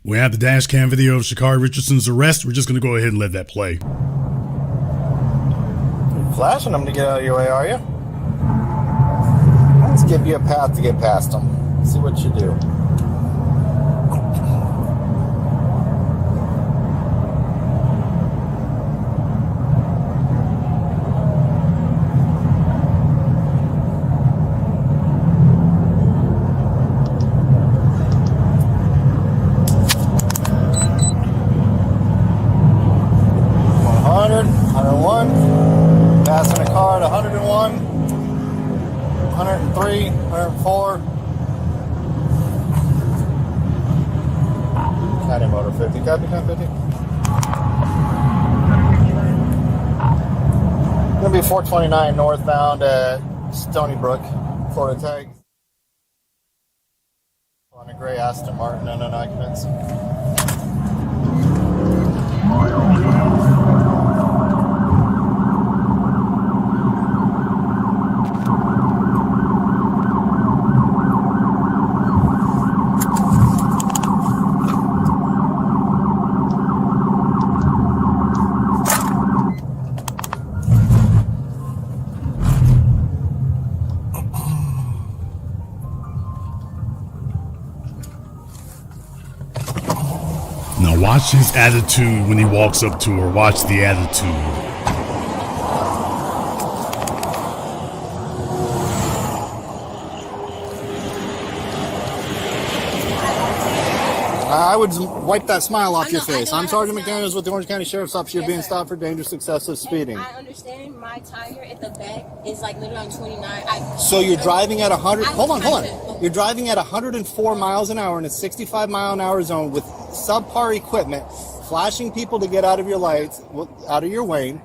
We have the dash cam video of Sha'Carri Richardson's arrest. We're just going to go ahead and let that play. You're flashing them to get out of your way, are you? Let's give you a path to get past them. See what you do. Passing a car at 101, 103, 104. County Motor 50, copy 1050. Gonna be 429 northbound at Stony Brook, Florida tag. On a gray Aston Martin, unknown occupants. Now watch his attitude when he walks up to her. Watch the attitude. I would wipe that smile off your face. I'm Sergeant McDaniels with the Orange County Sheriff's Office. You're being stopped for dangerous excessive speeding. I understand my tire at the back is like literally on 29. So you're driving at 100. Hold on. You're driving at 104 miles an hour in a 65 mile an hour zone with subpar equipment, flashing people to get out of your lights, out of your lane,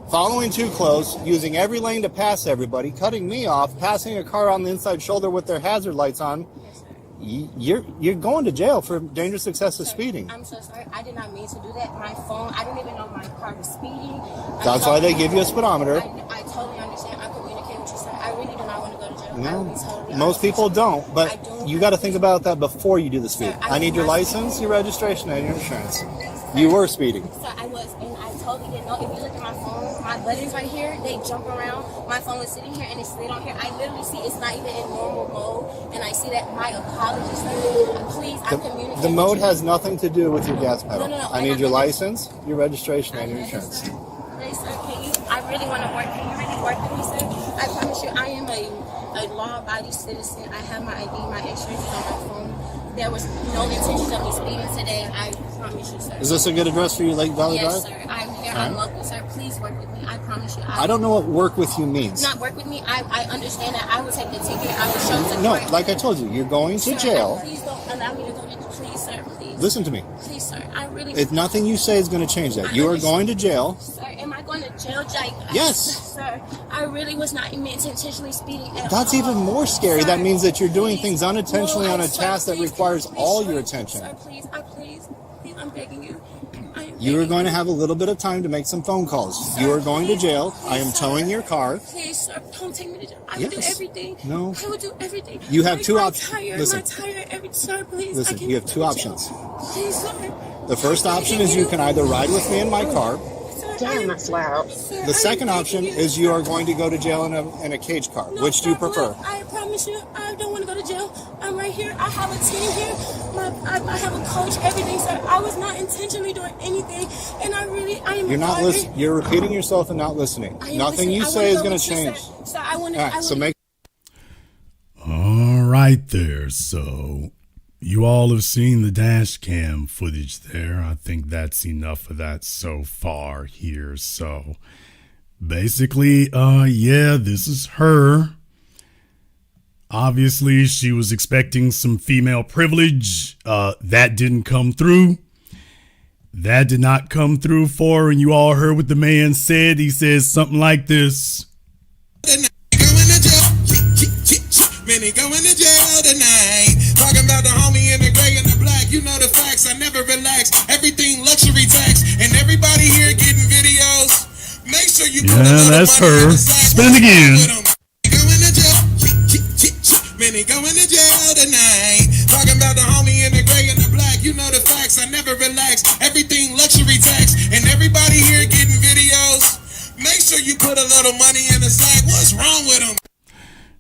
following too close, using every lane to pass everybody, cutting me off, passing a car on the inside shoulder with their hazard lights on. You're going to jail for dangerous excessive speeding. I'm so sorry. I did not mean to do that. My phone, I didn't even know my car was speeding. That's why they give you a speedometer. I totally understand. I communicate with you, sir. I really do not want to go to jail. No, totally most people don't, but you got to think about that before you do the speed. I need your license, your registration, and your insurance. You were speeding. Sir, I was, and I totally didn't know. If you look at my phone, my buttons right here, they jump around. My phone was sitting here, and it slid on here. I literally see it's not even in normal mode, and I see that. My apologies, sir. Please, I communicate. The mode has nothing to do with your gas pedal. No. I need your license, your registration, and your insurance. Please, sir, I really want to work. Can you really work with me, sir? I promise you, I am a law-abiding citizen. I have my ID, my insurance is on my phone. There was no intention of me speeding today. I promise you, sir. Is this a good address for you, Lake Valley Drive? Yes, sir. I'm here. I'm local, sir. Please work with me. I promise you. I don't know what work with you means. Not work with me. I understand that. I will take the ticket. I will show to No, court. like I told you, you're going to jail. Please don't allow me to go to jail. Please, sir. Please. Listen to me. Please, sir. I really. If nothing you say is going to change that. You are going to jail. Sir, am I going to jail, Jake? Yes. Sir, I really was not meant to intentionally speeding at That's all. even more scary. Sir, that means that you're doing please. things unintentionally on a Sir, task that please, requires please, all sir, your attention. Sir, please, I'm begging you. You are going to have a little bit of time to make some phone calls. Sir, You are going to please, jail. please, I am sir. towing your car. Please, sir, don't take me to jail. I will do Yes. everything. No. I will do everything. You have two options. Listen. My tire, sir, please. Listen, you have two options. Please, sir. The first option is you can either ride with me in my car. Damn, that's loud. The second option is you are going to go to jail in a cage car. No, Which do you sir, prefer? look, I promise you, I don't want to go to jail. I'm right here. I have a team here. I have a coach, everything, sir. I was not intentionally doing anything, and I am. You're not listening. You're repeating yourself and not listening. Nothing you say is going to change. Sir, I want All right, so make. All right there. So you all have seen the dash cam footage there. I think that's enough of that so far here. So basically, yeah, this is her. Obviously, she was expecting some female privilege. That didn't come through. That did not come through for her. And you all heard what the man said. He says something like this. Many going to jail tonight. Talking about the homie in the gray and the black. You know the facts, I never relax. Everything luxury tax. And everybody here getting videos. Make sure you put a little that's money her. in the sack. Spin it again. Going to jail. Many going to jail tonight. Talking about the homie in the gray and the black. You you know the facts. I never relax. Everything luxury tax. And everybody here getting videos. Make sure you put a little money in the sack. What's wrong with them?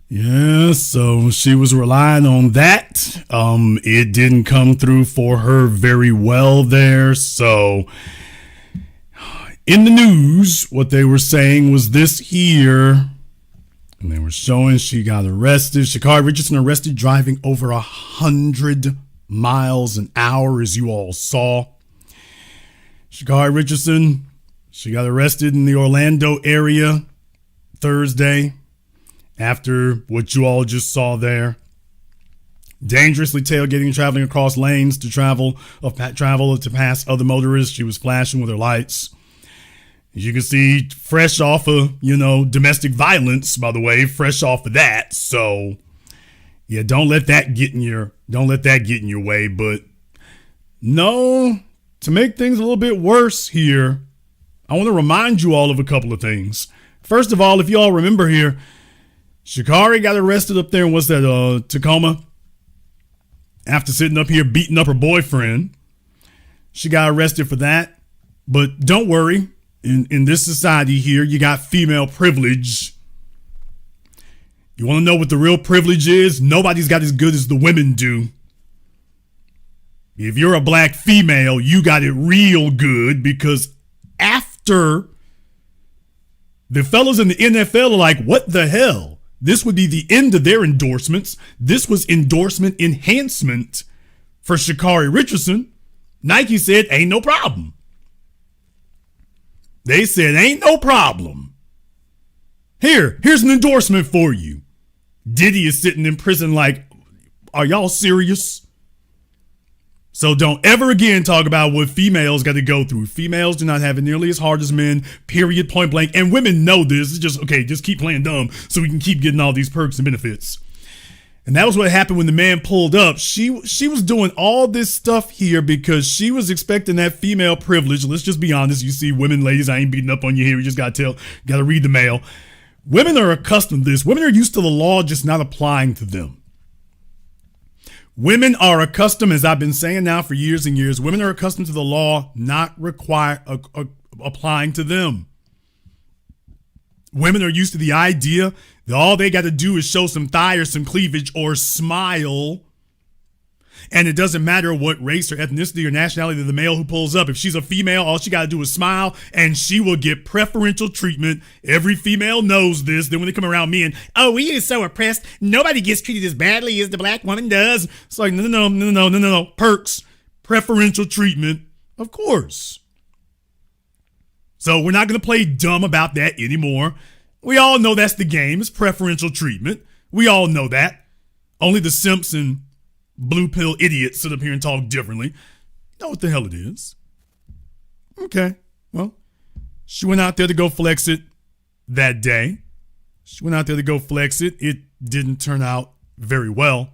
Yeah, so she was relying on that. It didn't come through for her very well there. So in the news, what they were saying was this here. And they were showing she got arrested. Sha'Carri Richardson arrested driving over 100 miles an hour, as you all saw. Sha'Carri Richardson, she got arrested in the Orlando area Thursday after what you all just saw there. Dangerously tailgating and traveling across lanes to travel to pass other motorists. She was flashing with her lights. As you can see, fresh off of, domestic violence, by the way, fresh off of that. So, yeah, don't let that get in your way. But no, to make things a little bit worse here, I want to remind you all of a couple of things. First of all, if you all remember here, Sha'Carri got arrested up there in Tacoma after sitting up here beating up her boyfriend. She got arrested for that. But don't worry. In this society here, you got female privilege. You want to know what the real privilege is? Nobody's got as good as the women do. If you're a black female, you got it real good, because after the fellas in the NFL are like, what the hell? This would be the end of their endorsements. This was endorsement enhancement for Sha'Carri Richardson. Nike said, ain't no problem. They said, ain't no problem. Here's an endorsement for you. Diddy is sitting in prison like, are y'all serious? So don't ever again talk about what females got to go through. Females do not have it nearly as hard as men, period, point blank. And women know this. It's just, okay, just keep playing dumb so we can keep getting all these perks and benefits. And that was what happened when the man pulled up. She was doing all this stuff here because she was expecting that female privilege. Let's just be honest. You see, women, ladies, I ain't beating up on you here. We just got to read the mail. Women are accustomed to this. Women are used to the law just not applying to them. Women are accustomed, as I've been saying now for years and years, women are accustomed to the law not applying to them. Women are used to the idea that all they got to do is show some thigh or some cleavage or smile. And it doesn't matter what race or ethnicity or nationality of the male who pulls up. If she's a female, all she got to do is smile and she will get preferential treatment. Every female knows this. Then when they come around me and, oh, we are so oppressed. Nobody gets treated as badly as the black woman does. It's like, no. Perks, preferential treatment, of course. So we're not going to play dumb about that anymore. We all know that's the game. It's preferential treatment. We all know that. Only the simps and blue pill idiots sit up here and talk differently. You know what the hell it is. Okay, well, she went out there to go flex it that day. It didn't turn out very well.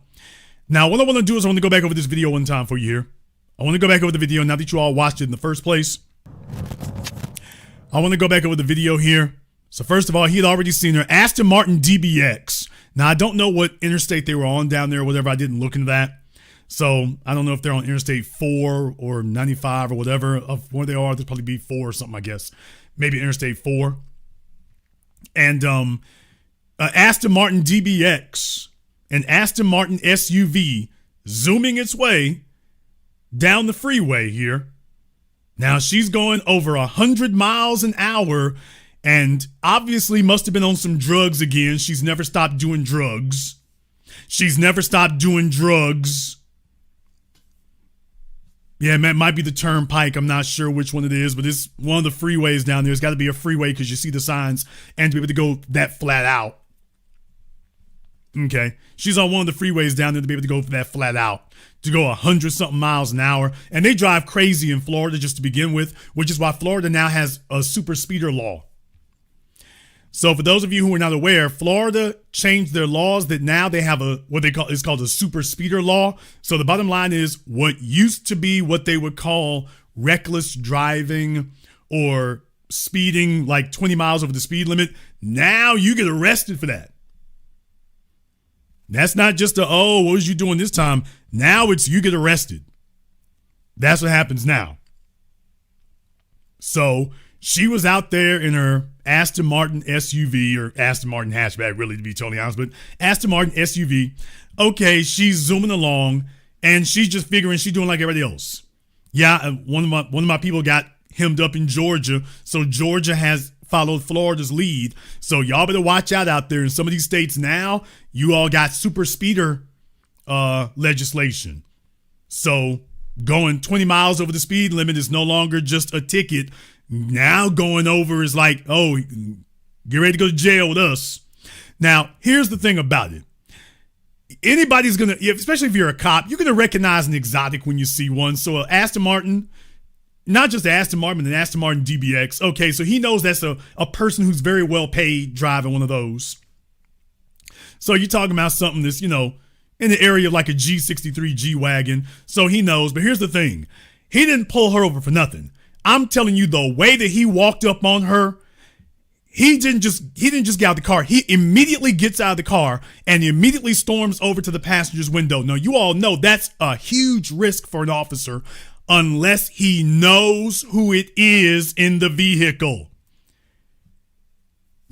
Now, what I want to do is I want to go back over this video one time for you here. I want to go back over the video now that you all watched it in the first place. I want to go back over the video here. So first of all, he had already seen her. Aston Martin DBX. Now, I don't know what interstate they were on down there or whatever. I didn't look into that. So I don't know if they're on Interstate 4 or 95 or whatever of where they are. There'd probably be 4 or something, I guess. Maybe Interstate 4. And Aston Martin DBX, an Aston Martin SUV, zooming its way down the freeway here. Now, she's going over 100 miles an hour and obviously must have been on some drugs again. She's never stopped doing drugs. Yeah, it might be the turnpike. I'm not sure which one it is, but it's one of the freeways down there. It's got to be a freeway because you see the signs and to be able to go that flat out. Okay. She's on one of the freeways down there to be able to go that flat out, to go 100-something miles an hour. And they drive crazy in Florida just to begin with, which is why Florida now has a super speeder law. So for those of you who are not aware, Florida changed their laws that now they have it's called a super speeder law. So the bottom line is what used to be what they would call reckless driving or speeding like 20 miles over the speed limit. Now you get arrested for that. That's not just what was you doing this time? Now it's you get arrested. That's what happens now. So she was out there in her Aston Martin SUV, or Aston Martin hatchback, really, to be totally honest, but Aston Martin SUV. Okay, she's zooming along, and she's just figuring she's doing like everybody else. Yeah, one of my people got hemmed up in Georgia, so Georgia has followed Florida's lead. So y'all better watch out there in some of these states now. You all got super speeder legislation. So going 20 miles over the speed limit is no longer just a ticket. Now going over is like, oh, get ready to go to jail with us. Now, here's the thing about it. Anybody's going to, especially if you're a cop, you're going to recognize an exotic when you see one. So Aston Martin, not just Aston Martin, but an Aston Martin DBX. Okay, so he knows that's a person who's very well paid driving one of those. So you're talking about something that's, in the area of like a G63 G-Wagon. So he knows. But here's the thing. He didn't pull her over for nothing. I'm telling you, the way that he walked up on her, he didn't just get out of the car. He immediately gets out of the car and immediately storms over to the passenger's window. Now, you all know that's a huge risk for an officer unless he knows who it is in the vehicle.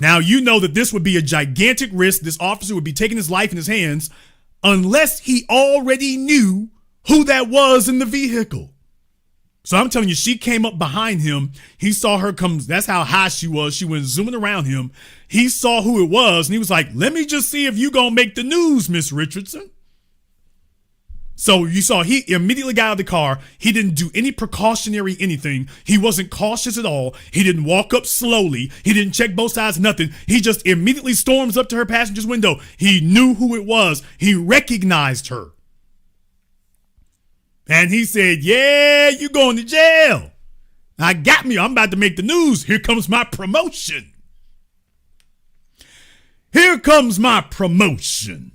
Now, you know that this would be a gigantic risk. This officer would be taking his life in his hands unless he already knew who that was in the vehicle. So I'm telling you, she came up behind him. He saw her come. That's how high she was. She went zooming around him. He saw who it was, and he was like, let me just see if you gonna make the news, Miss Richardson. So you saw he immediately got out of the car. He didn't do any precautionary anything. He wasn't cautious at all. He didn't walk up slowly. He didn't check both sides, nothing. He just immediately storms up to her passenger's window. He knew who it was. He recognized her. And he said, yeah, you going to jail. I got me. I'm about to make the news. Here comes my promotion. Here comes my promotion.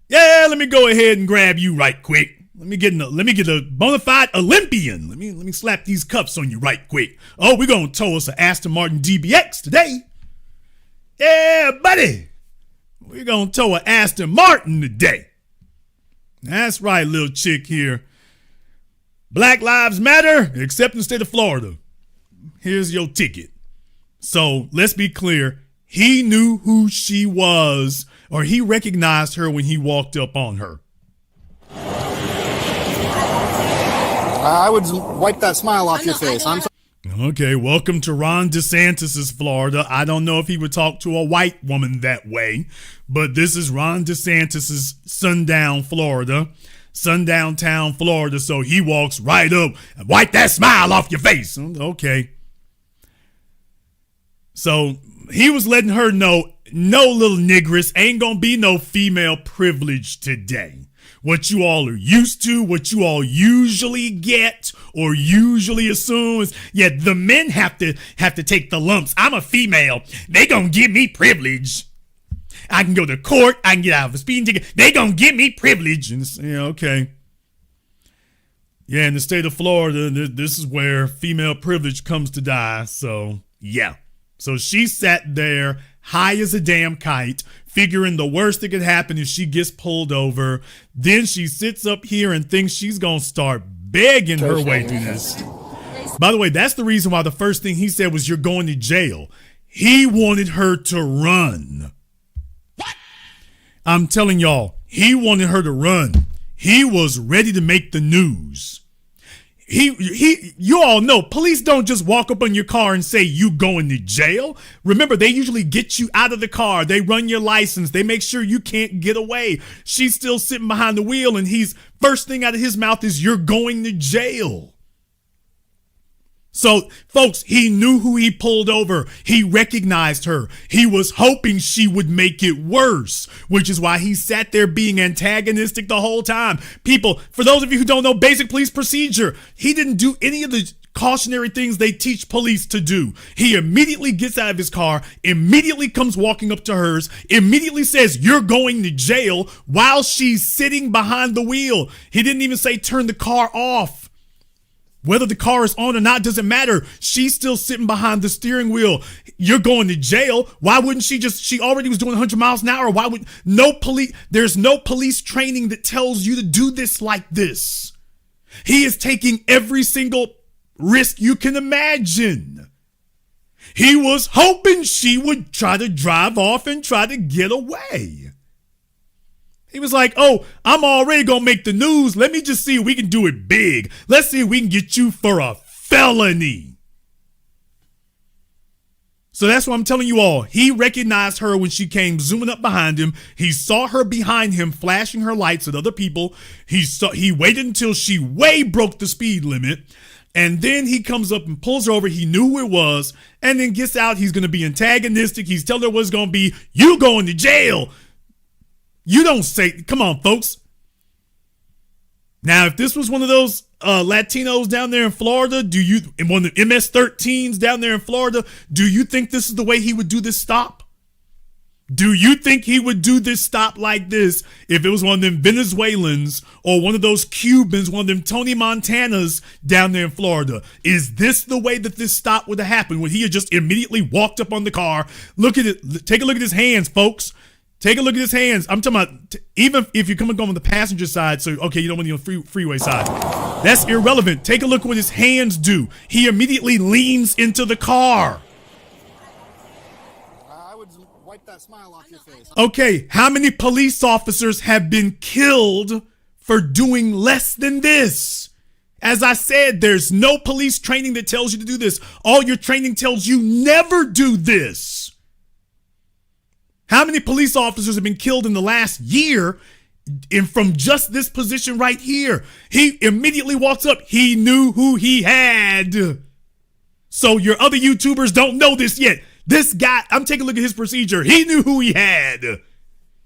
Yeah, let me go ahead and grab you right quick. Let me get a bona fide Olympian. Let me slap these cuffs on you right quick. Oh, we're going to tow us an Aston Martin DBX today. Yeah, buddy. We're going to tow an Aston Martin today. That's right, little chick here. Black Lives Matter, except in the state of Florida. Here's your ticket. So let's be clear. He knew who she was, or he recognized her when he walked up on her. I would wipe that smile off your face. I'm sorry. Okay, welcome to Ron DeSantis's Florida. I don't know if he would talk to a white woman that way, but this is Ron DeSantis's Sundown, Florida. Sundown town, Florida. So he walks right up and wipe that smile off your face. Okay. So he was letting her know, no, little negress, ain't gonna be no female privilege today. What you all are used to, what you all usually get or usually assume is, yeah, the men have to take the lumps. I'm a female. They gonna give me privilege. I can go to court. I can get out of a speeding ticket. They gonna give me privilege. And yeah, okay. Yeah, in the state of Florida, this is where female privilege comes to die. So, yeah. So she sat there high as a damn kite, figuring the worst that could happen if she gets pulled over. Then she sits up here and thinks she's going to start begging her way through this. By the way, that's the reason why the first thing he said was, you're going to jail. He wanted her to run. What? I'm telling y'all, he wanted her to run. He was ready to make the news. You all know police don't just walk up on your car and say you going to jail. Remember, they usually get you out of the car. They run your license. They make sure you can't get away. She's still sitting behind the wheel, and he's first thing out of his mouth is, you're going to jail. So, folks, he knew who he pulled over. He recognized her. He was hoping she would make it worse, which is why he sat there being antagonistic the whole time. People, for those of you who don't know basic police procedure, he didn't do any of the cautionary things they teach police to do. He immediately gets out of his car, immediately comes walking up to hers, immediately says, you're going to jail, while she's sitting behind the wheel. He didn't even say turn the car off. Whether the car is on or not doesn't matter. She's still sitting behind the steering wheel. You're going to jail. Why wouldn't she already was doing 100 miles an hour. There's no police training that tells you to do this like this. He is taking every single risk you can imagine. He was hoping she would try to drive off and try to get away. He was like, oh, I'm already going to make the news. Let me just see if we can do it big. Let's see if we can get you for a felony. So that's what I'm telling you all. He recognized her when she came zooming up behind him. He saw her behind him flashing her lights at other people. He waited until she way broke the speed limit. And then he comes up and pulls her over. He knew who it was. And then gets out. He's going to be antagonistic. He's telling her what's going to be. You going to jail. You don't say, come on, folks. Now, if this was one of those Latinos down there in Florida, in one of the MS-13s down there in Florida, do you think this is the way he would do this stop? Do you think he would do this stop like this if it was one of them Venezuelans or one of those Cubans, one of them Tony Montanas down there in Florida? Is this the way that this stop would have happened? Would he have just immediately walked up on the car? Look at it. Take a look at his hands, folks. Take a look at his hands. I'm talking about even if you're coming on the passenger side. So, okay, you don't want to be on the freeway side. That's irrelevant. Take a look at what his hands do. He immediately leans into the car. I would wipe that smile off your face. Okay, how many police officers have been killed for doing less than this? As I said, there's no police training that tells you to do this. All your training tells you never do this. How many police officers have been killed in the last year from just this position right here? He immediately walks up. He knew who he had. So your other YouTubers don't know this yet. This guy, I'm taking a look at his procedure. He knew who he had.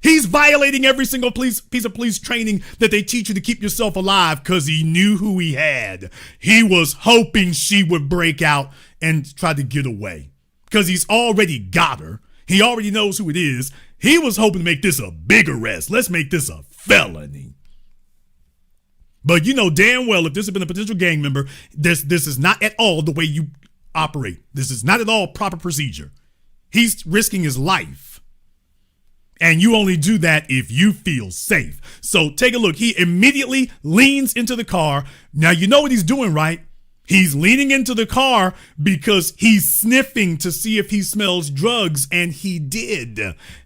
He's violating every single piece of police training that they teach you to keep yourself alive because he knew who he had. He was hoping she would break out and try to get away because he's already got her. He already knows who it is. He was hoping to make this a big arrest. Let's make this a felony. But you know damn well if this had been a potential gang member, this is not at all the way you operate. This is not at all proper procedure. He's risking his life. And you only do that if you feel safe. So take a look. He immediately leans into the car. Now you know what he's doing, right? He's leaning into the car because he's sniffing to see if he smells drugs, and he did.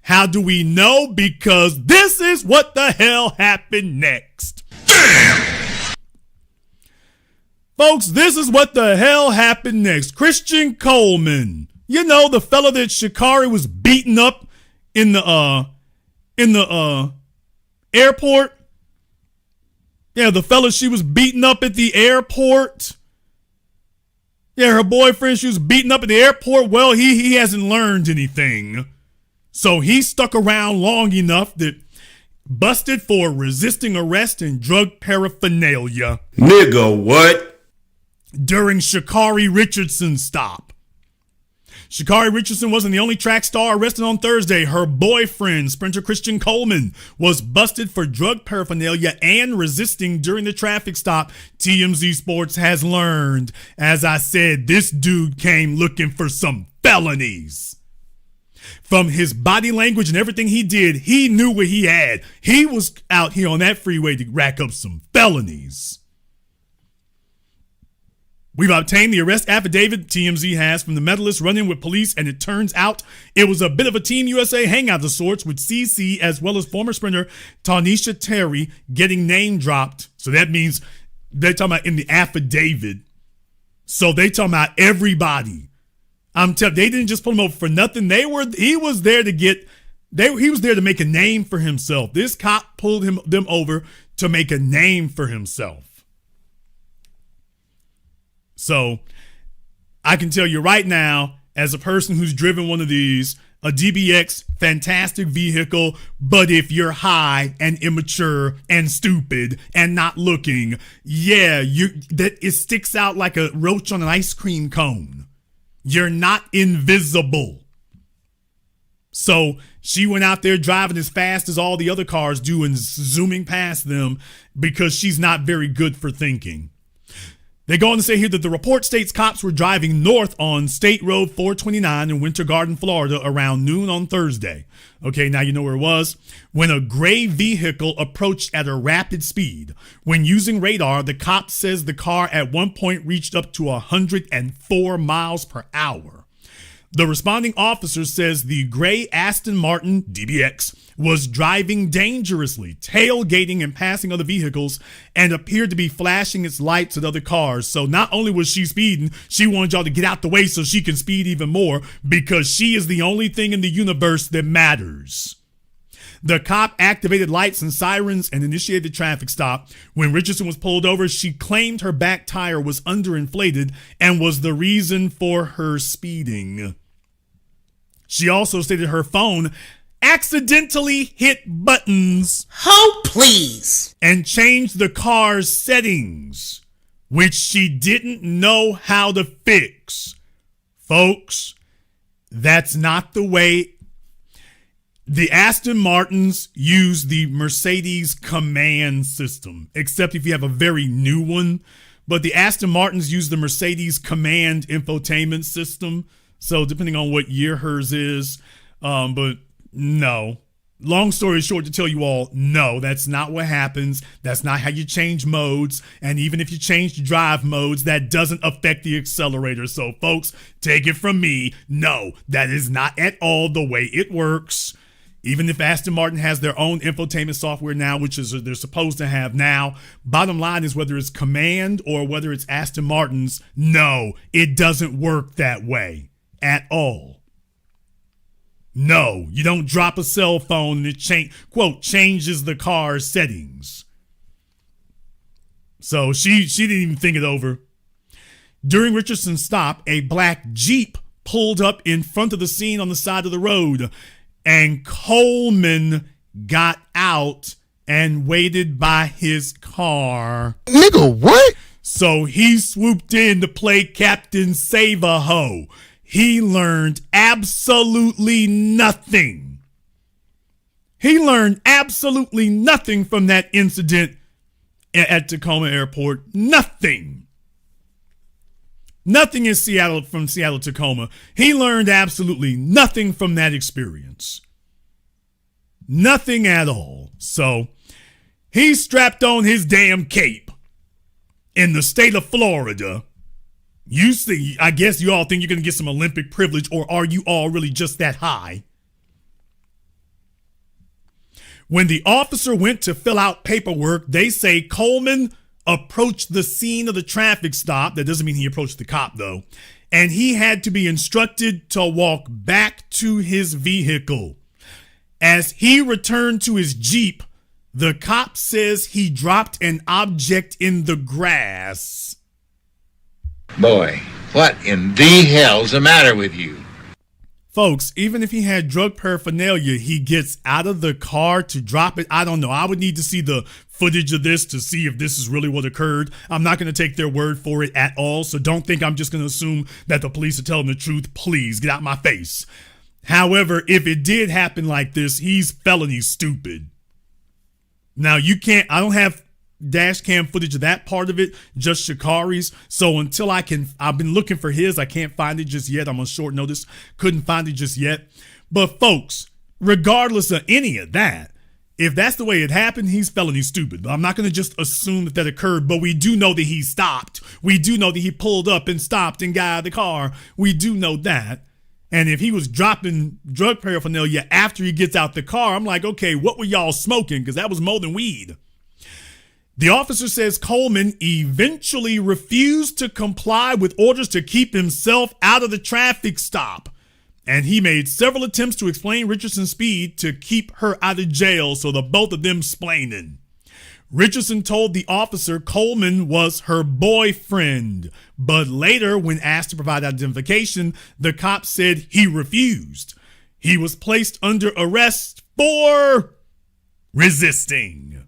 How do we know? Because this is what the hell happened next. Damn! Folks, this is what the hell happened next. Christian Coleman, you know, the fella that Sha'Carri was beating up in the airport. Yeah, the fella she was beating up at the airport. Yeah, her boyfriend she was beating up at the airport. Well, he hasn't learned anything. So he stuck around long enough that busted for resisting arrest and drug paraphernalia. Nigga, what? During Sha'Carri Richardson's stop. Sha'Carri Richardson wasn't the only track star arrested on Thursday. Her boyfriend, sprinter Christian Coleman, was busted for drug paraphernalia and resisting during the traffic stop, TMZ Sports has learned. As I said, this dude came looking for some felonies. From his body language and everything he did, he knew what he had. He was out here on that freeway to rack up some felonies. We've obtained the arrest affidavit TMZ has from the medalist run-in with police, and it turns out it was a bit of a Team USA hangout of sorts with CC as well as former sprinter Tanisha Terry getting name dropped. So that means they're talking about in the affidavit. So they talking about everybody. They didn't just pull him over for nothing. He was there to make a name for himself. This cop pulled them over to make a name for himself. So I can tell you right now, as a person who's driven one of these, a DBX, fantastic vehicle, but if you're high and immature and stupid and not looking, it sticks out like a roach on an ice cream cone. You're not invisible. So she went out there driving as fast as all the other cars do and zooming past them because she's not very good for thinking. They go on to say here that the report states cops were driving north on State Road 429 in Winter Garden, Florida around noon on Thursday. Okay, now you know where it was. When a gray vehicle approached at a rapid speed. When using radar, the cop says the car at one point reached up to 104 miles per hour. The responding officer says the gray Aston Martin DBX was driving dangerously, tailgating and passing other vehicles, and appeared to be flashing its lights at other cars. So not only was she speeding, she wanted y'all to get out the way so she can speed even more, because she is the only thing in the universe that matters. The cop activated lights and sirens and initiated the traffic stop. When Richardson was pulled over, she claimed her back tire was underinflated and was the reason for her speeding. She also stated her phone accidentally hit buttons. Oh, please. And changed the car's settings, which she didn't know how to fix. Folks, that's not the way. The Aston Martins use the Mercedes command system, except if you have a very new one. But the Aston Martins use the Mercedes command infotainment system. So depending on what year hers is, but no. Long story short, to tell you all, no, that's not what happens. That's not how you change modes. And even if you change drive modes, that doesn't affect the accelerator. So folks, take it from me. No, that is not at all the way it works. Even if Aston Martin has their own infotainment software now, which is they're supposed to have now, bottom line is whether it's Command or whether it's Aston Martin's, no, it doesn't work that way at all. No, you don't drop a cell phone and it quote changes the car's settings. So she didn't even think it over. During Richardson's stop, a black Jeep pulled up in front of the scene on the side of the road, and Coleman got out and waited by his car. Nigga, what? So he swooped in to play Captain Save-A-Ho. He learned absolutely nothing. He learned absolutely nothing from that incident at Tacoma Airport. Nothing. Nothing in Seattle, from Seattle to Tacoma. He learned absolutely nothing from that experience. Nothing at all. So he strapped on his damn cape in the state of Florida. You see, I guess you all think you're going to get some Olympic privilege, or are you all really just that high? When the officer went to fill out paperwork, they say Coleman approached the scene of the traffic stop. That doesn't mean he approached the cop, though. And he had to be instructed to walk back to his vehicle. As he returned to his Jeep, the cop says he dropped an object in the grass. Boy, what in the hell's the matter with you? Folks, even if he had drug paraphernalia, he gets out of the car to drop it. I don't know. I would need to see the footage of this to see if this is really what occurred. I'm not going to take their word for it at all. So don't think I'm just going to assume that the police are telling the truth. Please get out my face. However, if it did happen like this, he's felony stupid. Now you can't, I don't have dash cam footage of that part of it, just Sha'Carri's. So until I've been looking for his, I can't find it just yet. I'm on short notice. Couldn't find it just yet. But folks, regardless of any of that, if that's the way it happened, he's felony stupid. But I'm not going to just assume that occurred, but we do know that he stopped. We do know that he pulled up and stopped and got out of the car. We do know that. And if he was dropping drug paraphernalia after he gets out the car, I'm like, okay, what were y'all smoking? Because that was more than weed. The officer says Coleman eventually refused to comply with orders to keep himself out of the traffic stop. And he made several attempts to explain Richardson's speed to keep her out of jail, so the both of them splaining. Richardson told the officer Coleman was her boyfriend, but later, when asked to provide identification, the cop said he refused. He was placed under arrest for resisting.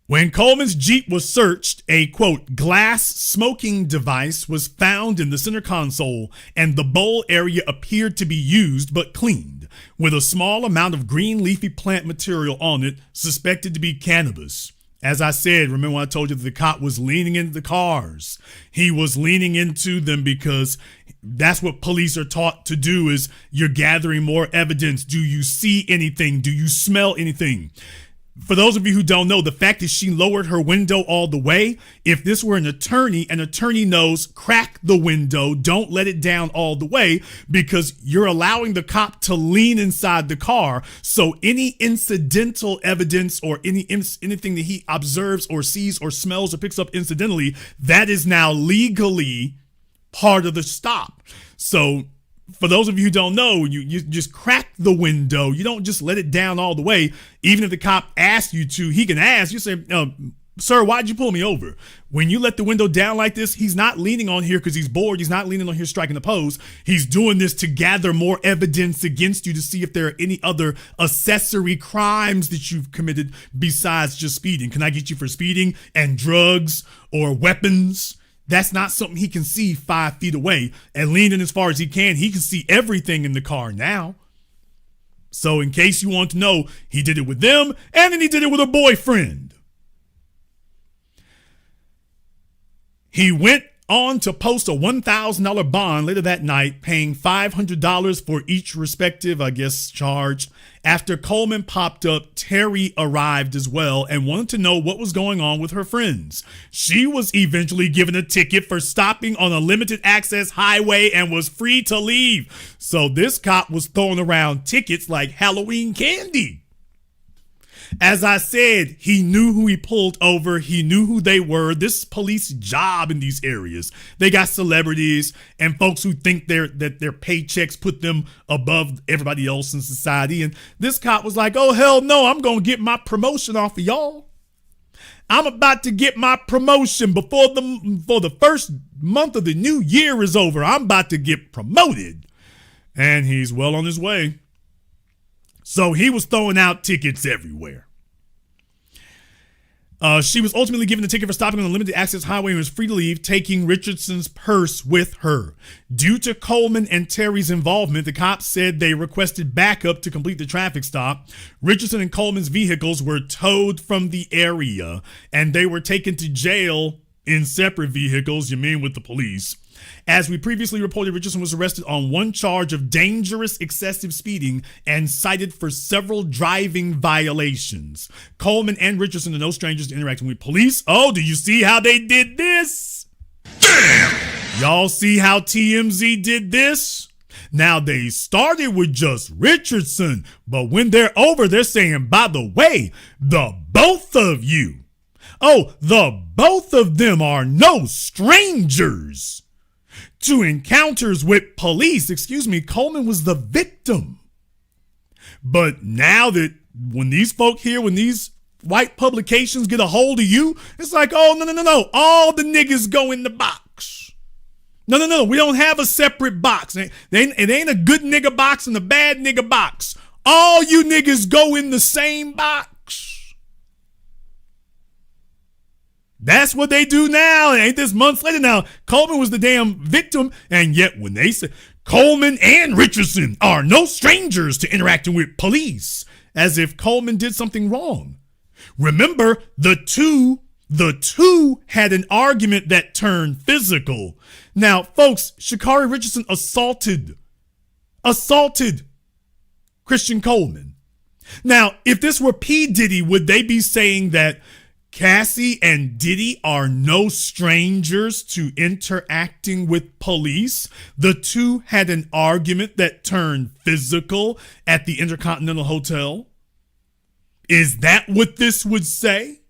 When Coleman's Jeep was searched, a, quote, glass smoking device was found in the center console, and the bowl area appeared to be used but cleaned, with a small amount of green leafy plant material on it, suspected to be cannabis. As I said, remember when I told you that the cop was leaning into the cars? He was leaning into them because that's what police are taught to do, is you're gathering more evidence. Do you see anything? Do you smell anything? For those of you who don't know, the fact that she lowered her window all the way, if this were an attorney knows, crack the window, don't let it down all the way, because you're allowing the cop to lean inside the car. So any incidental evidence or anything that he observes or sees or smells or picks up incidentally, that is now legally part of the stop. So for those of you who don't know, you just crack the window. You don't just let it down all the way. Even if the cop asks you to, he can ask. You say, sir, why'd you pull me over? When you let the window down like this, he's not leaning on here because he's bored. He's not leaning on here striking a pose. He's doing this to gather more evidence against you to see if there are any other accessory crimes that you've committed besides just speeding. Can I get you for speeding and drugs or weapons? That's not something he can see 5 feet away. And leaning as far as he can see everything in the car now. So in case you want to know, he did it with them, and then he did it with a boyfriend. He went on to post a $1,000 bond later that night, paying $500 for each respective, charge. After Coleman popped up, Terry arrived as well and wanted to know what was going on with her friends. She was eventually given a ticket for stopping on a limited access highway and was free to leave. So this cop was throwing around tickets like Halloween candy. As I said, he knew who he pulled over. He knew who they were. This is police job in these areas. They got celebrities and folks who think that their paychecks put them above everybody else in society. And this cop was like, oh, hell no, I'm going to get my promotion off of y'all. I'm about to get my promotion before the first month of the new year is over. I'm about to get promoted. And he's well on his way. So he was throwing out tickets everywhere. She was ultimately given a ticket for stopping on a limited access highway and was free to leave, taking Richardson's purse with her. Due to Coleman and Terry's involvement, the cops said they requested backup to complete the traffic stop. Richardson and Coleman's vehicles were towed from the area, and they were taken to jail in separate vehicles, you mean with the police. As we previously reported, Richardson was arrested on one charge of dangerous excessive speeding and cited for several driving violations. Coleman and Richardson are no strangers to interacting with police. Oh, do you see how they did this? Damn! Y'all see how TMZ did this? Now, they started with just Richardson, but when they're over, they're saying, by the way, the both of you. Oh, the both of them are no strangers to encounters with police. Coleman was the victim. But now that when these white publications get a hold of you, it's like, oh, no. All the niggas go in the box. No. We don't have a separate box. It ain't a good nigga box and a bad nigga box. All you niggas go in the same box. That's what they do now. Ain't this months later now? Coleman was the damn victim. And yet when they said Coleman and Richardson are no strangers to interacting with police, as if Coleman did something wrong. Remember, the two had an argument that turned physical. Now, folks, Sha'Carri Richardson assaulted Christian Coleman. Now, if this were P. Diddy, would they be saying that Cassie and Diddy are no strangers to interacting with police? The two had an argument that turned physical at the Intercontinental Hotel. Is that what this would say?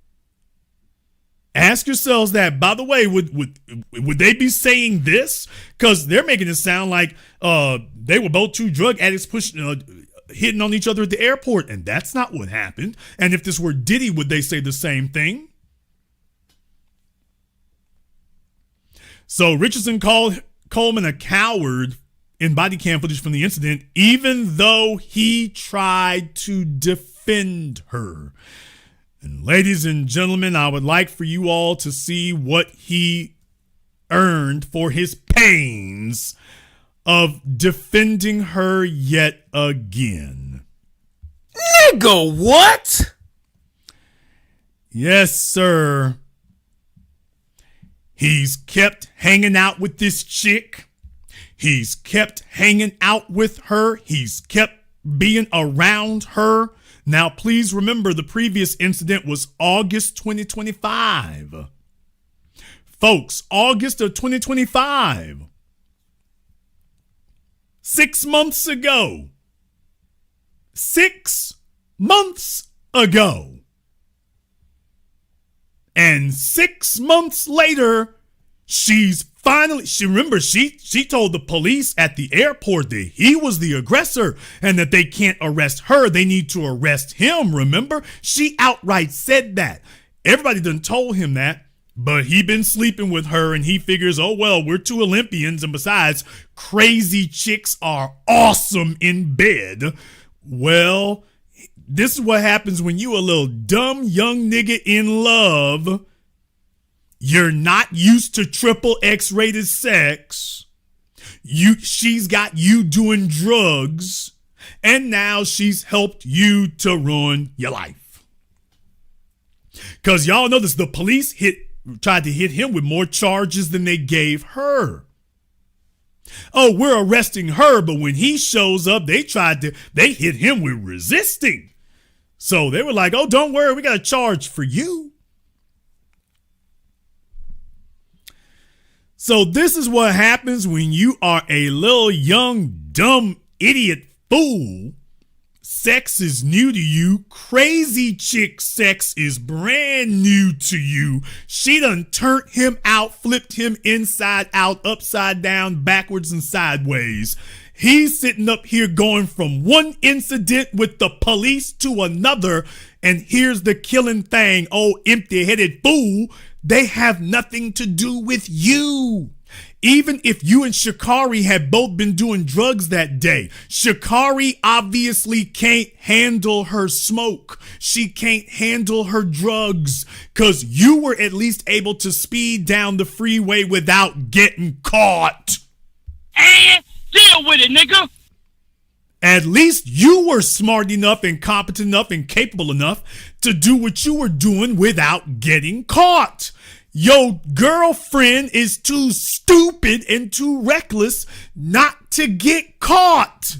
Ask yourselves that. By the way, would they be saying this? Because they're making it sound like they were both two drug addicts hitting on each other at the airport, and that's not what happened. And if this were Diddy, would they say the same thing? So Richardson called Coleman a coward in body cam footage from the incident, even though he tried to defend her. And ladies and gentlemen, I would like for you all to see what he earned for his pains of defending her yet again. Nigga, what? Yes, sir. He's kept hanging out with this chick. He's kept hanging out with her. He's kept being around her. Now, please remember the previous incident was August 2025. Folks, August of 2025. 6 months ago. 6 months ago. And 6 months later, she's finally, she told the police at the airport that he was the aggressor and that they can't arrest her. They need to arrest him, remember? She outright said that. Everybody done told him that, but he been sleeping with her and he figures, oh, well, we're two Olympians. And besides, crazy chicks are awesome in bed. Well, this is what happens when you a little dumb young nigga in love. You're not used to triple X rated sex. She's got you doing drugs. And now she's helped you to ruin your life. Because y'all know this, the police tried to hit him with more charges than they gave her. Oh, we're arresting her, but when he shows up, they hit him with resisting. So they were like, oh, don't worry, we got a charge for you. So this is what happens when you are a little young, dumb, idiot fool. Sex is new to you. Crazy chick sex is brand new to you. She done turned him out, flipped him inside out, upside down, backwards and sideways. He's sitting up here going from one incident with the police to another. And here's the killing thing. Oh, empty-headed fool. They have nothing to do with you. Even if you and Sha'Carri had both been doing drugs that day, Sha'Carri obviously can't handle her smoke. She can't handle her drugs because you were at least able to speed down the freeway without getting caught. And deal with it, nigga. At least you were smart enough and competent enough and capable enough to do what you were doing without getting caught. Your girlfriend is too stupid and too reckless not to get caught.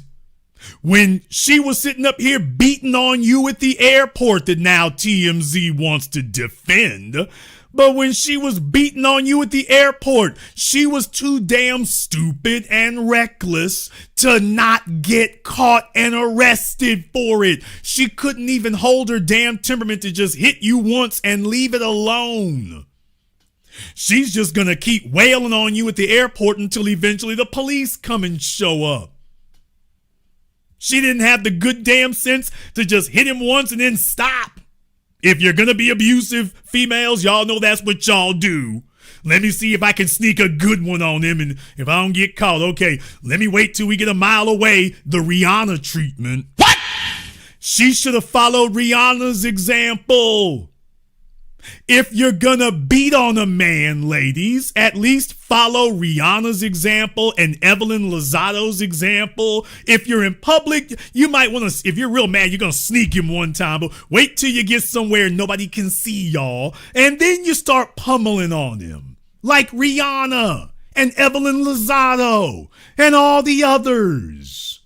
When she was sitting up here beating on you at the airport that now TMZ wants to defend. But when she was beating on you at the airport, she was too damn stupid and reckless to not get caught and arrested for it. She couldn't even hold her damn temperament to just hit you once and leave it alone. She's just gonna keep wailing on you at the airport until eventually the police come and show up. She didn't have the good damn sense to just hit him once and then stop. If you're gonna be abusive females, y'all know that's what y'all do. Let me see if I can sneak a good one on him, and if I don't get caught, okay, let me wait till we get a mile away, the Rihanna treatment. What? She should have followed Rihanna's example. If you're gonna beat on a man, ladies, at least follow Rihanna's example and Evelyn Lozato's example. If you're in public, you might want to, if you're real mad, you're gonna sneak him one time, but wait till you get somewhere nobody can see y'all, and then you start pummeling on him. Like Rihanna and Evelyn Lozato and all the others.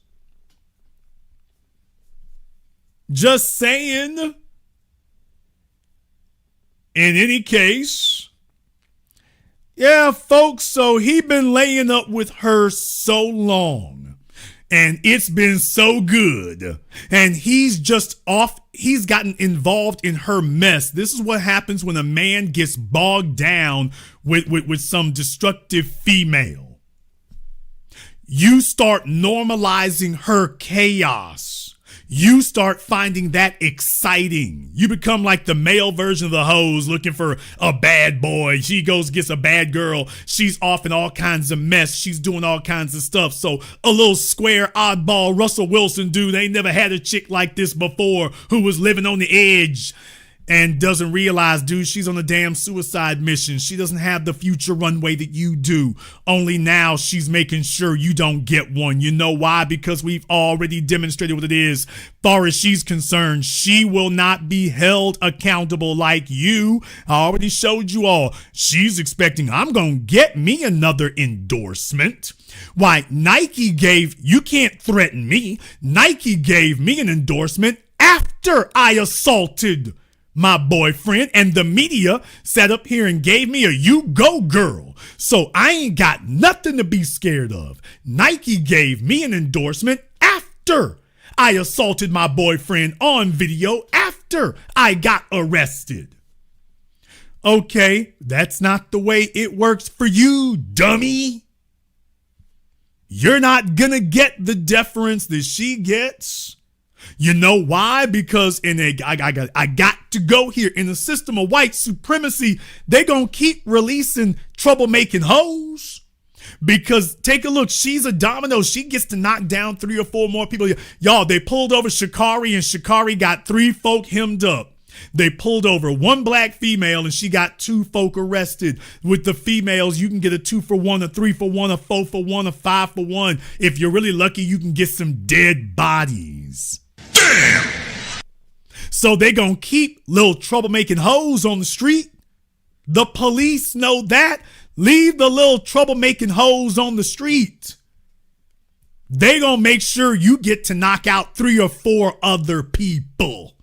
Just saying. In any case, yeah, folks, so he been laying up with her so long, and it's been so good, and he's gotten involved in her mess. This is what happens when a man gets bogged down with some destructive female. You start normalizing her chaos. You start finding that exciting. You become like the male version of the hoes looking for a bad boy. She goes, gets a bad girl. She's off in all kinds of mess. She's doing all kinds of stuff. So a little square oddball Russell Wilson dude ain't never had a chick like this before who was living on the edge. and doesn't realize, dude, she's on a damn suicide mission. She doesn't have the future runway that you do. Only now she's making sure you don't get one. You know why? Because we've already demonstrated what it is. Far as she's concerned, she will not be held accountable like you. I already showed you all. She's expecting, I'm going to get me another endorsement. Why, Nike gave, you can't threaten me. Nike gave me an endorsement after I assaulted my boyfriend, and the media sat up here and gave me a "you go girl." So I ain't got nothing to be scared of. Nike gave me an endorsement after I assaulted my boyfriend on video, after I got arrested. Okay, that's not the way it works for you, dummy. You're not gonna get the deference that she gets. You know why? Because I got to go here. In a system of white supremacy, they gonna keep releasing troublemaking hoes. Because take a look, she's a domino. She gets to knock down 3 or 4 more people. Y'all, they pulled over Sha'Carri, and Sha'Carri got 3 folk hemmed up. They pulled over 1 black female, and she got 2 folk arrested. With the females, you can get a 2 for 1, a 3 for 1, a 4 for 1, a 5 for 1. If you're really lucky, you can get some dead bodies. Damn! So they gonna keep little troublemaking hoes on the street. The police know that. Leave the little troublemaking hoes on the street. They gonna make sure you get to knock out 3 or 4 other people.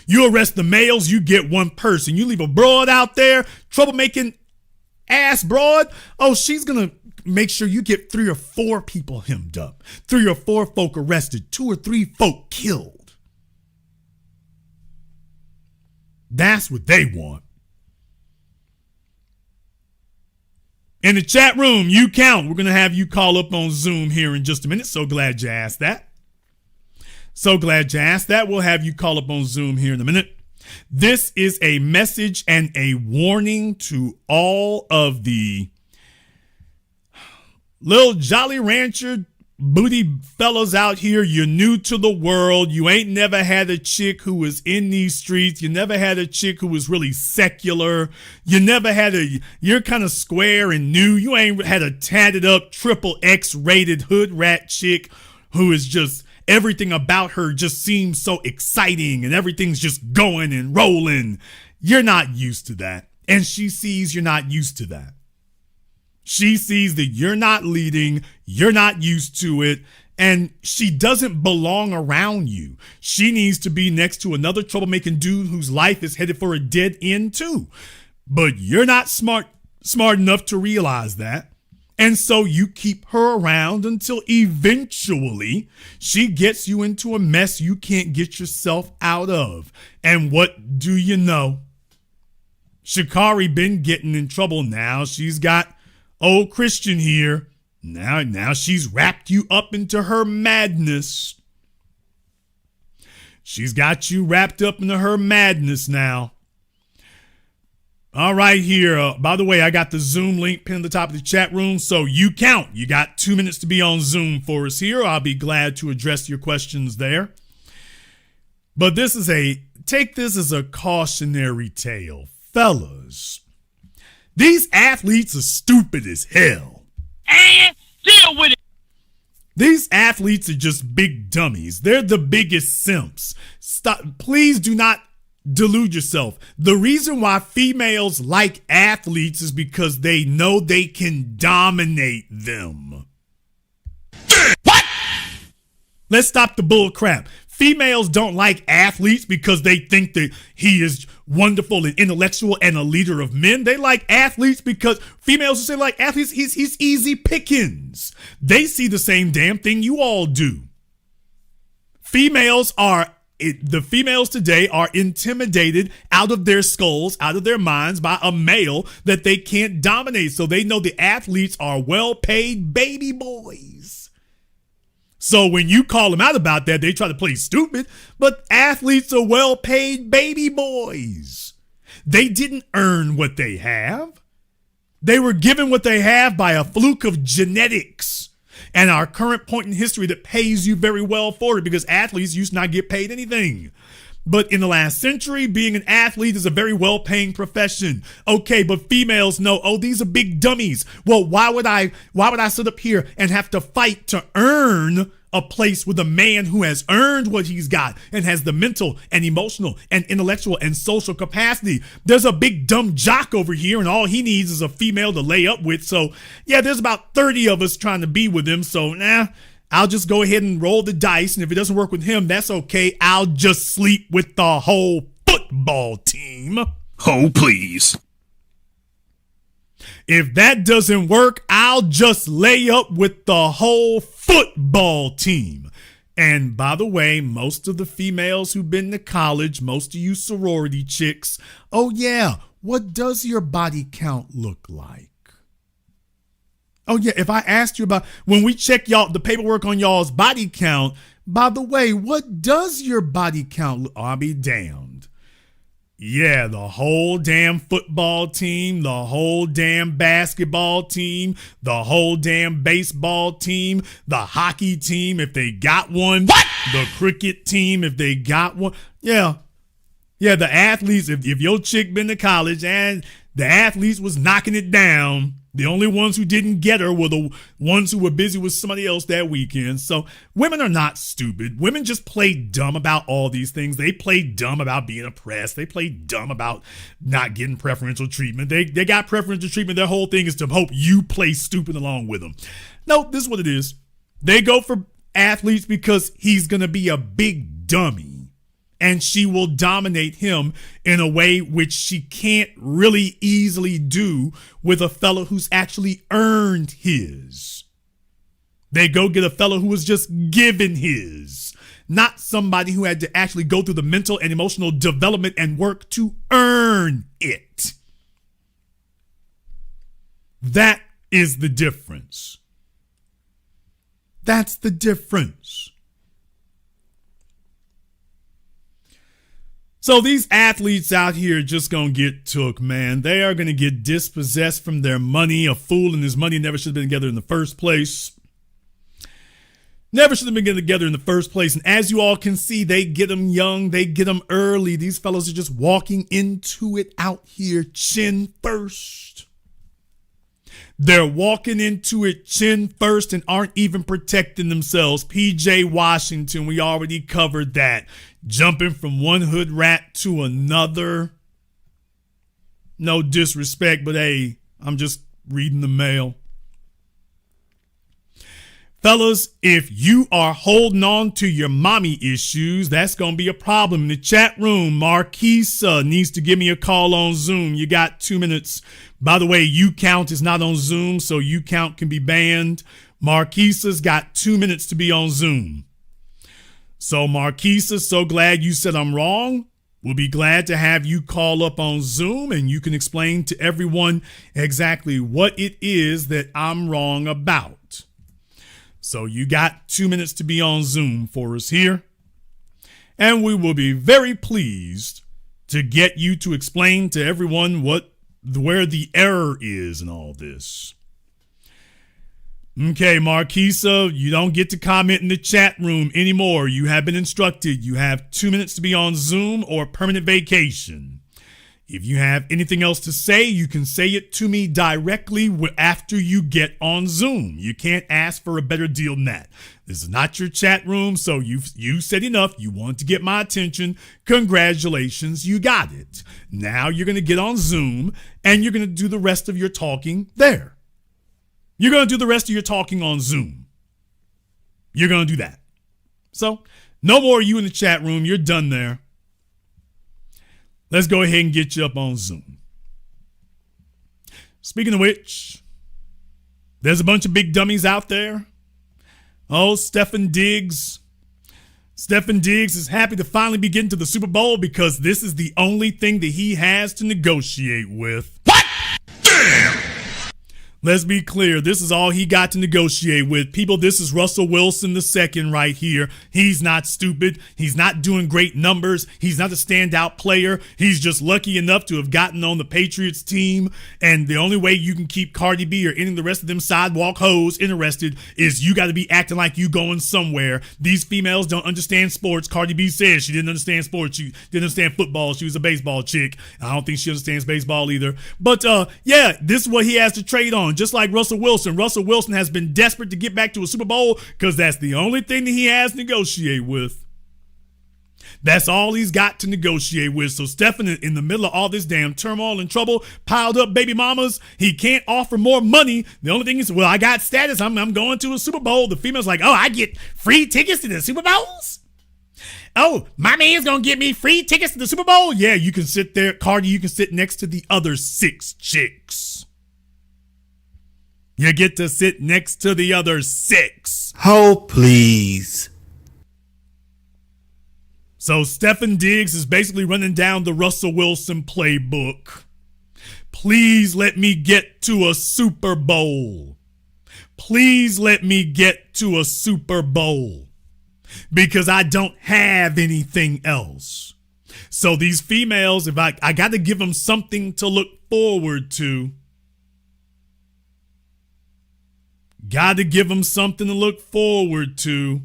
You arrest the males, you get 1 person. You leave a broad out there, troublemaking ass broad. Oh, she's gonna make sure you get 3 or 4 people hemmed up, 3 or 4 folk arrested, 2 or 3 folk killed. That's what they want. In the chat room, you count. We're going to have you call up on Zoom here in just a minute. So glad you asked that. So glad you asked that. We'll have you call up on Zoom here in a minute. This is a message and a warning to all of the little Jolly Rancher booty fellas out here. You're new to the world. You ain't never had a chick who was in these streets. You never had a chick who was really secular. You never had you're kind of square and new. You ain't had a tatted up XXX rated hood rat chick who is just, everything about her just seems so exciting and everything's just going and rolling. You're not used to that. And she sees you're not used to that. She sees that you're not leading, you're not used to it, and she doesn't belong around you. She needs to be next to another troublemaking dude whose life is headed for a dead end too. But you're not smart enough to realize that. And so you keep her around until eventually she gets you into a mess you can't get yourself out of. And what do you know? Sha'Carri been getting in trouble now. She's got old Christian here. Now she's wrapped you up into her madness. She's got you wrapped up into her madness now. All right, here. By the way, I got the Zoom link pinned at the top of the chat room, so you count. You got 2 minutes to be on Zoom for us here. I'll be glad to address your questions there. But take this as a cautionary tale. Fellas, these athletes are stupid as hell. And deal with it. These athletes are just big dummies. They're the biggest simps. Stop. Please do not delude yourself. The reason why females like athletes is because they know they can dominate them. What? Let's stop the bull crap. Females don't like athletes because they think that he is wonderful and intellectual and a leader of men. They like athletes because females will say like athletes, he's easy pickings. They see the same damn thing you all do. The females today are intimidated out of their skulls, out of their minds by a male that they can't dominate. So they know the athletes are well-paid baby boys. So when you call them out about that, they try to play stupid, but athletes are well-paid baby boys. They didn't earn what they have. They were given what they have by a fluke of genetics and our current point in history that pays you very well for it, because athletes used to not get paid anything. But in the last century, being an athlete is a very well-paying profession. Okay, but females know, oh, these are big dummies. Well, why would I sit up here and have to fight to earn a place with a man who has earned what he's got and has the mental and emotional and intellectual and social capacity? There's a big dumb jock over here, and all he needs is a female to lay up with. So yeah, there's about 30 of us trying to be with him. So I'll just go ahead and roll the dice, and if it doesn't work with him, that's okay. I'll just sleep with the whole football team. Oh, please. If that doesn't work, I'll just lay up with the whole football team. And by the way, most of the females who've been to college, most of you sorority chicks, oh yeah, what does your body count look like? Oh yeah, if I asked you about, when we check the paperwork on y'all's body count, by the way, what does your body count look? I'll be damned. Yeah, the whole damn football team, the whole damn basketball team, the whole damn baseball team, the hockey team if they got one, what? The cricket team if they got one. Yeah, the athletes, if your chick been to college and the athletes was knocking it down, the only ones who didn't get her were the ones who were busy with somebody else that weekend. So women are not stupid. Women just play dumb about all these things. They play dumb about being oppressed. They play dumb about not getting preferential treatment. They got preferential treatment. Their whole thing is to hope you play stupid along with them. No, this is what it is. They go for athletes because he's going to be a big dummy. And she will dominate him in a way which she can't really easily do with a fellow who's actually earned his. They go get a fellow who was just given his, not somebody who had to actually go through the mental and emotional development and work to earn it. That is the difference. That's the difference. So these athletes out here are just going to get took, man. They are going to get dispossessed from their money. A fool and his money never should have been together in the first place. Never should have been together in the first place. And as you all can see, they get them young. They get them early. These fellows are just walking into it out here chin first. They're walking into it chin first and aren't even protecting themselves. PJ Washington, we already covered that. Jumping from one hood rat to another. No disrespect, but hey, I'm just reading the mail. Fellas, if you are holding on to your mommy issues, that's going to be a problem. In the chat room, Marquisa needs to give me a call on Zoom. You got 2 minutes. By the way, YouCount is not on Zoom, so YouCount can be banned. Marquisa's got 2 minutes to be on Zoom. So Marquisa, so glad you said I'm wrong. We'll be glad to have you call up on Zoom and you can explain to everyone exactly what it is that I'm wrong about. So you got 2 minutes to be on Zoom for us here. And we will be very pleased to get you to explain to everyone where the error is in all this. Okay, Marquisa, you don't get to comment in the chat room anymore. You have been instructed. You have 2 minutes to be on Zoom or permanent vacation. If you have anything else to say, you can say it to me directly after you get on Zoom. You can't ask for a better deal than that. This is not your chat room, so you said enough. You want to get my attention. Congratulations, you got it. Now you're going to get on Zoom, and you're going to do the rest of your talking there. You're going to do the rest of your talking on Zoom. You're going to do that. So, no more of you in the chat room. You're done there. Let's go ahead and get you up on Zoom. Speaking of which, there's a bunch of big dummies out there. Oh, Stefan Diggs. Stefan Diggs is happy to finally be getting to the Super Bowl because this is the only thing that he has to negotiate with. What? Damn! Let's be clear. This is all he got to negotiate with. People, this is Russell Wilson II right here. He's not stupid. He's not doing great numbers. He's not a standout player. He's just lucky enough to have gotten on the Patriots team. And the only way you can keep Cardi B or any of the rest of them sidewalk hoes interested is you got to be acting like you going somewhere. These females don't understand sports. Cardi B says she didn't understand sports. She didn't understand football. She was a baseball chick. I don't think she understands baseball either. But yeah, this is what he has to trade on. Just like Russell Wilson. Russell Wilson has been desperate to get back to a Super Bowl because that's the only thing that he has to negotiate with. That's all he's got to negotiate with. So Stephen, in the middle of all this damn turmoil and trouble, piled up baby mamas, he can't offer more money. The only thing is, well, I got status. I'm going to a Super Bowl. The female's like, oh, I get free tickets to the Super Bowls? Oh, my man's gonna get me free tickets to the Super Bowl? Yeah, you can sit there, Cardi, you can sit next to the other 6 chicks. You get to sit next to the other 6. Hold, please. So Stephen Diggs is basically running down the Russell Wilson playbook. Please let me get to a Super Bowl. Please let me get to a Super Bowl. Because I don't have anything else. So these females, if I got to give them something to look forward to. Got to give them something to look forward to.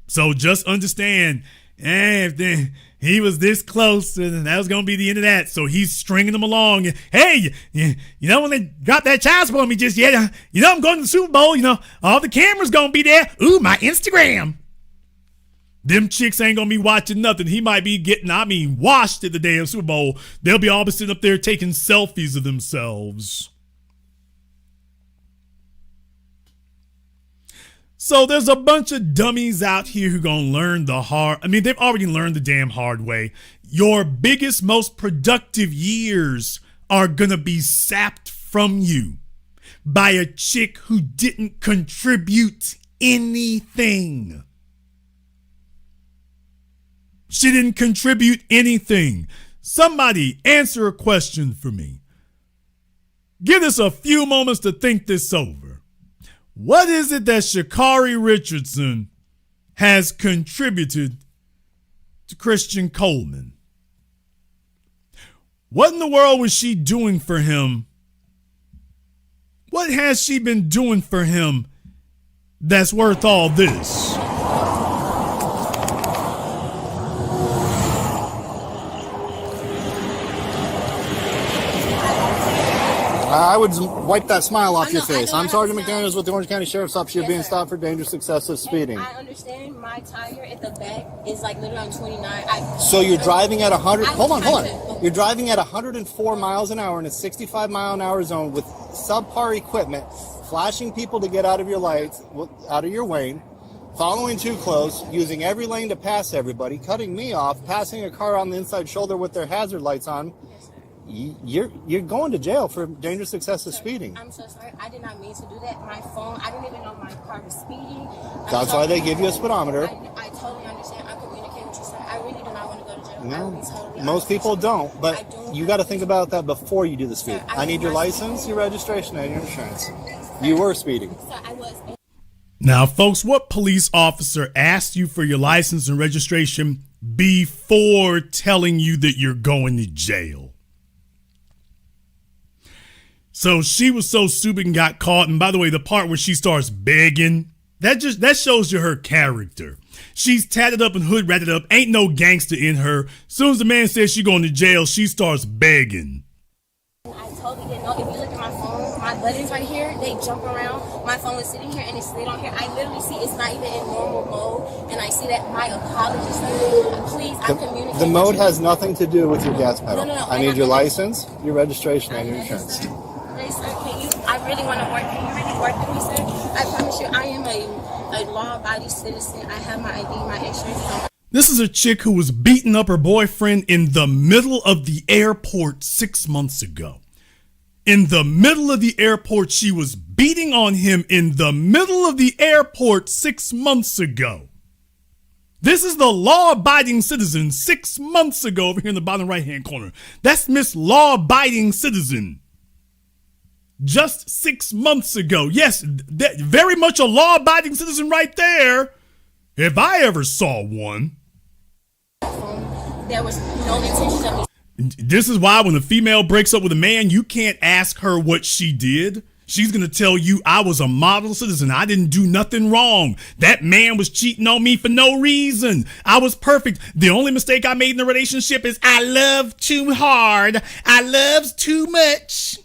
So just understand, if he was this close, and that was going to be the end of that. So he's stringing them along. Hey, you know, when they drop that child support on me just yet, you know, I'm going to the Super Bowl. You know, all the cameras going to be there. Ooh, my Instagram. Them chicks ain't going to be watching nothing. He might be getting, washed at the damn Super Bowl. They'll be all sitting up there taking selfies of themselves. So there's a bunch of dummies out here who gonna learn they've already learned the damn hard way. Your biggest, most productive years are gonna be sapped from you by a chick who didn't contribute anything. She didn't contribute anything. Somebody answer a question for me. Give us a few moments to think this over. What is it that Sha'Carri Richardson has contributed to Christian Coleman? What in the world was she doing for him? What has she been doing for him that's worth all this? I would wipe that smile off your face. I'm Sergeant McDaniels with the Orange County Sheriff's Office. You're being stopped for dangerous excessive speeding. I understand my tire at the back is like literally on 29. So you're driving at 100. Hold on. You're driving at 104 miles an hour in a 65 mile an hour zone with subpar equipment, flashing people to get out of your lights, out of your lane, following too close, using every lane to pass everybody, cutting me off, passing a car on the inside shoulder with their hazard lights on. You're going to jail for dangerous excessive speeding. I'm so sorry. I did not mean to do that. My phone, I didn't even know my car was speeding. That's why they give you a speedometer. I totally understand. I communicate with you, sir. I really do not want to go to jail. No, most people don't, but you got to think about that before you do the speed. I need your license, your registration, and your insurance. You were speeding. Sir, I was. Now, folks, what police officer asked you for your license and registration before telling you that you're going to jail? So she was so stupid and got caught. And by the way, the part where she starts begging, that shows you her character. She's tatted up and hood ratted up. Ain't no gangster in her. Soon as the man says she's going to jail, she starts begging. I totally didn't know. If you look at my phone, my buttons right here, they jump around. My phone is sitting here and it's slid on here. I literally see it's not even in normal mode. And I see that. My apologies, sir. Please, I communicate. The mode has nothing to do with your gas pedal. No. I need your license, your registration, and your insurance. Please, sir, I really want to work. Can you really work with me, sir? I promise you, I am a law-abiding citizen. I have my ID, my insurance. This is a chick who was beating up her boyfriend in the middle of the airport 6 months ago. In the middle of the airport, she was beating on him in the middle of the airport 6 months ago. This is the law-abiding citizen 6 months ago over here in the bottom right-hand corner. That's Miss Law-Abiding Citizen. just 6 months ago. Yes, that very much a law-abiding citizen right there. If I ever saw one. There was no intention of me. This is why when a female breaks up with a man, you can't ask her what she did. She's going to tell you, I was a model citizen. I didn't do nothing wrong. That man was cheating on me for no reason. I was perfect. The only mistake I made in the relationship is I loved too hard. I loved too much.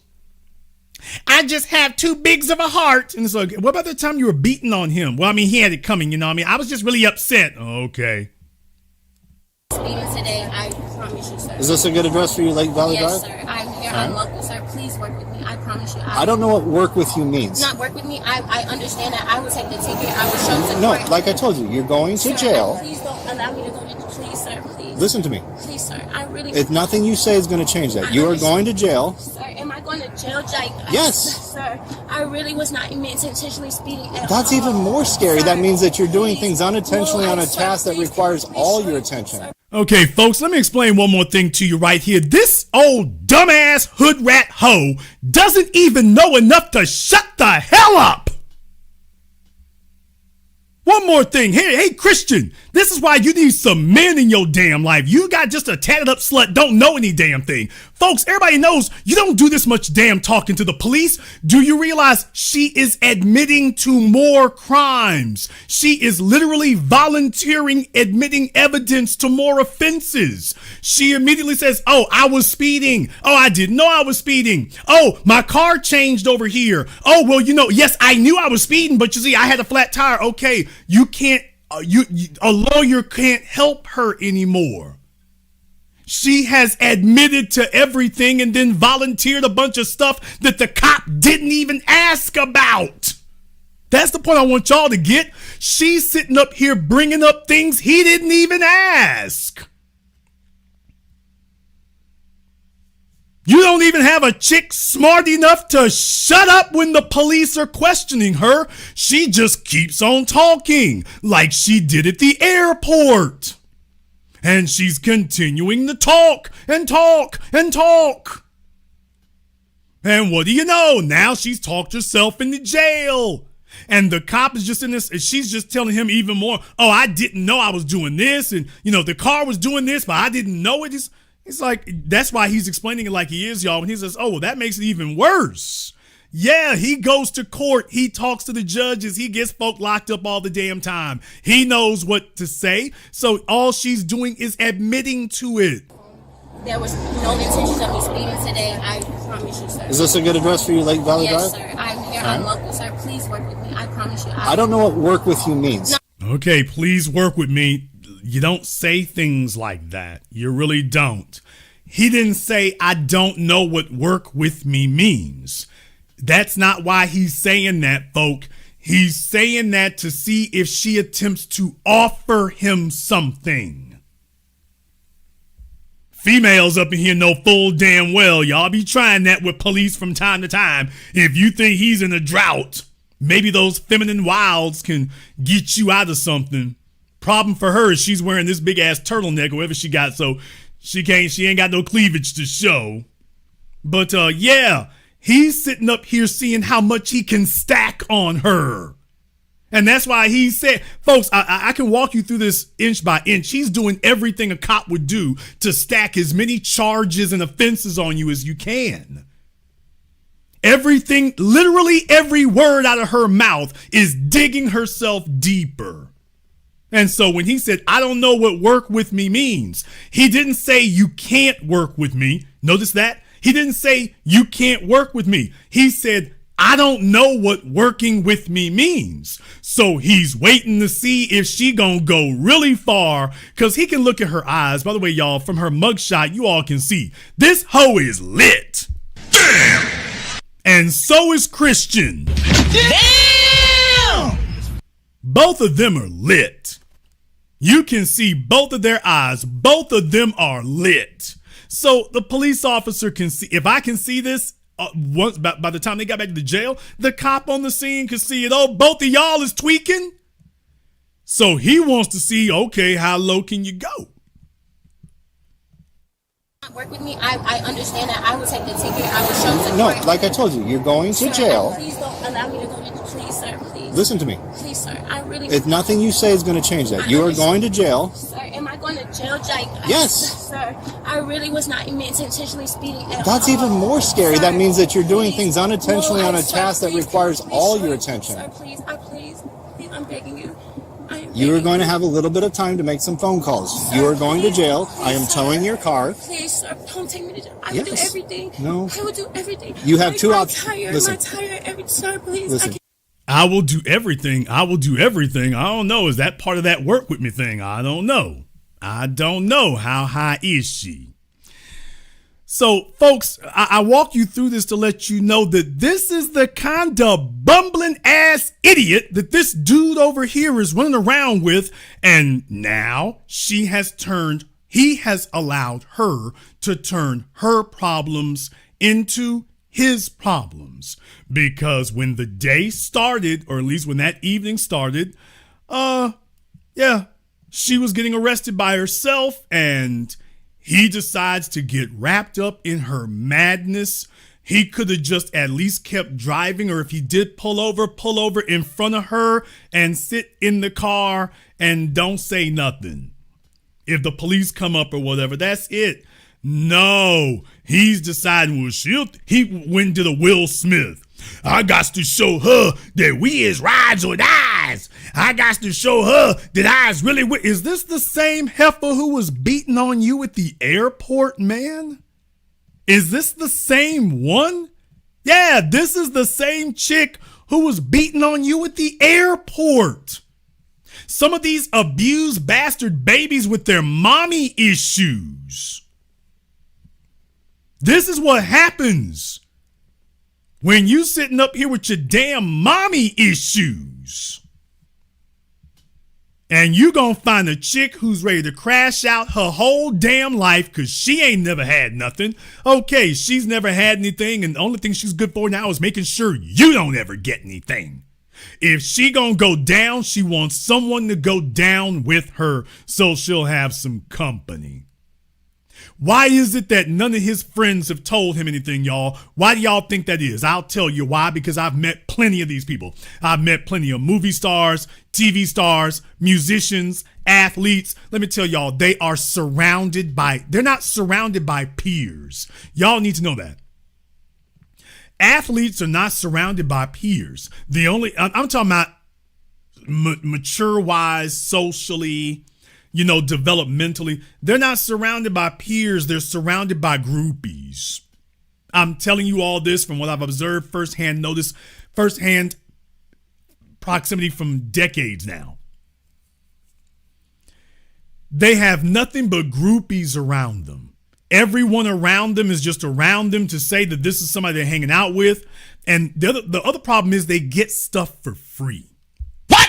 I just have too big of a heart. And it's like, what about the time you were beating on him? Well, I mean, he had it coming, you know what I mean? I was just really upset. Okay. Speeding today, I promise you, sir. Is this a good address for you, Lake Valley Yes, Drive? sir. I'm here. I'm local, sir. Please work with me. I promise you. I don't know what work with you means. Not work with me. I understand that. I will take the ticket. I will show to No, court. like I told you, you're going to Sir, jail. Please don't allow me to go in. Please, sir. Please. Listen to me. Please, sir. I really. If nothing you say is going to change that. You are going to jail. Sir, am I going to jail? Yes. Sir, I really was not meant to intentionally speeding at That's all. even more scary. Sir, That means that you're doing please. things unintentionally No, on a sir, task that please, requires please, all sir, your attention. sir. Okay, folks, let me explain one more thing to you right here. This old dumbass hood rat hoe doesn't even know enough to shut the hell up. One more thing. Hey, Christian, this is why you need some men in your damn life. You got just a tatted up slut, don't know any damn thing. Folks, everybody knows you don't do this much damn talking to the police. Do you realize she is admitting to more crimes? She is literally volunteering, admitting evidence to more offenses. She immediately says, oh, I was speeding. Oh, I didn't know I was speeding. Oh, my car changed over here. Oh, well, yes, I knew I was speeding, but you see, I had a flat tire. Okay, you can't, a lawyer can't help her anymore. She has admitted to everything and then volunteered a bunch of stuff that the cop didn't even ask about. That's the point I want y'all to get. She's sitting up here bringing up things he didn't even ask. You don't even have a chick smart enough to shut up when the police are questioning her. She just keeps on talking like she did at the airport. And she's continuing to talk and talk and talk. And what do you know? Now she's talked herself into jail. And the cop is just in this, and she's just telling him even more, oh, I didn't know I was doing this. And, the car was doing this, but I didn't know it. It's like, that's why he's explaining it like he is, y'all. When he says, oh, well, that makes it even worse. Yeah, he goes to court. He talks to the judges. He gets folk locked up all the damn time. He knows what to say. So all she's doing is admitting to it. There was no intention of me speeding today. I promise you, sir. Is this a good address for you, Lake Valley Yes, Drive? sir. I'm here. I'm local, sir. Please work with me. I promise you. I don't know what work with you means. Okay, please work with me. You don't say things like that. You really don't. He didn't say, I don't know what work with me means. That's not why he's saying that, folk. He's saying that to see if she attempts to offer him something. Females up in here know full damn well y'all be trying that with police from time to time. If you think he's in a drought, maybe those feminine wilds can get you out of something. Problem for her is she's wearing this big ass turtleneck or whatever she got, so she ain't got no cleavage to show. But yeah, he's sitting up here seeing how much he can stack on her. And that's why he said, folks, I can walk you through this inch by inch. He's doing everything a cop would do to stack as many charges and offenses on you as you can. Everything, literally every word out of her mouth is digging herself deeper. And so when he said, I don't know what work with me means, he didn't say you can't work with me. Notice that? He didn't say you can't work with me. He said, I don't know what working with me means. So he's waiting to see if she gonna go really far, because he can look at her eyes. By the way, y'all, from her mugshot, you all can see this hoe is lit. Damn! And so is Christian. Damn! Both of them are lit. You can see both of their eyes. Both of them are lit. So the police officer can see, if I can see this, once by the time they got back to the jail, the cop on the scene could see it. Oh, both of y'all is tweaking. So he wants to see, okay, how low can you go? Work with me. I understand that. I will take the ticket. I will show the No, court. like I told you, you're going to jail. Please don't allow me to go to. Please, sir. Please. Listen to me. Please, sir. I really. If nothing you say is going to change that, you are going to jail. Sir, am I going to jail? Like, Yes. Sir, I really was not intentionally speeding at That's all. even more scary. Sir, that means that you're doing please. things unintentionally No, on a sir, task that please, requires please, all sir, your attention. Sir, please, I'm begging you. You are going to have a little bit of time to make some phone calls. Sir, You are going to please, jail. please, I am sir. towing your car. Please, sir, don't take me to jail. I will do Yes. everything. No. I will do everything. You have two options. Listen. Listen. Sir, please. Listen. I will do everything. I will do everything. I don't know. Is that part of that work with me thing? I don't know. I don't know. How high is she? So, folks, I walk you through this to let you know that this is the kind of bumbling ass idiot that this dude over here is running around with. And now he has allowed her to turn her problems into his problems. Because when the day started, or at least when that evening started, she was getting arrested by herself, and he decides to get wrapped up in her madness. He could have just at least kept driving, or if he did pull over in front of her and sit in the car and don't say nothing. If the police come up or whatever, that's it. No, he's deciding, he went and did a Will Smith. I got to show her that we is rides or dies. I got to show her that I is really with. Is this the same heifer who was beating on you at the airport, man? Is this the same one? Yeah, this is the same chick who was beating on you at the airport. Some of these abused bastard babies with their mommy issues. This is what happens when you sitting up here with your damn mommy issues. And you gonna find a chick who's ready to crash out her whole damn life because she ain't never had nothing. Okay, she's never had anything, and the only thing she's good for now is making sure you don't ever get anything. If she gonna go down, she wants someone to go down with her so she'll have some company. Why is it that none of his friends have told him anything, y'all? Why do y'all think that is? I'll tell you why, because I've met plenty of these people. I've met plenty of movie stars, TV stars, musicians, athletes. Let me tell y'all, they're not surrounded by peers. Y'all need to know that. Athletes are not surrounded by peers. I'm talking about mature-wise, socially, developmentally. They're not surrounded by peers. They're surrounded by groupies. I'm telling you all this from what I've observed firsthand proximity from decades now. They have nothing but groupies around them. Everyone around them is just around them to say that this is somebody they're hanging out with. And the other problem is they get stuff for free. What?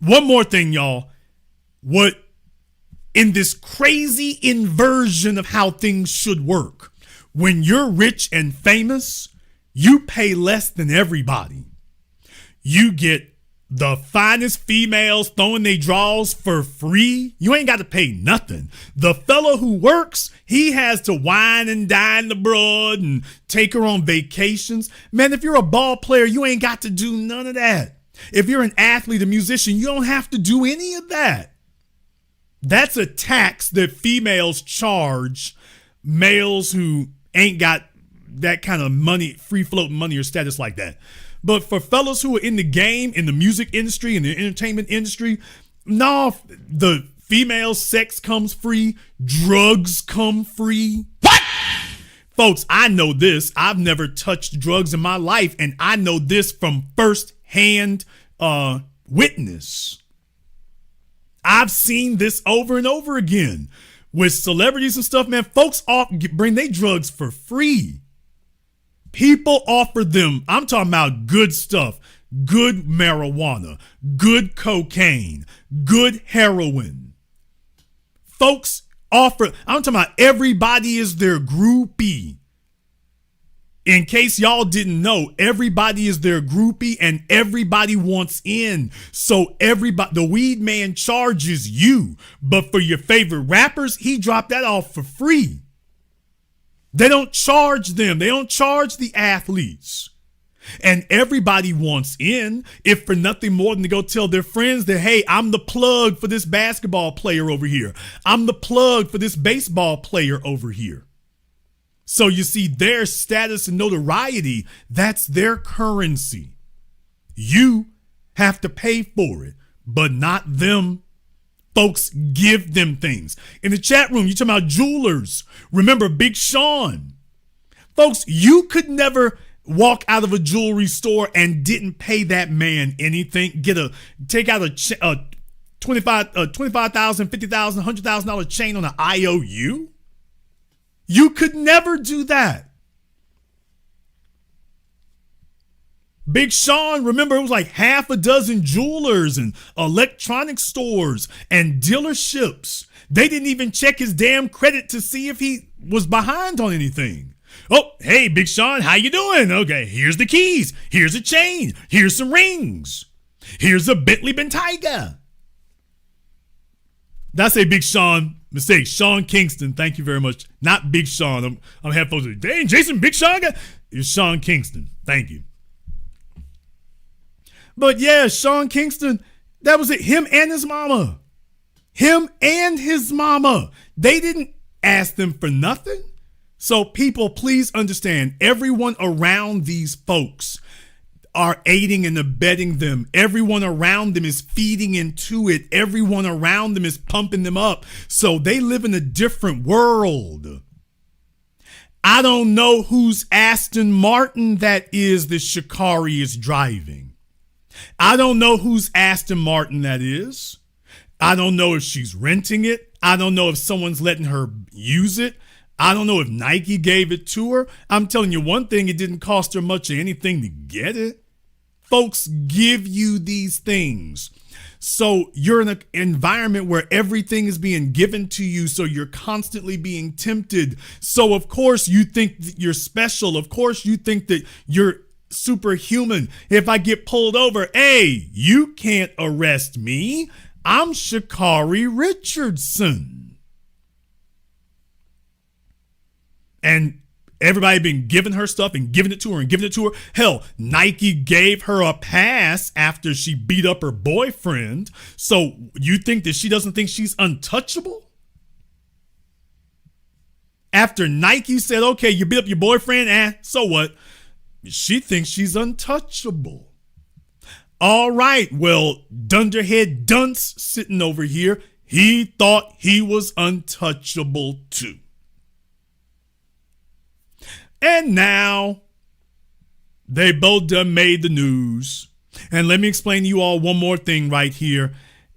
One more thing, y'all. What in this crazy inversion of how things should work, when you're rich and famous, you pay less than everybody. You get the finest females throwing their draws for free. You ain't got to pay nothing. The fella who works, he has to wine and dine the broad and take her on vacations. Man, if you're a ball player, you ain't got to do none of that. If you're an athlete, a musician, you don't have to do any of that. That's a tax that females charge males who ain't got that kind of money, free floating money or status like that. But for fellas who are in the game, in the music industry, in the entertainment industry, no, the female sex comes free, drugs come free. What? Folks, I know this. I've never touched drugs in my life, and I know this from first-hand witness. I've seen this over and over again with celebrities and stuff, man. Folks bring their drugs for free. People offer them, I'm talking about good stuff, good marijuana, good cocaine, good heroin. Folks offer, I'm talking about everybody is their groupie. In case y'all didn't know, everybody is their groupie and everybody wants in. So everybody, the weed man charges you, but for your favorite rappers, he dropped that off for free. They don't charge them. They don't charge the athletes. And everybody wants in, if for nothing more than to go tell their friends that, hey, I'm the plug for this basketball player over here. I'm the plug for this baseball player over here. So you see, their status and notoriety, that's their currency. You have to pay for it, but not them. Folks give them things. In the chat room, you're talking about jewelers. Remember Big Sean. Folks, you could never walk out of a jewelry store and didn't pay that man anything. Take out a $25,000, $50,000, $100,000 chain on an IOU. You could never do that. Big Sean, remember, it was like half a dozen jewelers and electronic stores and dealerships. They didn't even check his damn credit to see if he was behind on anything. Oh, hey, Big Sean, how you doing? Okay, here's the keys. Here's a chain. Here's some rings. Here's a Bentley Bentayga. Did I say Big Sean? Mistake. Sean Kingston. Thank you very much. Not Big Sean. I'm half folks. Dang, Jason, Big Sean guy. It's Sean Kingston. Thank you. But yeah, Sean Kingston, that was it. Him and his mama. Him and his mama. They didn't ask them for nothing. So people, please understand, everyone around these folks are aiding and abetting them. Everyone around them is feeding into it. Everyone around them is pumping them up. So they live in a different world. I don't know whose Aston Martin that is that Sha'Carri is driving. I don't know whose Aston Martin that is. I don't know if she's renting it. I don't know if someone's letting her use it. I don't know if Nike gave it to her. I'm telling you one thing, it didn't cost her much of anything to get it. Folks give you these things. So you're in an environment where everything is being given to you. So you're constantly being tempted. So of course you think that you're special. Of course you think that you're superhuman. If I get pulled over, hey, you can't arrest me. I'm Sha'Carri Richardson. And everybody been giving her stuff and giving it to her and giving it to her. Hell, Nike gave her a pass after she beat up her boyfriend. So you think that she doesn't think she's untouchable? After Nike said, okay, you beat up your boyfriend, so what? She thinks she's untouchable. All right, well, Dunderhead Dunce sitting over here, he thought he was untouchable too. And now they both done made the news. And let me explain to you all one more thing right here.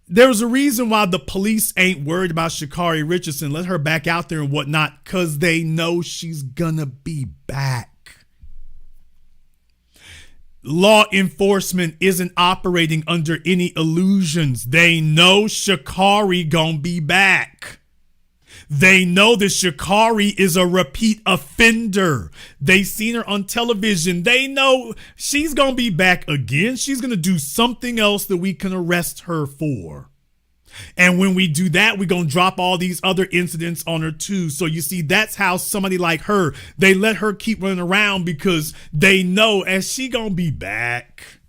There's a reason why the police ain't worried about Sha'Carri Richardson. Let her back out there and whatnot, because they know she's gonna be back. Law enforcement isn't operating under any illusions. They know Sha'Carri gonna be back. They know that Sha'Carri is a repeat offender. They seen her on television. They know she's going to be back again. She's going to do something else that we can arrest her for. And when we do that, we're going to drop all these other incidents on her too. So you see, that's how somebody like her, they let her keep running around because they know as she going to be back.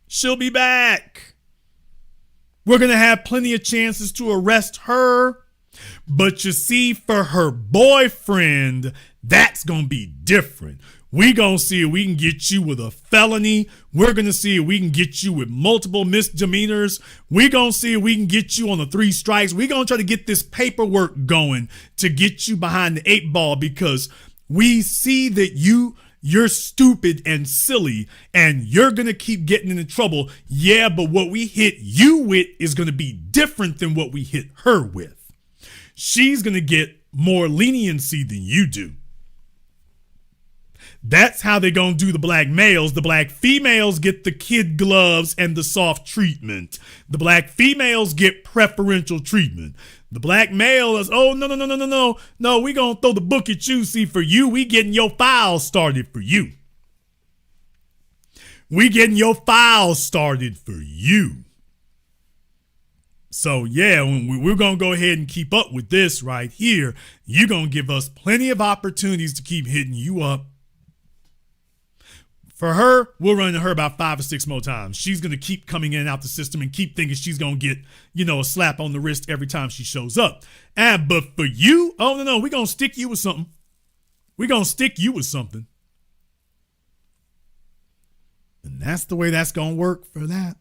She'll be back. We're going to have plenty of chances to arrest her. But you see, for her boyfriend, that's going to be different. We're going to see if we can get you with a felony. We're going to see if we can get you with multiple misdemeanors. We're going to see if we can get you on the 3 strikes. We're going to try to get this paperwork going to get you behind the 8 ball because we see that you're stupid and silly and you're going to keep getting into trouble. Yeah, but what we hit you with is going to be different than what we hit her with. She's going to get more leniency than you do. That's how they gonna do the black males. The black females get the kid gloves and the soft treatment. The black females get preferential treatment. The black male is, oh, no, we gonna throw the book at you. See, for you, we getting your files started for you. We getting your files started for you. So, yeah, we're going to go ahead and keep up with this right here. You're going to give us plenty of opportunities to keep hitting you up. For her, we'll run into her about 5 or 6 more times. She's going to keep coming in and out the system and keep thinking she's going to get, a slap on the wrist every time she shows up. But for you, oh, no, we're going to stick you with something. We're going to stick you with something. And that's the way that's going to work for that.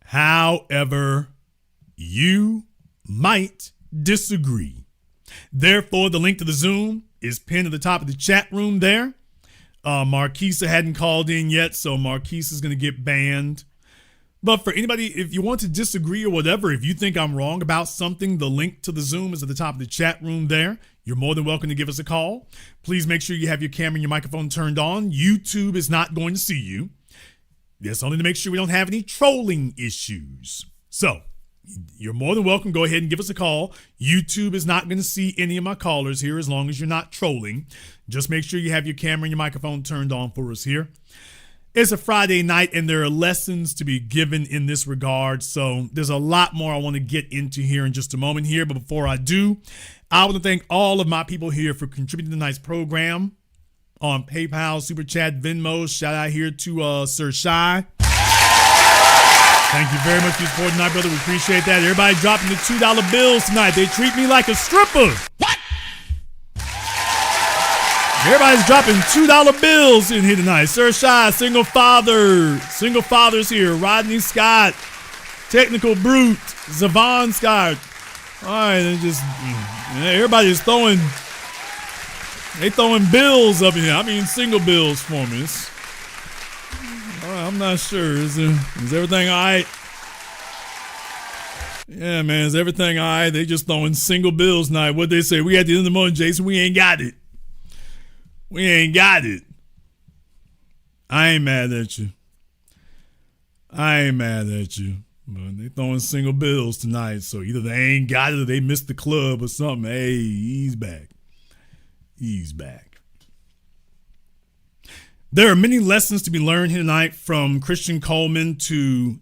However, you might disagree. Therefore, the link to the Zoom is pinned at the top of the chat room there. Marquisa hadn't called in yet, so Marquisa is going to get banned. But for anybody, if you want to disagree or whatever, if you think I'm wrong about something, the link to the Zoom is at the top of the chat room there. You're more than welcome to give us a call. Please make sure you have your camera and your microphone turned on. YouTube is not going to see you. That's only to make sure we don't have any trolling issues. So, you're more than welcome. Go ahead and give us a call. YouTube is not going to see any of my callers here as long as you're not trolling. Just make sure you have your camera and your microphone turned on for us here. It's a Friday night, and there are lessons to be given in this regard. So there's a lot more I want to get into here in just a moment here. But before I do, I want to thank all of my people here for contributing to tonight's program on PayPal, Super Chat, Venmo. Shout out here to Sir Shy. Thank you very much for your support tonight, brother. We appreciate that. Everybody dropping the $2 bills tonight. They treat me like a stripper. What? Everybody's dropping $2 bills in here tonight. Sir Shy, single fathers here. Rodney Scott, Technical Brute, Zavon Scott. All right, everybody's throwing bills up in here. I mean, single bills for me. I'm not sure. Is everything all right? Yeah, man, is everything all right? They just throwing single bills tonight. What'd they say? We at the end of the morning, Jason, we ain't got it. We ain't got it. I ain't mad at you. But they throwing single bills tonight. So either they ain't got it or they missed the club or something. Hey, he's back. There are many lessons to be learned here tonight, from Christian Coleman to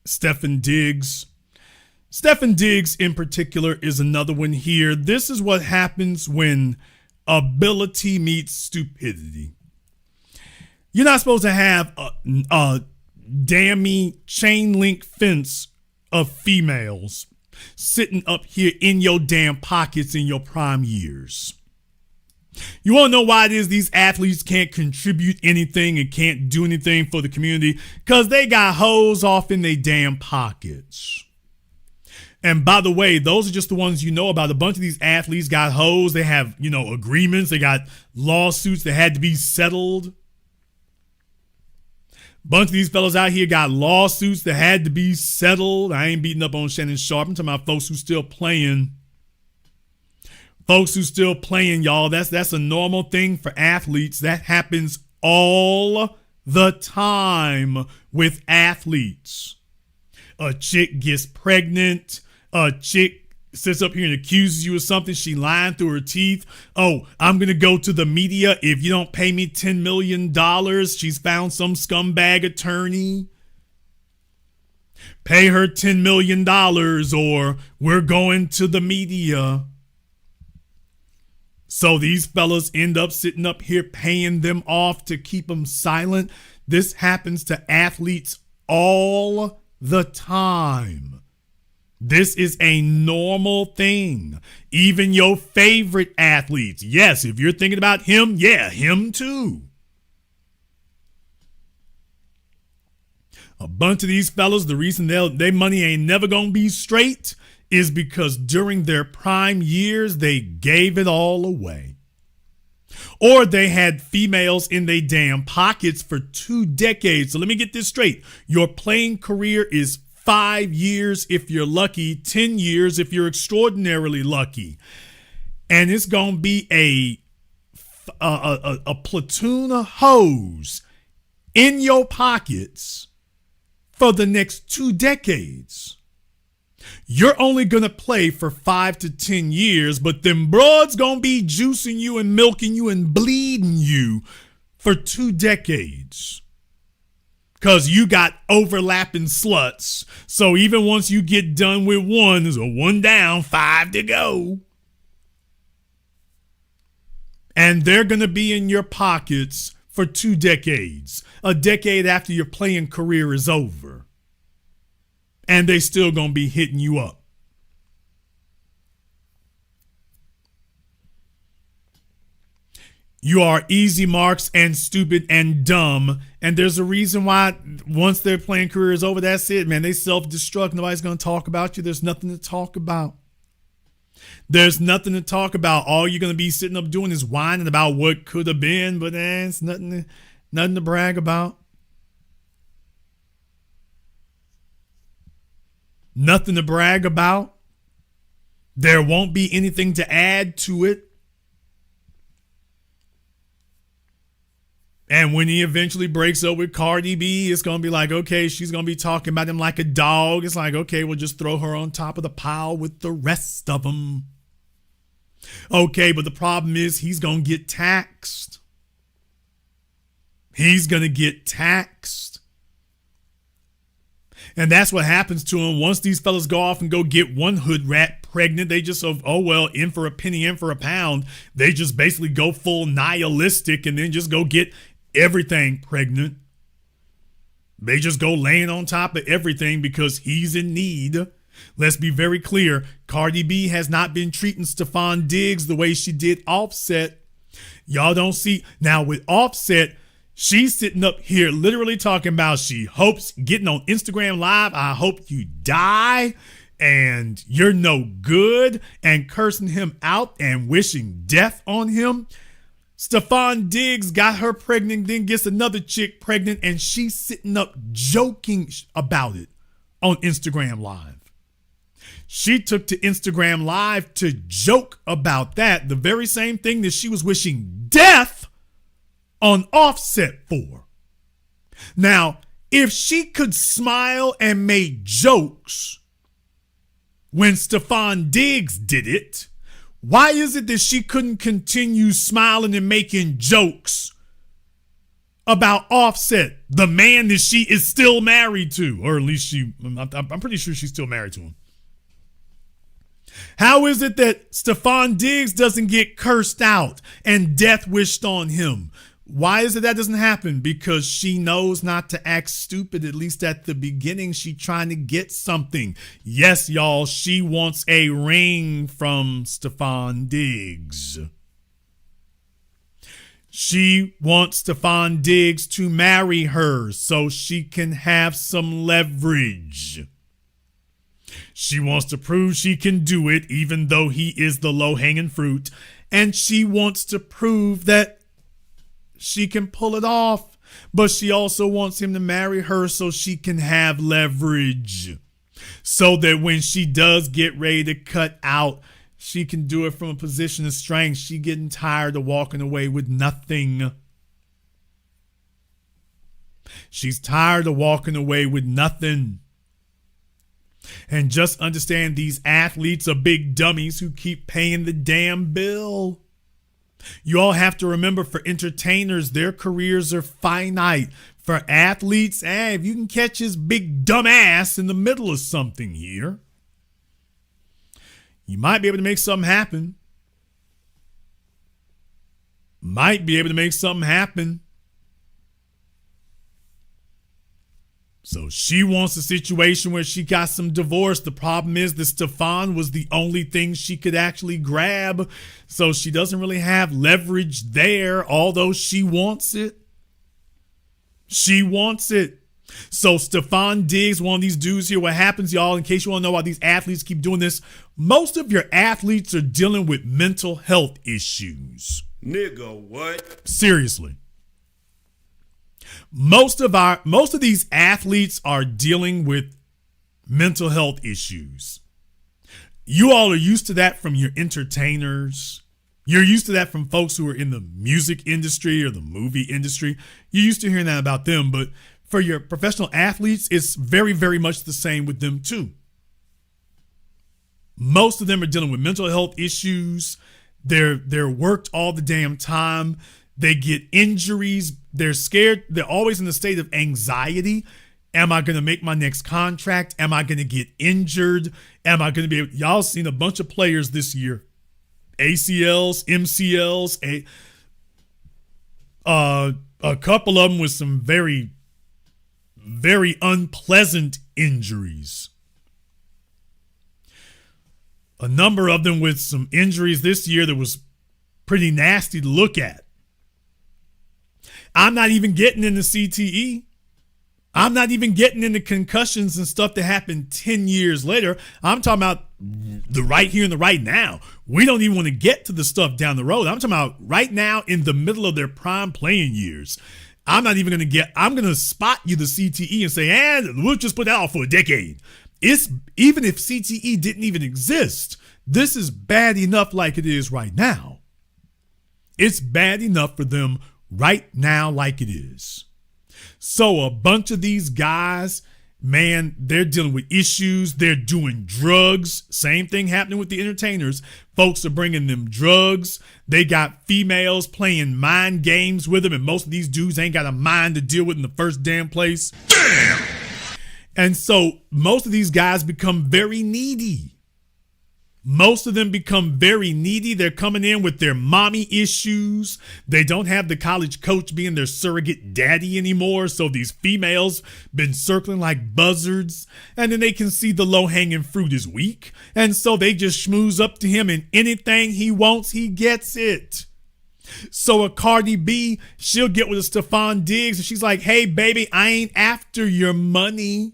Stephen Diggs. Stephen Diggs in particular is another one here. This is what happens when ability meets stupidity. You're not supposed to have a dammy chain link fence of females sitting up here in your damn pockets in your prime years. You want to know why it is these athletes can't contribute anything and can't do anything for the community? Because they got hoes off in their damn pockets. And by the way, those are just the ones you know about. A bunch of these athletes got hoes. They have, agreements. They got lawsuits that had to be settled. A bunch of these fellas out here got lawsuits that had to be settled. I ain't beating up on Shannon Sharp. I'm talking about folks who still playing. Y'all. That's a normal thing for athletes. That happens all the time with athletes. A chick gets pregnant. A chick sits up here and accuses you of something. She lying through her teeth. Oh, I'm going to go to the media if you don't pay me $10 million. She's found some scumbag attorney. Pay her $10 million or we're going to the media. So these fellas end up sitting up here paying them off to keep them silent. This happens to athletes all the time. This is a normal thing. Even your favorite athletes. Yes, if you're thinking about him, yeah, him too. A bunch of these fellas, the reason their money ain't never gonna be straight is because during their prime years, they gave it all away. Or they had females in their damn pockets for 2 decades. So let me get this straight. Your playing career is 5 years if you're lucky, 10 years if you're extraordinarily lucky. And it's going to be a platoon of hoes in your pockets for the next 2 decades. You're only going to play for 5 to 10 years, but them broads going to be juicing you and milking you and bleeding you for 2 decades. Because you got overlapping sluts. So even once you get done with one, there's a 1 down, 5 to go. And they're going to be in your pockets for 2 decades. A decade after your playing career is over. And they still going to be hitting you up. You are easy marks and stupid and dumb. And there's a reason why once their playing career is over, that's it, man. They self-destruct. Nobody's going to talk about you. There's nothing to talk about. There's nothing to talk about. All you're going to be sitting up doing is whining about what could have been, but it's nothing to brag about. Nothing to brag about. There won't be anything to add to it. And when he eventually breaks up with Cardi B, it's going to be like, okay, she's going to be talking about him like a dog. It's like, okay, we'll just throw her on top of the pile with the rest of them. Okay, but the problem is he's going to get taxed. He's going to get taxed. And that's what happens to him. Once these fellas go off and go get one hood rat pregnant, they just, oh, well, in for a penny, in for a pound. They just basically go full nihilistic and then just go get everything pregnant. They just go laying on top of everything because he's in need. Let's be very clear. Cardi B has not been treating Stephon Diggs the way she did Offset. Y'all don't see. Now with Offset, she's sitting up here literally talking about she hopes getting on Instagram Live. I hope you die and you're no good, and cursing him out and wishing death on him. Stephon Diggs got her pregnant, then gets another chick pregnant, and she's sitting up joking about it on Instagram Live. She took to Instagram Live to joke about that, the very same thing that she was wishing death on Offset for. Now, if she could smile and make jokes when Stephon Diggs did it, why is it that she couldn't continue smiling and making jokes about Offset, the man that she is still married to? Or at least I'm pretty sure she's still married to him. How is it that Stephon Diggs doesn't get cursed out and death wished on him? Why is it that doesn't happen? Because she knows not to act stupid. At least at the beginning, she trying to get something. Yes, y'all, she wants a ring from Stephon Diggs. She wants Stephon Diggs to marry her so she can have some leverage. She wants to prove she can do it even though he is the low-hanging fruit. And she wants to prove that she can pull it off, but she also wants him to marry her so she can have leverage. So that when she does get ready to cut out, she can do it from a position of strength. She getting tired of walking away with nothing. She's tired of walking away with nothing. And just understand these athletes are big dummies who keep paying the damn bill. You all have to remember, for entertainers, their careers are finite. For athletes, if you can catch his big dumb ass in the middle of something here, you might be able to make something happen. Might be able to make something happen. So she wants a situation where she got some divorce. The problem is that Stephon was the only thing she could actually grab. So she doesn't really have leverage there, although she wants it. She wants it. So Stephon Diggs, one of these dudes here, what happens, y'all, in case you want to know why these athletes keep doing this, most of your athletes are dealing with mental health issues. Nigga, what? Seriously. Most of these athletes are dealing with mental health issues. You all are used to that from your entertainers. You're used to that from folks who are in the music industry or the movie industry. You're used to hearing that about them. But for your professional athletes, it's very, very much the same with them too. Most of them are dealing with mental health issues. They're worked all the damn time. They get injuries. They're scared. They're always in a state of anxiety. Am I going to make my next contract? Am I going to get injured? Am I going to be able? Y'all seen a bunch of players this year. ACLs, MCLs, a couple of them with some very, very unpleasant injuries. A number of them with some injuries this year that was pretty nasty to look at. I'm not even getting into CTE. I'm not even getting into concussions and stuff that happened 10 years later. I'm talking about the right here and the right now. We don't even want to get to the stuff down the road. I'm talking about right now in the middle of their prime playing years. I'm not even going to I'm going to spot you the CTE and say, we'll just put that off for a decade. It's even if CTE didn't even exist, this is bad enough like it is right now. It's bad enough for them right now like it is. So a bunch of these guys, man, they're dealing with issues. They're doing drugs. Same thing happening with the entertainers. Folks are bringing them drugs. They got females playing mind games with them, and most of these dudes ain't got a mind to deal with in the first damn place. Damn! And so most of these guys become very needy. Most of them become very needy. They're coming in with their mommy issues. They don't have the college coach being their surrogate daddy anymore. So these females been circling like buzzards. And then they can see the low-hanging fruit is weak. And so they just schmooze up to him, and anything he wants, he gets it. So a Cardi B, she'll get with a Stephon Diggs, and she's like, hey, baby, I ain't after your money.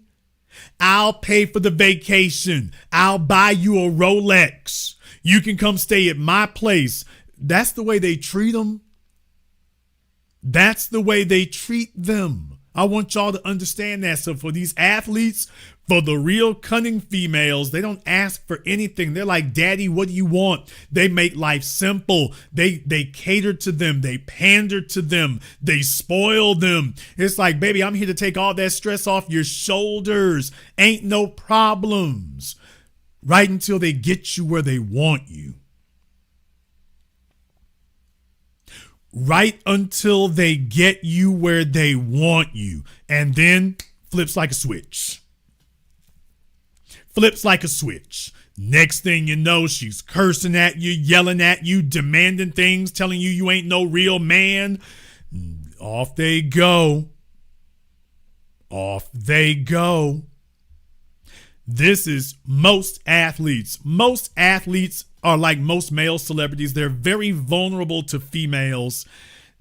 I'll pay for the vacation. I'll buy you a Rolex. You can come stay at my place. That's the way they treat them. That's the way they treat them. I want y'all to understand that. So for these athletes, for the real cunning females, they don't ask for anything. They're like, Daddy, what do you want? They make life simple. They cater to them. They pander to them. They spoil them. It's like, baby, I'm here to take all that stress off your shoulders. Ain't no problems. Right until they get you where they want you. Right until they get you where they want you. And then flips like a switch. Flips like a switch. Next thing you know, she's cursing at you, yelling at you, demanding things, telling you ain't no real man. Off they go. Off they go. This is most athletes. Most athletes are like most male celebrities. They're very vulnerable to females.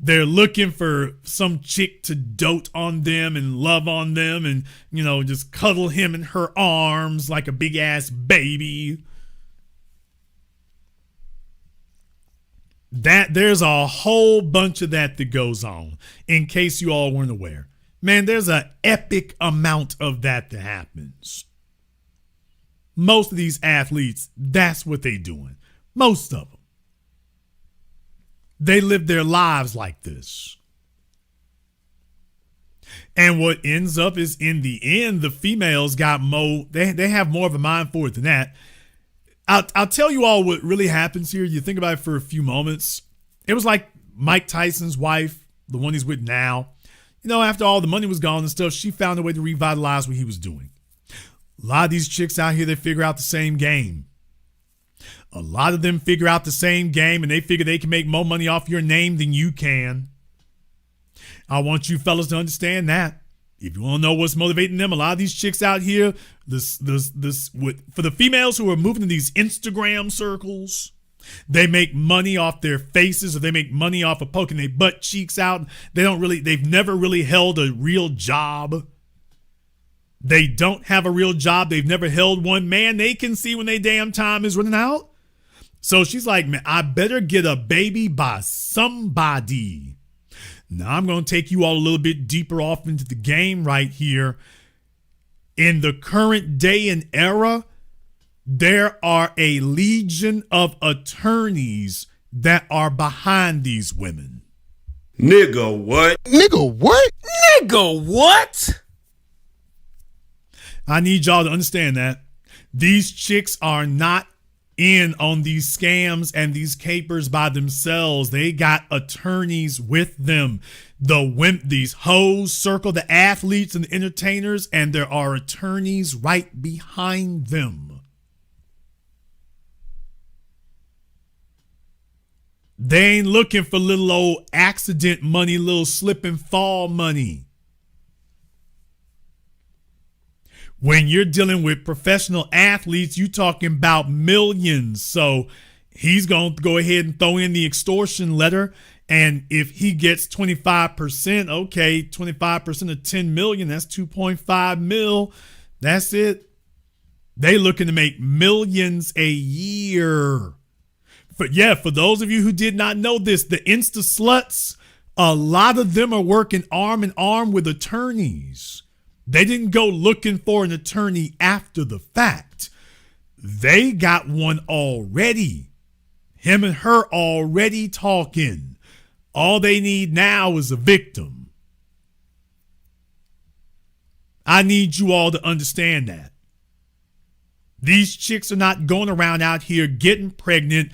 They're looking for some chick to dote on them and love on them and, just cuddle him in her arms like a big ass baby. There's a whole bunch of that goes on, in case you all weren't aware. Man, there's an epic amount of that happens. Most of these athletes, that's what they doing. Most of them. They live their lives like this. And what ends up is, in the end, the females got more, they have more of a mind for it than that. I'll tell you all what really happens here. You think about it for a few moments. It was like Mike Tyson's wife, the one he's with now. After all the money was gone and stuff, she found a way to revitalize what he was doing. A lot of these chicks out here, they figure out the same game. A lot of them figure out the same game, and they figure they can make more money off your name than you can. I want you fellas to understand that. If you want to know what's motivating them, a lot of these chicks out here, for the females who are moving to these Instagram circles, they make money off their faces, or they make money off of poking their butt cheeks out. They've never really held a real job. They don't have a real job. They've never held one. Man, they can see when their damn time is running out. So she's like, man, I better get a baby by somebody. Now I'm going to take you all a little bit deeper off into the game right here. In the current day and era, There are a legion of attorneys that are behind these women. Nigga, what? Nigga, what? Nigga, what? I need y'all to understand that. These chicks are not in on these scams and these capers by themselves. They got attorneys with them. These hoes circle the athletes and the entertainers, and there are attorneys right behind them. They ain't looking for little old accident money, little slip and fall money. When you're dealing with professional athletes, you talking about millions. So he's going to go ahead and throw in the extortion letter. And if he gets 25%, okay, 25% of 10 million, that's 2.5 mil. That's it. They looking to make millions a year. For those of you who did not know this, the Insta sluts, a lot of them are working arm in arm with attorneys. They didn't go looking for an attorney after the fact. They got one already. Him and her already talking. All they need now is a victim. I need you all to understand that. These chicks are not going around out here getting pregnant,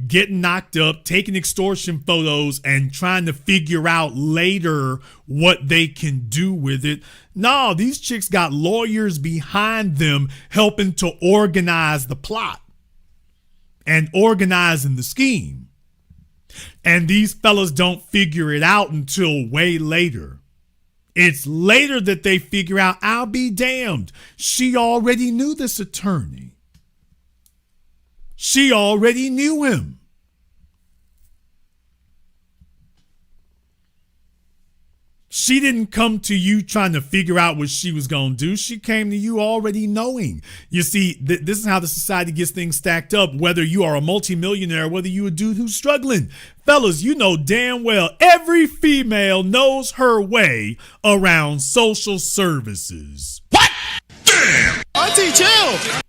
getting knocked up, taking extortion photos, and trying to figure out later what they can do with it. No, these chicks got lawyers behind them helping to organize the plot and organizing the scheme. And these fellas don't figure it out until way later. It's later that they figure out, I'll be damned, she already knew this attorney. She already knew him. She didn't come to you trying to figure out what she was going to do. She came to you already knowing. You see, this is how the society gets things stacked up, whether you are a multimillionaire, whether you a dude who's struggling. Fellas, you know damn well every female knows her way around social services. What? Damn! Auntie, chill!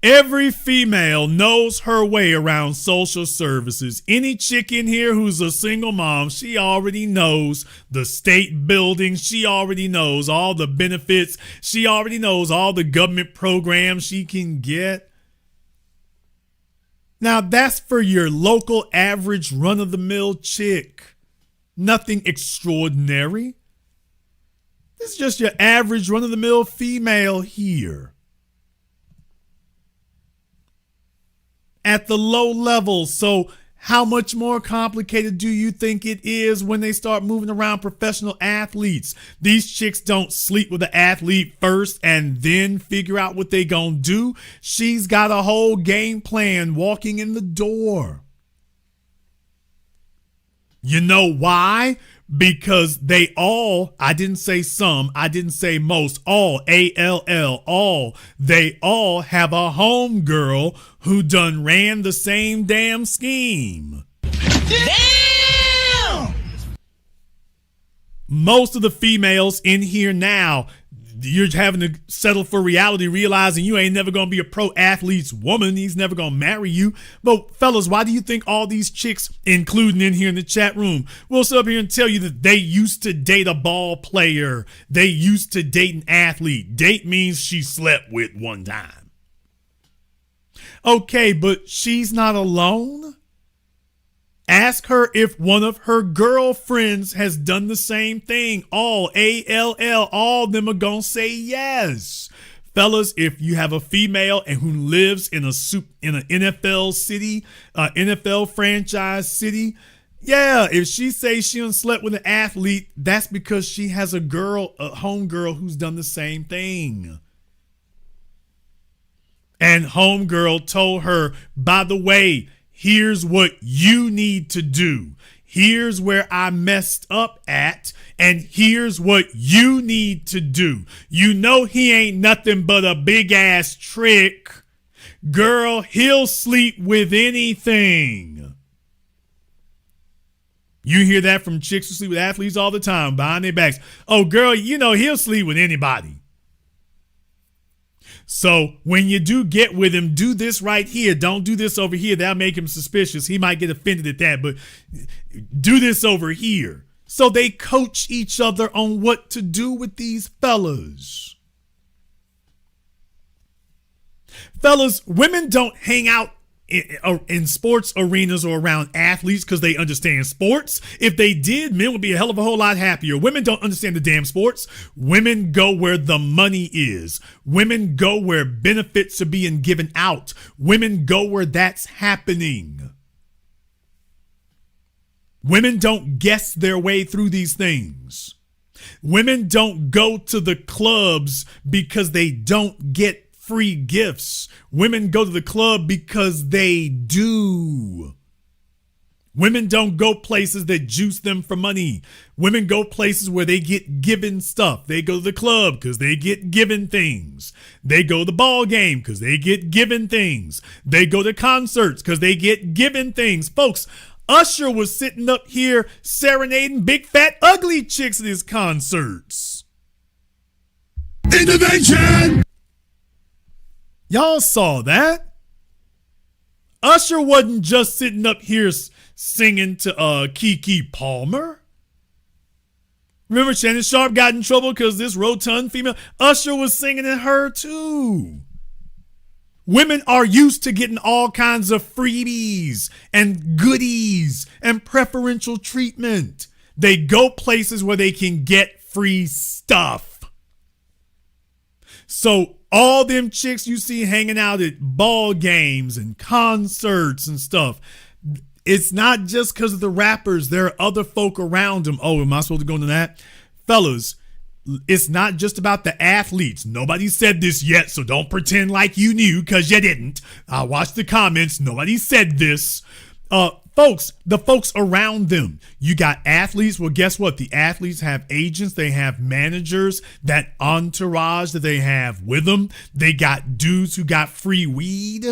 Every female knows her way around social services. Any chick in here who's a single mom, she already knows the state buildings. She already knows all the benefits. She already knows all the government programs she can get. Now, that's for your local average run-of-the-mill chick. Nothing extraordinary. This is just your average run-of-the-mill female here. At the low level. So how much more complicated do you think it is when they start moving around professional athletes? These chicks don't sleep with the athlete first and then figure out what they gonna do. She's got a whole game plan walking in the door. You know why? Because they all, I didn't say some, I didn't say most, all, A-L-L, all, they all have a homegirl who done ran the same damn scheme. Damn! Most of the females in here now, you're having to settle for reality, realizing you ain't never going to be a pro athlete's woman. He's never going to marry you. But fellas, why do you think all these chicks, including in here in the chat room, will sit up here and tell you that they used to date a ball player? They used to date an athlete. Date means she slept with one time. Okay, but she's not alone. Ask her if one of her girlfriends has done the same thing. All, A-L-L, all of them are going to say yes. Fellas, if you have a female and who lives in an NFL city, NFL franchise city, yeah, if she says she done slept with an athlete, that's because she has a homegirl who's done the same thing. And homegirl told her, by the way, here's what you need to do. Here's where I messed up at, and here's what you need to do. You know he ain't nothing but a big ass trick. Girl, he'll sleep with anything. You hear that from chicks who sleep with athletes all the time, behind their backs. Oh, girl, he'll sleep with anybody. So when you do get with him, do this right here. Don't do this over here. That'll make him suspicious. He might get offended at that, but do this over here. So they coach each other on what to do with these fellas. Fellas, women don't hang out in sports arenas or around athletes because they understand sports. If they did, men would be a hell of a whole lot happier. Women don't understand the damn sports. Women go where the money is. Women go where benefits are being given out. Women go where that's happening. Women don't guess their way through these things. Women don't go to the clubs because they don't get free gifts. Women go to the club because they do. Women don't go places that juice them for money. Women go places where they get given stuff. They go to the club because they get given things. They go to the ball game because they get given things. They go to concerts because they get given things. Folks, Usher was sitting up here serenading big fat ugly chicks at his concerts. Intervention! Y'all saw that. Usher wasn't just sitting up here singing to Keke Palmer. Remember Shannon Sharp got in trouble because this rotund female? Usher was singing at her too. Women are used to getting all kinds of freebies and goodies and preferential treatment. They go places where they can get free stuff. So all them chicks you see hanging out at ball games and concerts and stuff, it's not just because of the rappers. There are other folk around them. Oh, am I supposed to go into that? Fellas, it's not just about the athletes. Nobody said this yet, so don't pretend like you knew because you didn't. I watched the comments. Nobody said this. Folks, the folks around them. You got athletes. Well, guess what? The athletes have agents. They have managers, that entourage that they have with them. They got dudes who got free weed.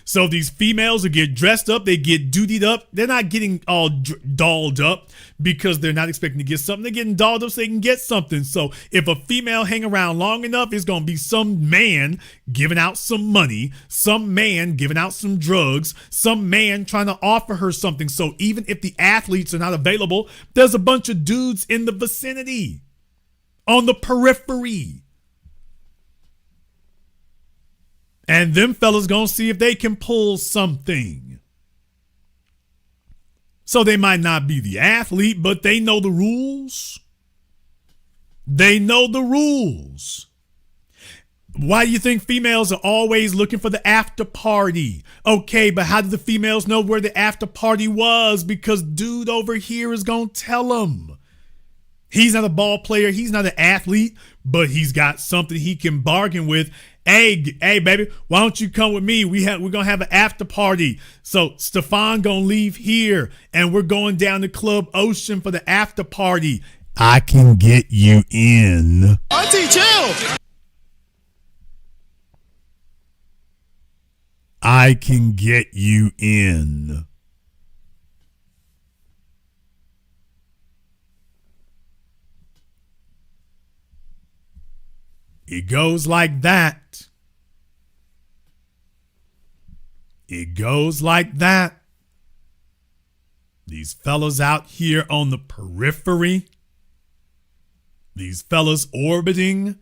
So these females who get dressed up, they get dutied up. They're not getting all dolled up because they're not expecting to get something. They're getting dolled up so they can get something. So if a female hang around long enough, it's going to be some man giving out some money, some man giving out some drugs, some man trying to offer her something. So even if the athletes are not available, there's a bunch of dudes in the vicinity, on the periphery. And them fellas gonna see if they can pull something. So they might not be the athlete, but they know the rules. They know the rules. Why do you think females are always looking for the after party? Okay, but how do the females know where the after party was? Because dude over here is gonna tell them. He's not a ball player. He's not an athlete, but he's got something he can bargain with. Hey, baby, why don't you come with me? We're gonna have an after party. So Stefan gonna leave here, and we're going down to Club Ocean for the after party. I can get you in. Auntie, chill. I can get you in. It goes like that. It goes like that. These fellas out here on the periphery. These fellas orbiting.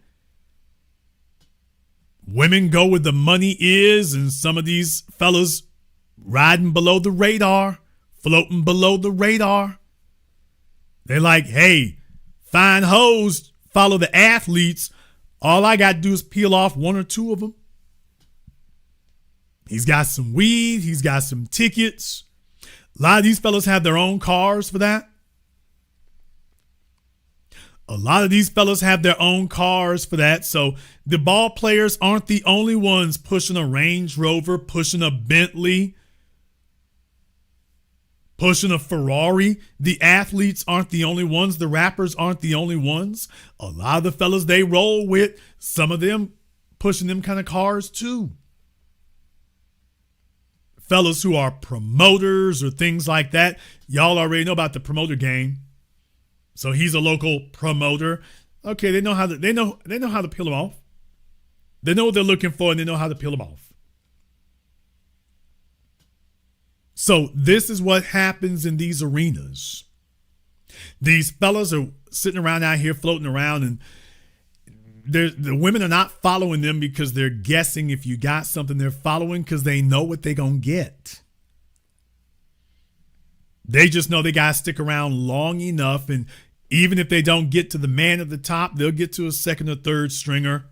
Women go where the money is, and some of these fellas riding below the radar, floating below the radar. They're like, hey, fine hoes follow the athletes. All I got to do is peel off one or two of them. He's got some weed. He's got some tickets. A lot of these fellas have their own cars for that. A lot of these fellas have their own cars for that. So the ball players aren't the only ones pushing a Range Rover, pushing a Bentley, pushing a Ferrari. The athletes aren't the only ones. The rappers aren't the only ones. A lot of the fellas they roll with, some of them pushing them kind of cars too. Fellas who are promoters or things like that. Y'all already know about the promoter game. So he's a local promoter. Okay, they know how to peel him off. They know what they're looking for and they know how to peel him off. So this is what happens in these arenas. These fellas are sitting around out here floating around, and the women are not following them because they're guessing if you got something. They're following because they know what they're going to get. They just know they got to stick around long enough, and even if they don't get to the man at the top, they'll get to a second or third stringer.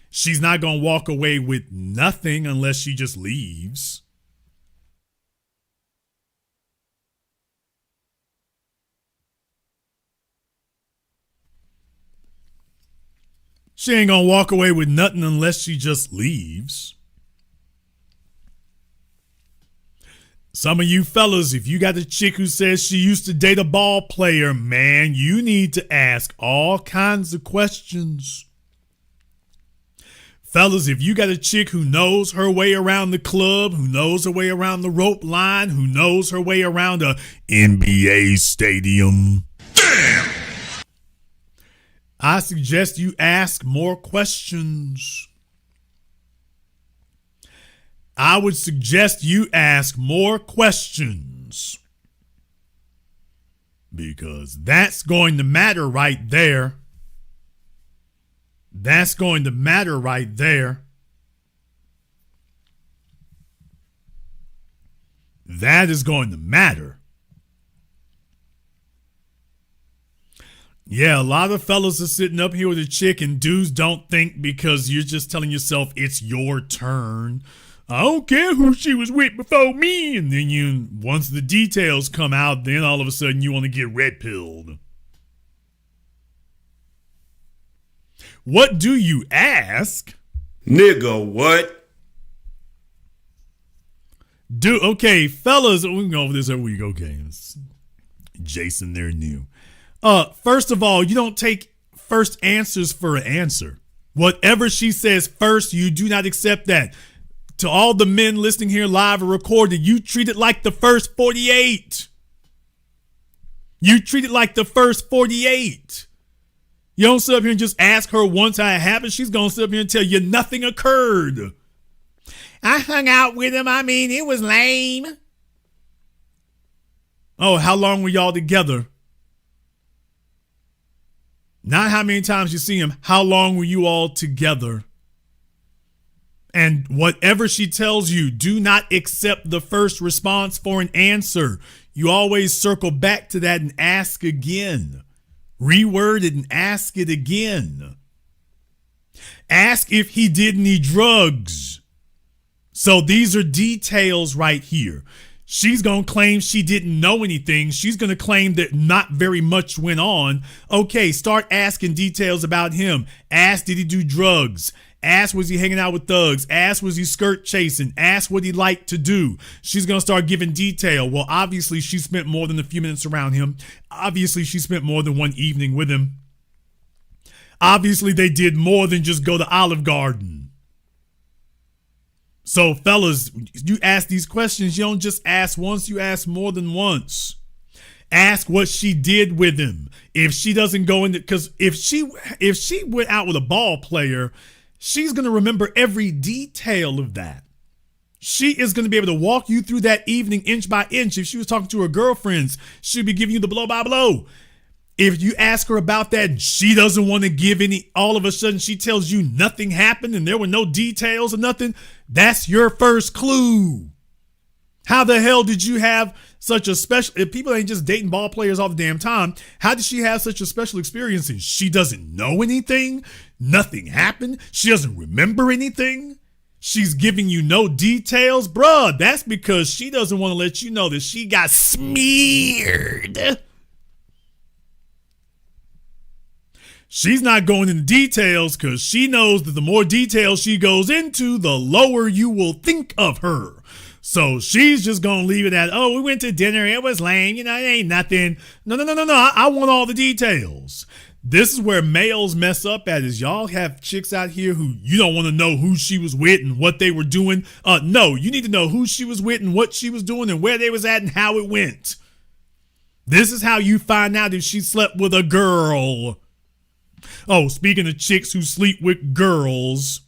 She's not going to walk away with nothing unless she just leaves. She ain't going to walk away with nothing unless she just leaves. Some of you fellas, if you got a chick who says she used to date a ball player, man, you need to ask all kinds of questions. Fellas, if you got a chick who knows her way around the club, who knows her way around the rope line, who knows her way around a NBA stadium, damn! I suggest you ask more questions. I would suggest you ask more questions. Because that's going to matter right there. That's going to matter right there. That is going to matter. Yeah, a lot of fellas are sitting up here with a chick and dudes don't think because you're just telling yourself it's your turn. I don't care who she was with before me. And then once the details come out, then all of a sudden you want to get red pilled. What do you ask? Nigga, what? Okay, fellas, we can go over this every week. Okay, Jason, they're new. First of all, you don't take first answers for an answer. Whatever she says first, you do not accept that. To all the men listening here live or recorded, you treat it like the first 48. You treat it like the first 48. You don't sit up here and just ask her once how it happened. She's going to sit up here and tell you nothing occurred. I hung out with him. I mean, it was lame. Oh, how long were y'all together? Not how many times you see him. How long were you all together? And whatever she tells you, do not accept the first response for an answer. You always circle back to that and ask again. Reword it and ask it again. Ask if he did any drugs. So these are details right here. She's going to claim she didn't know anything. She's going to claim that not very much went on. Okay, start asking details about him. Ask, did he do drugs? Ask, was he hanging out with thugs? Ask, was he skirt chasing? Ask what he liked to do. She's going to start giving detail. Well, obviously, she spent more than a few minutes around him. Obviously, she spent more than one evening with him. Obviously, they did more than just go to Olive Garden. So, fellas, you ask these questions. You don't just ask once. You ask more than once. Ask what she did with him. If she doesn't go into, because if she went out with a ball player, she's going to remember every detail of that. She is going to be able to walk you through that evening inch by inch. If she was talking to her girlfriends, she'd be giving you the blow by blow. If you ask her about that and she doesn't want to give any, all of a sudden she tells you nothing happened and there were no details or nothing, that's your first clue. How the hell did you have such a special, if people ain't just dating ball players all the damn time, how did she have such a special experience and she doesn't know anything? Nothing happened? She doesn't remember anything? She's giving you no details? Bruh, that's because she doesn't want to let you know that she got smeared. She's not going into details because she knows that the more details she goes into, the lower you will think of her. So she's just going to leave it at, oh, we went to dinner. It was lame. You know, it ain't nothing. No. I want all the details. This is where males mess up at is y'all have chicks out here who you don't want to know who she was with and what they were doing. No, you need to know who she was with and what she was doing and where they was at and how it went. This is how you find out if she slept with a girl. Oh, speaking of chicks who sleep with girls.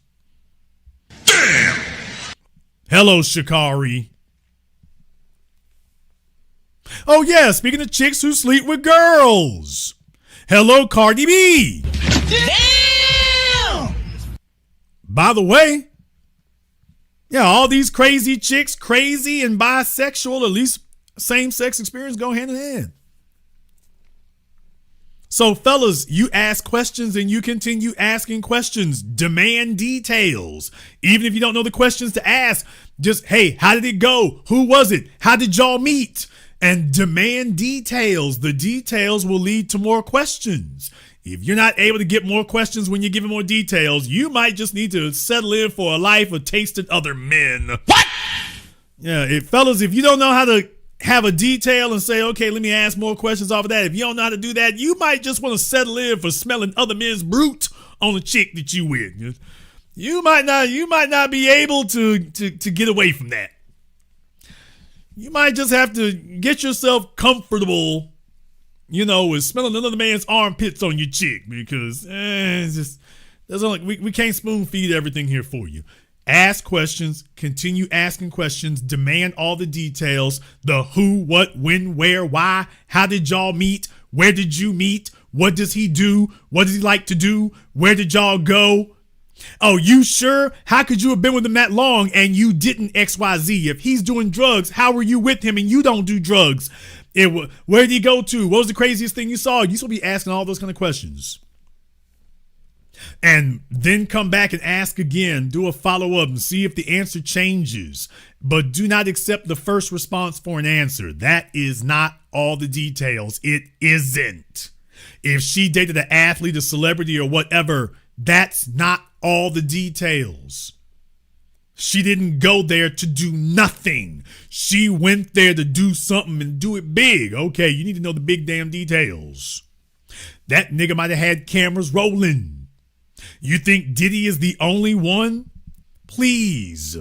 Damn! Hello, Sha'Carri. Oh, yeah, speaking of chicks who sleep with girls. Hello, Cardi B. Damn! By the way, yeah, all these crazy chicks, crazy and bisexual, at least same-sex experience, go hand in hand. So, fellas, you ask questions and you continue asking questions. Demand details. Even if you don't know the questions to ask, just, hey, how did it go? Who was it? How did y'all meet? And demand details. The details will lead to more questions. If you're not able to get more questions when you're given more details, you might just need to settle in for a life of tasting other men. What? Yeah, fellas, if you don't know how to have a detail and say, okay, let me ask more questions off of that. If you don't know how to do that, you might just want to settle in for smelling other men's brute on a chick that you with. You might not be able to get away from that. You might just have to get yourself comfortable, with smelling another man's armpits on your chick, because it's just we can't spoon feed everything here for you. Ask questions, continue asking questions, demand all the details, the who, what, when, where, why, how did y'all meet, where did you meet, what does he do, what does he like to do, where did y'all go? Oh, you sure? How could you have been with him that long and you didn't XYZ? If he's doing drugs, how were you with him and you don't do drugs? Where did he go to? What was the craziest thing you saw? You should be asking all those kind of questions. And then come back and ask again, do a follow-up and see if the answer changes. But do not accept the first response for an answer. That is not all the details. It isn't. If she dated an athlete, a celebrity, or whatever, that's not all the details. She didn't go there to do nothing. She went there to do something and do it big. Okay, you need to know the big damn details. That nigga might have had cameras rolling. You think Diddy is the only one? Please.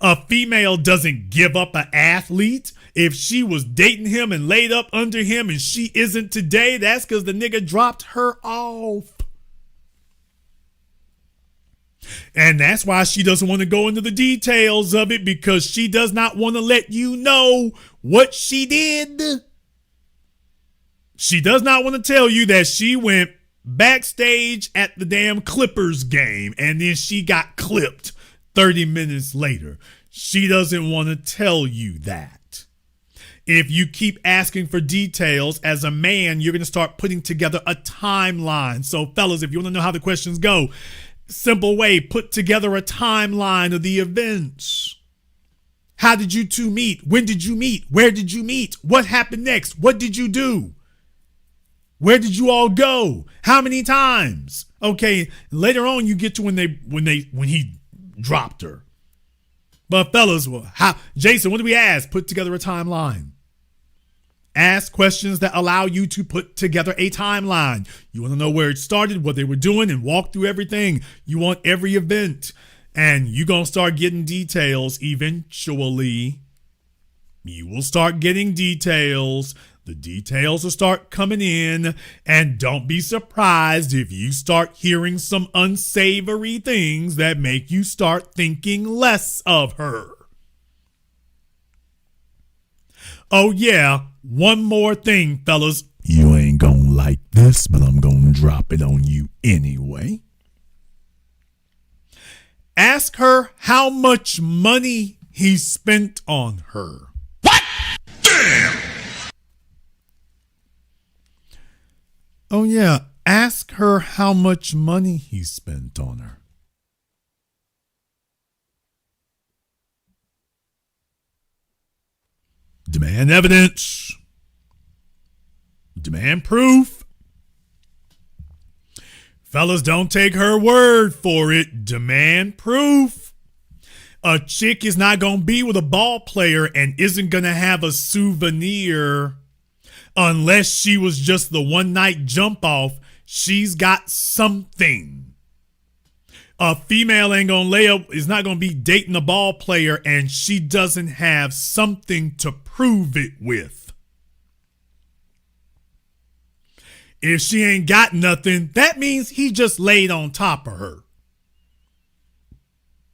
A female doesn't give up an athlete. If she was dating him and laid up under him and she isn't today, that's because the nigga dropped her off. And that's why she doesn't want to go into the details of it, because she does not want to let you know what she did. She does not want to tell you that she went backstage at the damn Clippers game and then she got clipped 30 minutes later. She doesn't want to tell you that. If you keep asking for details as a man, you're going to start putting together a timeline. So fellas, if you want to know how the questions go, simple way, put together a timeline of the events. How did you two meet? When did you meet? Where did you meet? What happened next? What did you do? Where did you all go? How many times? Okay, later on you get to when he dropped her. But fellas, Jason, what do we ask? Put together a timeline. Ask questions that allow you to put together a timeline. You want to know where it started, what they were doing, and walk through everything. You want every event. And you're going to start getting details eventually. You will start getting details. The details will start coming in, and don't be surprised if you start hearing some unsavory things that make you start thinking less of her. Oh yeah, one more thing, fellas. You ain't gonna like this, but I'm gonna drop it on you anyway. Ask her how much money he spent on her. What? Damn! Oh yeah, ask her how much money he spent on her. Demand evidence. Demand proof. Fellas, don't take her word for it. Demand proof. A chick is not going to be with a ball player and isn't going to have a souvenir unless she was just the one night jump off. She's got something. A female ain't going to lay up, is not going to be dating a ball player and she doesn't have something to prove it with. If she ain't got nothing, that means he just laid on top of her.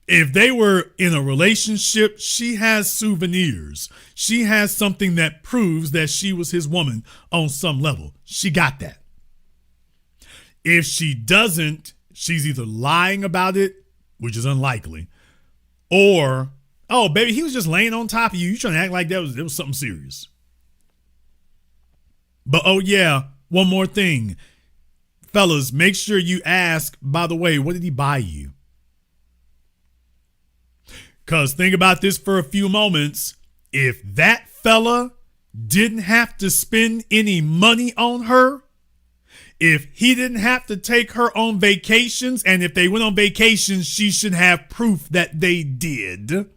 If they were in a relationship, she has souvenirs. She has something that proves that she was his woman on some level. She got that. If she doesn't, she's either lying about it, which is unlikely, or, oh, baby, he was just laying on top of you. You trying to act like that was something serious. But, oh, yeah, one more thing. Fellas, make sure you ask, by the way, what did he buy you? Because think about this for a few moments. If that fella didn't have to spend any money on her, if he didn't have to take her on vacations, and if they went on vacations, she should have proof that they did.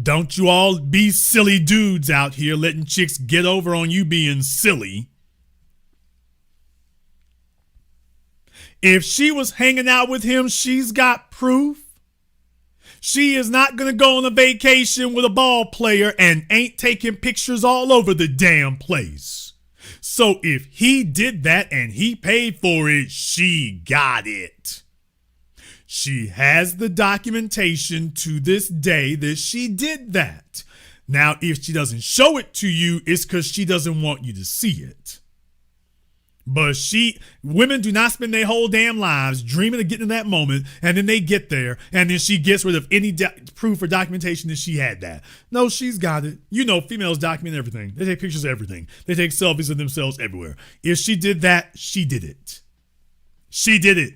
Don't you all be silly dudes out here letting chicks get over on you being silly. If she was hanging out with him, she's got proof. She is not going to go on a vacation with a ball player and ain't taking pictures all over the damn place. So if he did that and he paid for it, she got it. She has the documentation to this day that she did that. Now, if she doesn't show it to you, it's because she doesn't want you to see it. But women do not spend their whole damn lives dreaming of getting to that moment, and then they get there, and then she gets rid of any proof or documentation that she had that. No, she's got it. You know, females document everything. They take pictures of everything. They take selfies of themselves everywhere. If she did that, she did it. She did it.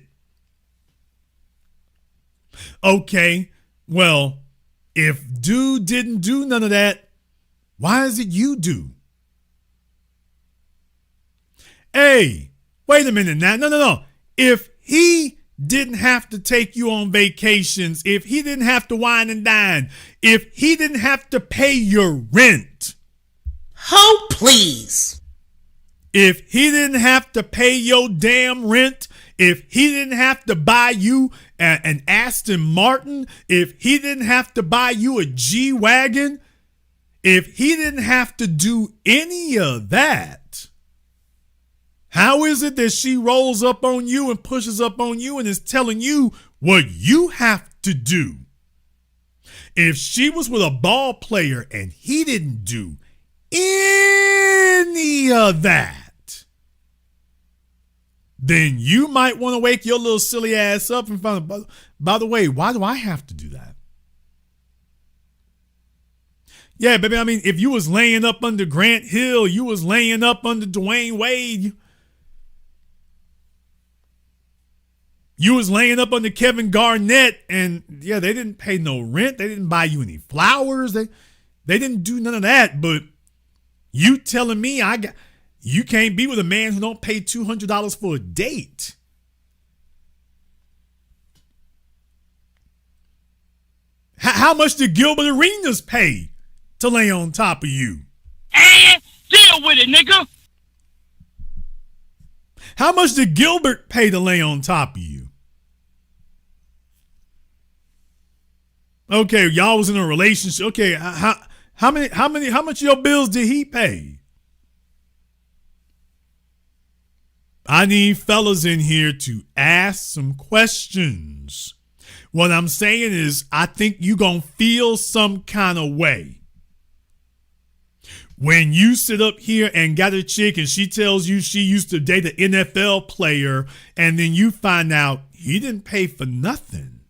Okay, well, if dude didn't do none of that, why is it you do? Hey, wait a minute now. No. If he didn't have to take you on vacations, if he didn't have to wine and dine, if he didn't have to pay your rent. Oh, please. If he didn't have to pay your damn rent, if he didn't have to buy you an Aston Martin, if he didn't have to buy you a G-Wagon, if he didn't have to do any of that, how is it that she rolls up on you and pushes up on you and is telling you what you have to do? If she was with a ball player and he didn't do any of that, then you might want to wake your little silly ass up and find out, by the way, why do I have to do that? Yeah, baby, I mean, if you was laying up under Grant Hill, you was laying up under Dwayne Wade, you was laying up under Kevin Garnett, and yeah, they didn't pay no rent. They didn't buy you any flowers. They didn't do none of that. But you telling me you can't be with a man who don't pay $200 for a date? How much did Gilbert Arenas pay to lay on top of you? And deal with it, nigga. How much did Gilbert pay to lay on top of you? Okay, y'all was in a relationship. Okay, how much of your bills did he pay? I need fellas in here to ask some questions. What I'm saying is, I think you gonna feel some kind of way when you sit up here and got a chick and she tells you she used to date an NFL player, and then you find out he didn't pay for nothing.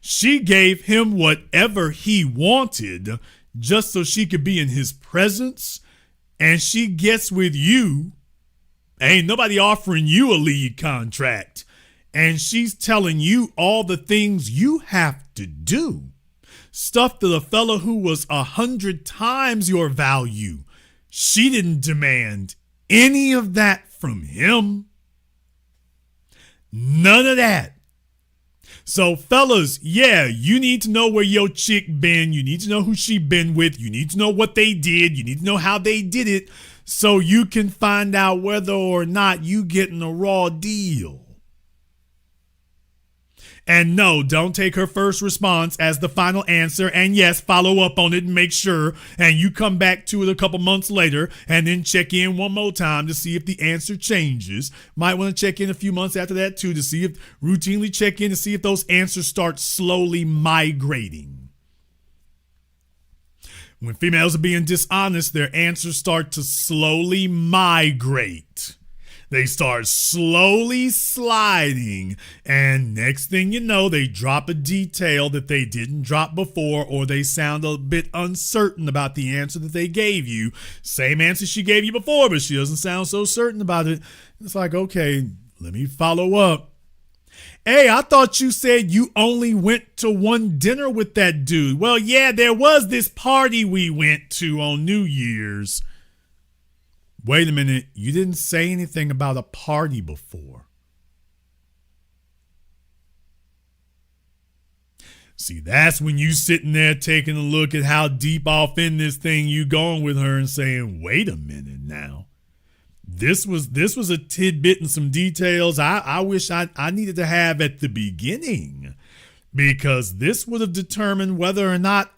She gave him whatever he wanted just so she could be in his presence, and she gets with you. Ain't nobody offering you a lead contract, and she's telling you all the things you have to do. Stuff to the fella who was 100 times your value. She didn't demand any of that from him. None of that. So fellas, yeah, you need to know where your chick been. You need to know who she been with. You need to know what they did. You need to know how they did it so you can find out whether or not you getting a raw deal. And no, don't take her first response as the final answer. And yes, follow up on it and make sure. And you come back to it a couple months later and then check in one more time to see if the answer changes. Might want to check in a few months after that too to see if routinely check in to see if those answers start slowly migrating. When females are being dishonest, their answers start to slowly migrate. They start slowly sliding, and next thing you know, they drop a detail that they didn't drop before, or they sound a bit uncertain about the answer that they gave you. Same answer she gave you before, but she doesn't sound so certain about it. It's like, okay, let me follow up. Hey, I thought you said you only went to one dinner with that dude. Well, yeah, there was this party we went to on New Year's. Wait a minute, you didn't say anything about a party before. See, that's when you sitting there taking a look at how deep off in this thing you going with her and saying, wait a minute now. This was a tidbit and some details I wish I needed to have at the beginning, because this would have determined whether or not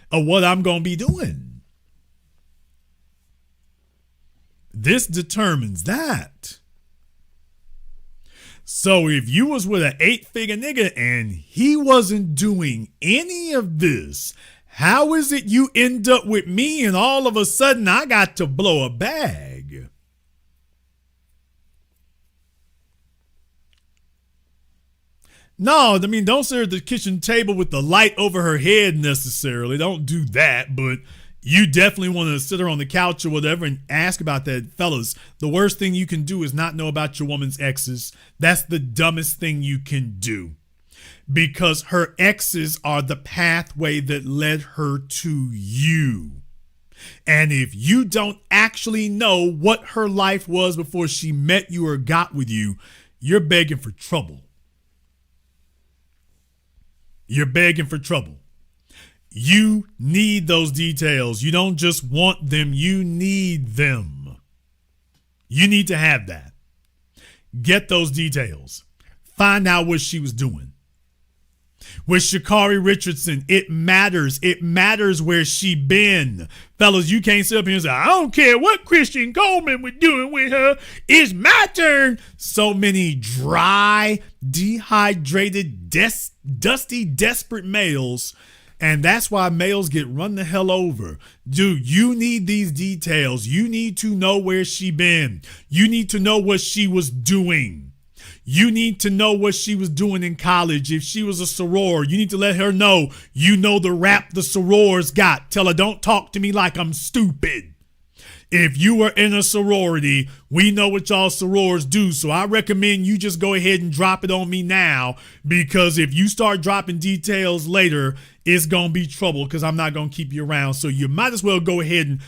what I'm going to be doing. This determines that. So if you was with an 8-figure nigga and he wasn't doing any of this, how is it you end up with me and all of a sudden I got to blow a bag? No, I mean, don't sit at the kitchen table with the light over her head necessarily. Don't do that, but you definitely want to sit her on the couch or whatever and ask about that. Fellas, the worst thing you can do is not know about your woman's exes. That's the dumbest thing you can do, because her exes are the pathway that led her to you. And if you don't actually know what her life was before she met you or got with you, you're begging for trouble. You're begging for trouble. You need those details. You don't just want them, you need them. You need to have that. Get those details. Find out what she was doing. With Sha'Carri Richardson, it matters. It matters where she been. Fellas, you can't sit up here and say, I don't care what Christian Coleman was doing with her. It's my turn. So many dry, dehydrated, dusty, desperate males. And that's why males get run the hell over. Dude, you need these details. You need to know where she been. You need to know what she was doing. You need to know what she was doing in college. If she was a soror, you need to let her know you know the rap the sorors got. Tell her, don't talk to me like I'm stupid. If you were in a sorority, we know what y'all sorors do. So I recommend you just go ahead and drop it on me now, because if you start dropping details later, it's going to be trouble, because I'm not going to keep you around. So you might as well go ahead and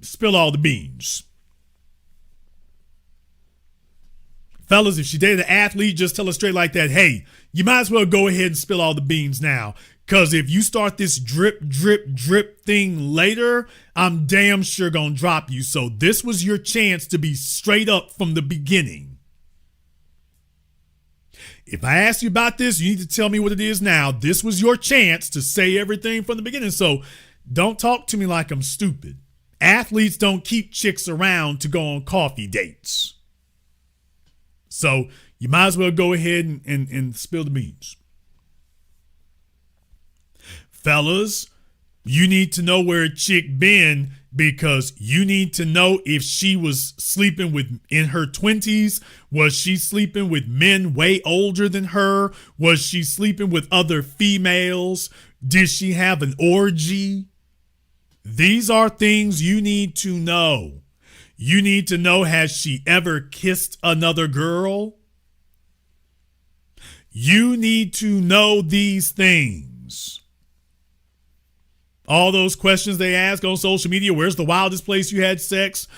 spill all the beans. Fellas, if she dated an athlete, just tell her straight like that, hey, you might as well go ahead and spill all the beans now. Because if you start this drip, drip, drip thing later, I'm damn sure going to drop you. So this was your chance to be straight up from the beginning. If I ask you about this, you need to tell me what it is now. This was your chance to say everything from the beginning. So don't talk to me like I'm stupid. Athletes don't keep chicks around to go on coffee dates. So you might as well go ahead and spill the beans. Fellas, you need to know where a chick been, because you need to know if she was sleeping with in her 20s. Was she sleeping with men way older than her? Was she sleeping with other females? Did she have an orgy? These are things you need to know. You need to know, has she ever kissed another girl? You need to know these things. All those questions they ask on social media, where's the wildest place you had sex?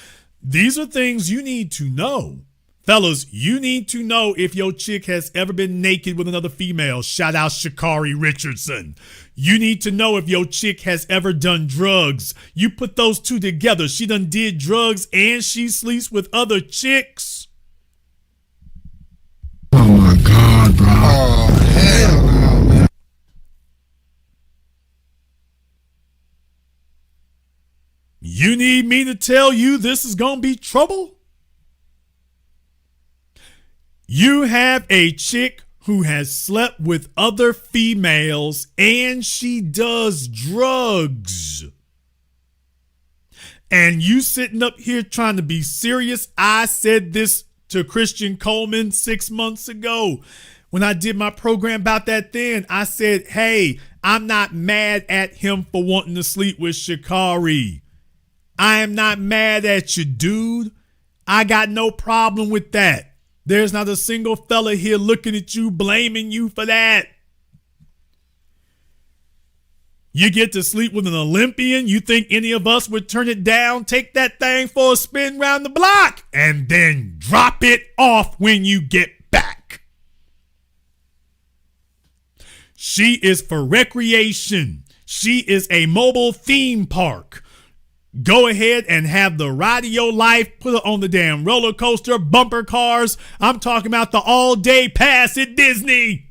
These are things you need to know. Fellas, you need to know if your chick has ever been naked with another female. Shout out Sha'Carri Richardson. You need to know if your chick has ever done drugs. You put those two together. She done did drugs and she sleeps with other chicks. Oh my God, bro. Oh, hell You need me to tell you this is going to be trouble? You have a chick who has slept with other females and she does drugs. And you sitting up here trying to be serious. I said this to Christian Coleman 6 months ago when I did my program about that then. I said, hey, I'm not mad at him for wanting to sleep with Sha'Carri. I am not mad at you, dude. I got no problem with that. There's not a single fella here looking at you, blaming you for that. You get to sleep with an Olympian. You think any of us would turn it down? Take that thing for a spin round the block and then drop it off when you get back. She is for recreation. She is a mobile theme park. Go ahead and have the ride of your life. Put her on the damn roller coaster, bumper cars. I'm talking about the all-day pass at Disney.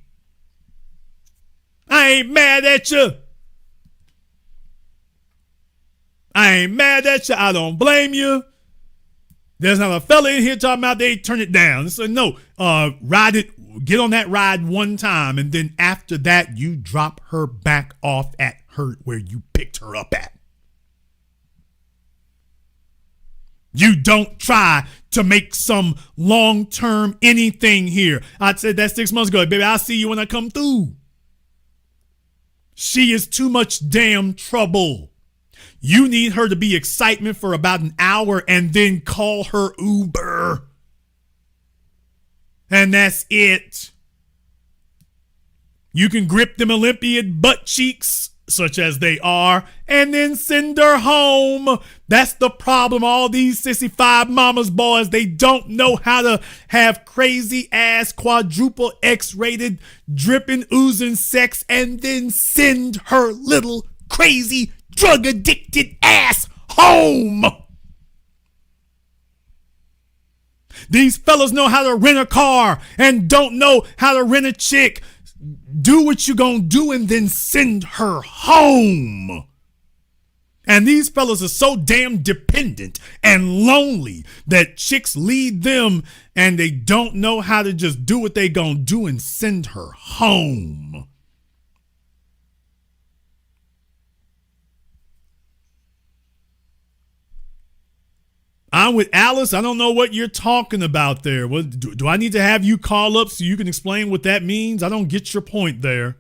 I ain't mad at you. I ain't mad at you. I don't blame you. There's not a fella in here talking about they turn it down. So no, ride it. Get on that ride one time, and then after that, you drop her back off at her where you picked her up at. You don't try to make some long-term anything here. I said that 6 months ago. Baby, I'll see you when I come through. She is too much damn trouble. You need her to be excitement for about an hour and then call her Uber. And that's it. You can grip them Olympian butt cheeks, such as they are, and then send her home. That's the problem. All these sissy mamas boys, they don't know how to have crazy ass quadruple X-rated dripping oozing sex and then send her little crazy drug addicted ass home. These fellas know how to rent a car and don't know how to rent a chick. Do what you gonna do and then send her home. And these fellas are so damn dependent and lonely that chicks lead them and they don't know how to just do what they gonna do and send her home. I'm with Alice. I don't know what you're talking about there. Do I need to have you call up so you can explain what that means? I don't get your point there.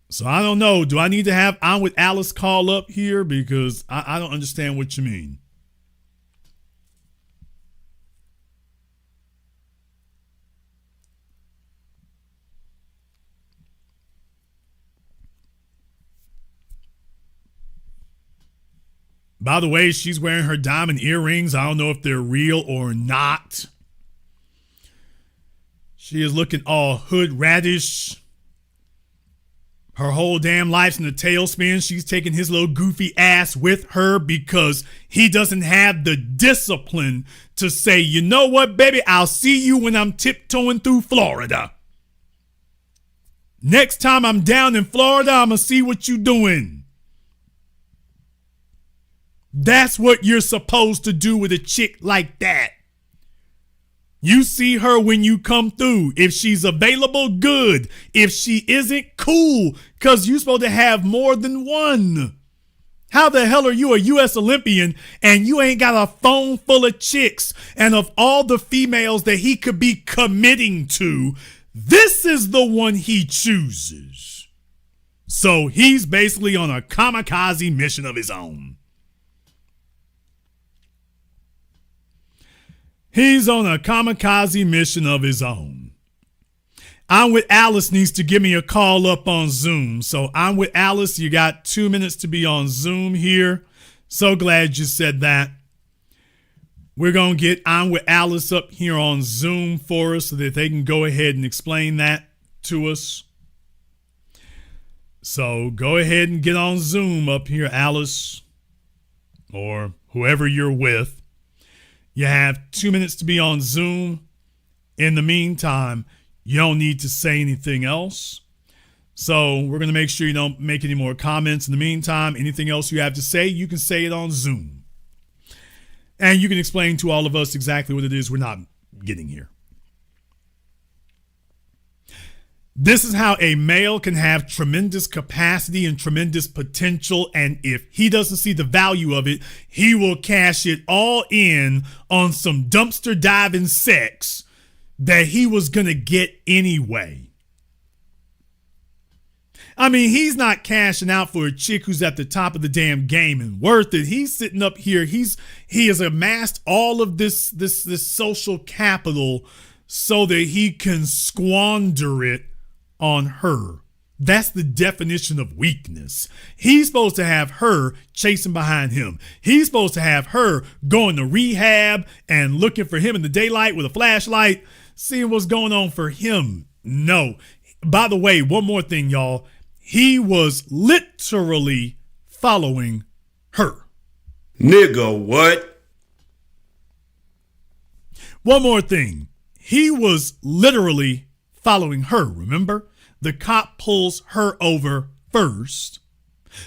So I don't know. Do I need to have I'm with Alice call up here? Because I don't understand what you mean. By the way, she's wearing her diamond earrings. I don't know if they're real or not. She is looking all hood radish. Her whole damn life's in a tailspin. She's taking his little goofy ass with her because he doesn't have the discipline to say, you know what, baby, I'll see you when I'm tiptoeing through Florida. Next time I'm down in Florida, I'm going to see what you doing. That's what you're supposed to do with a chick like that. You see her when you come through. If she's available, good. If she isn't, cool. Because you're supposed to have more than one. How the hell are you a U.S. Olympian and you ain't got a phone full of chicks? And of all the females that he could be committing to, this is the one he chooses. So he's basically on a kamikaze mission of his own. He's on a kamikaze mission of his own. I'm with Alice needs to give me a call up on Zoom. So I'm with Alice. You got 2 minutes to be on Zoom here. So glad you said that. We're going to get I'm with Alice up here on Zoom for us so that they can go ahead and explain that to us. So go ahead and get on Zoom up here, Alice, or whoever you're with. You have 2 minutes to be on Zoom. In the meantime, you don't need to say anything else. So we're going to make sure you don't make any more comments. In the meantime, anything else you have to say, you can say it on Zoom. And you can explain to all of us exactly what it is we're not getting here. This is how a male can have tremendous capacity and tremendous potential. And if he doesn't see the value of it, he will cash it all in on some dumpster diving sex that he was going to get anyway. I mean, he's not cashing out for a chick who's at the top of the damn game and worth it. He's sitting up here. He has amassed all of this social capital so that he can squander it on her. That's the definition of weakness. He's supposed to have her chasing behind him. He's supposed to have her going to rehab and looking for him in the daylight with a flashlight, seeing what's going on for him. No. By the way, one more thing, y'all. He was literally following her. Nigga, what? One more thing. He was literally following her, remember? The cop pulls her over first.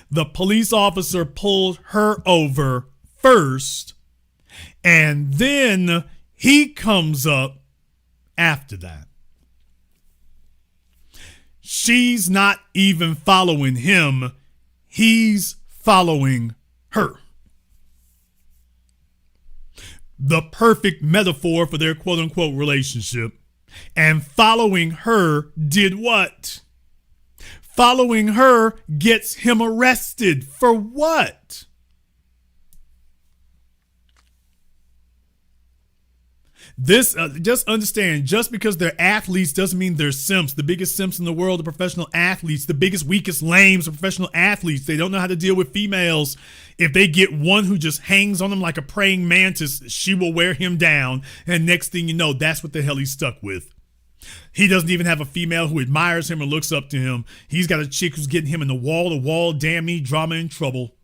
The police officer pulls her over first. And then he comes up after that. She's not even following him. He's following her. The perfect metaphor for their quote unquote relationship. And following her did what? Following her gets him arrested. For what? This, just understand, just because they're athletes doesn't mean they're simps. The biggest simps in the world are professional athletes. The biggest, weakest lames are professional athletes. They don't know how to deal with females. If they get one who just hangs on them like a praying mantis, she will wear him down. And next thing you know, that's what the hell he's stuck with. He doesn't even have a female who admires him or looks up to him. He's got a chick who's getting him in the wall-to-wall, damn me, drama and trouble.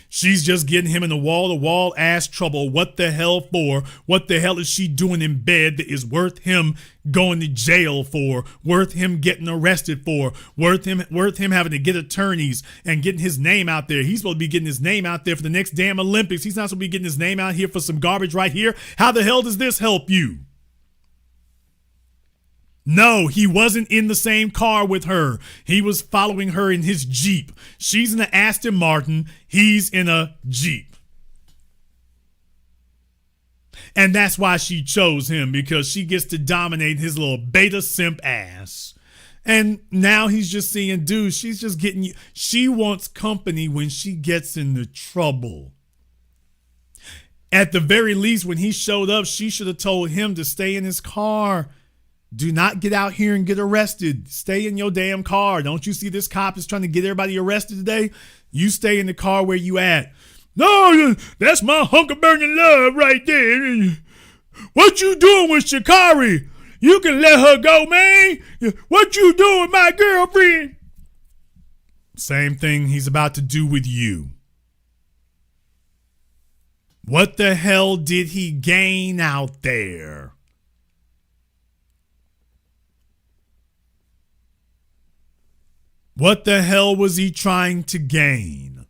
She's just getting him in the wall-to-wall ass trouble. What the hell for? What the hell is she doing in bed that is worth him going to jail for? Worth him getting arrested for? Worth him having to get attorneys and getting his name out there? He's supposed to be getting his name out there for the next damn Olympics. He's not supposed to be getting his name out here for some garbage right here. How the hell does this help you? No, he wasn't in the same car with her. He was following her in his Jeep. She's in an Aston Martin. He's in a Jeep. And that's why she chose him, because she gets to dominate his little beta simp ass. And now he's just seeing, dude, she's just getting you. She wants company when she gets into trouble. At the very least, when he showed up, she should have told him to stay in his car. Do not get out here and get arrested. Stay in your damn car. Don't you see this cop is trying to get everybody arrested today? You stay in the car where you at. No, that's my hunk of burning love right there. What you doing with Sha'Carri? You can let her go, man. What you doing, my girlfriend? Same thing he's about to do with you. What the hell did he gain out there? What the hell was he trying to gain?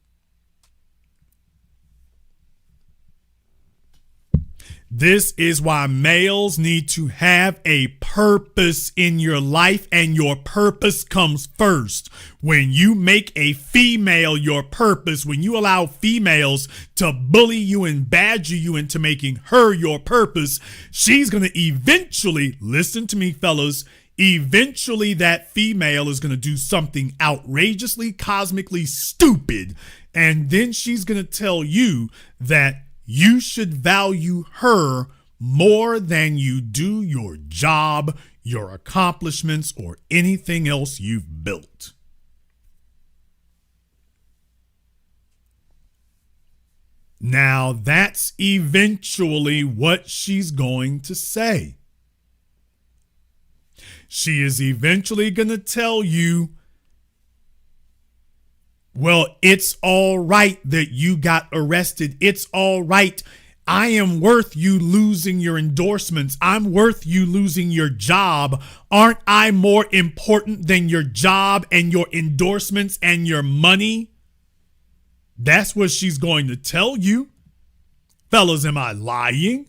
This is why males need to have a purpose in your life, and your purpose comes first. When you make a female your purpose, when you allow females to bully you and badger you into making her your purpose, she's going to eventually, listen to me, fellas, eventually that female is going to do something outrageously, cosmically stupid. And then she's going to tell you that you should value her more than you do your job, your accomplishments, or anything else you've built. Now, that's eventually what she's going to say. She is eventually going to tell you, well, it's all right that you got arrested. It's all right. I am worth you losing your endorsements. I'm worth you losing your job. Aren't I more important than your job and your endorsements and your money? That's what she's going to tell you. Fellas, am I lying?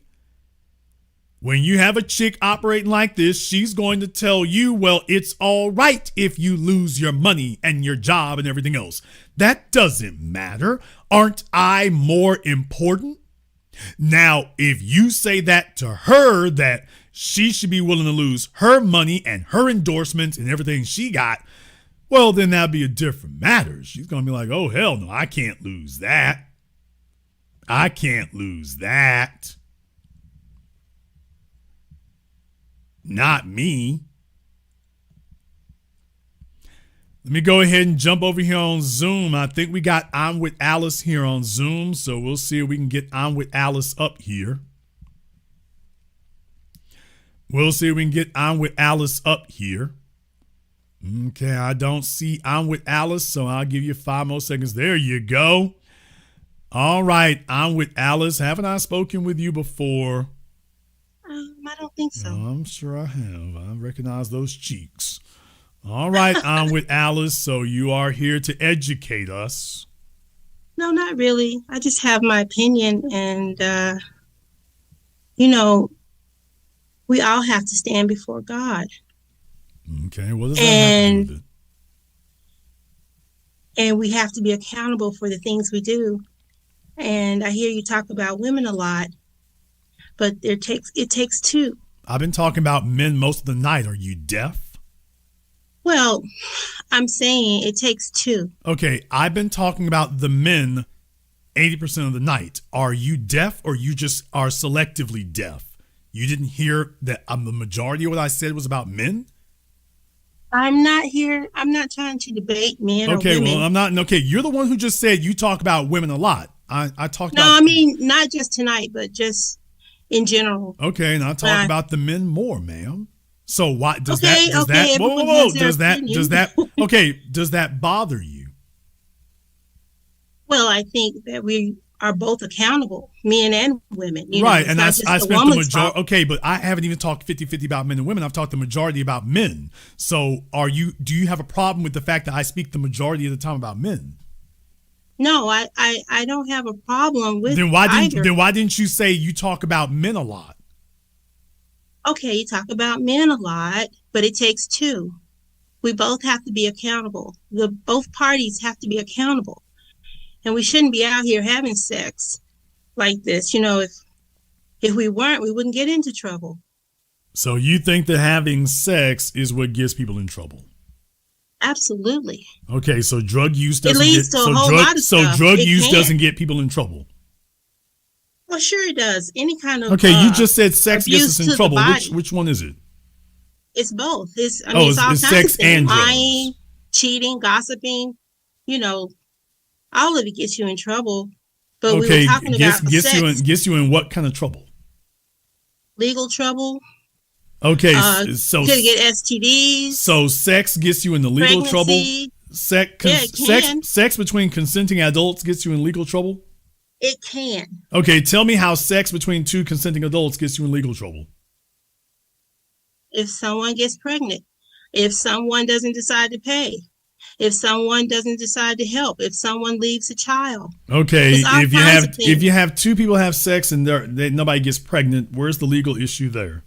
When you have a chick operating like this, she's going to tell you, well, it's all right if you lose your money and your job and everything else. That doesn't matter. Aren't I more important? Now, if you say that to her, that she should be willing to lose her money and her endorsements and everything she got, well, then that'd be a different matter. She's going to be like, oh, hell no, I can't lose that. I can't lose that. Not me. Let me go ahead and jump over here on Zoom. I think we got I'm with Alice here on Zoom, so we'll see if we can get I'm with Alice up here. We'll see if we can get I'm with Alice up here. Okay, I don't see I'm with Alice, so I'll give you 5 more seconds. There you go. All right, I'm with Alice. Haven't I spoken with you before? I don't think so. I'm sure I have. I recognize those cheeks. All right, I'm with Alice. So you are here to educate us. No, not really. I just have my opinion, and we all have to stand before God. Okay, what does that have to do with it? And we have to be accountable for the things we do. And I hear you talk about women a lot, but it takes two. I've been talking about men most of the night. Are you deaf? Well, I'm saying it takes two. Okay, I've been talking about the men 80% of the night. Are you deaf, or you just are selectively deaf? You didn't hear that the majority of what I said was about men? I'm not trying to debate men or women. Okay, well, I'm not. Okay, you're the one who just said you talk about women a lot. I talked about. No, I mean, not just tonight, but just in general. Okay, and I talk about the men more, ma'am. So why does okay, that whoa, does that bother you? Well, I think that we are both accountable, men and women. Right, and I spent the majority. Okay, but I haven't even talked 50-50 about men and women. I've talked the majority about men. So do you have a problem with the fact that I speak the majority of the time about men? No, I don't have a problem with Then why didn't you say you talk about men a lot? Okay, you talk about men a lot, but it takes two. We both have to be accountable. Both parties have to be accountable. And we shouldn't be out here having sex like this. If we weren't, we wouldn't get into trouble. So you think that having sex is what gets people in trouble? Absolutely. Okay, so drug use doesn't doesn't get people in trouble. Well, sure it does. Any kind of okay, you just said sex gets us in trouble. Which one is it? It's both. It's all kinds sex of things. And drugs. Lying, cheating, gossiping. All of it gets you in trouble. But we were talking about sex. Gets you in what kind of trouble? Legal trouble. Okay, so to get STDs. So sex gets you in the legal trouble. Sex between consenting adults gets you in legal trouble. It can. Okay, tell me how sex between two consenting adults gets you in legal trouble. If someone gets pregnant, if someone doesn't decide to pay, if someone doesn't decide to help, if someone leaves a child. Okay, if you have two people have sex and nobody gets pregnant, where's the legal issue there?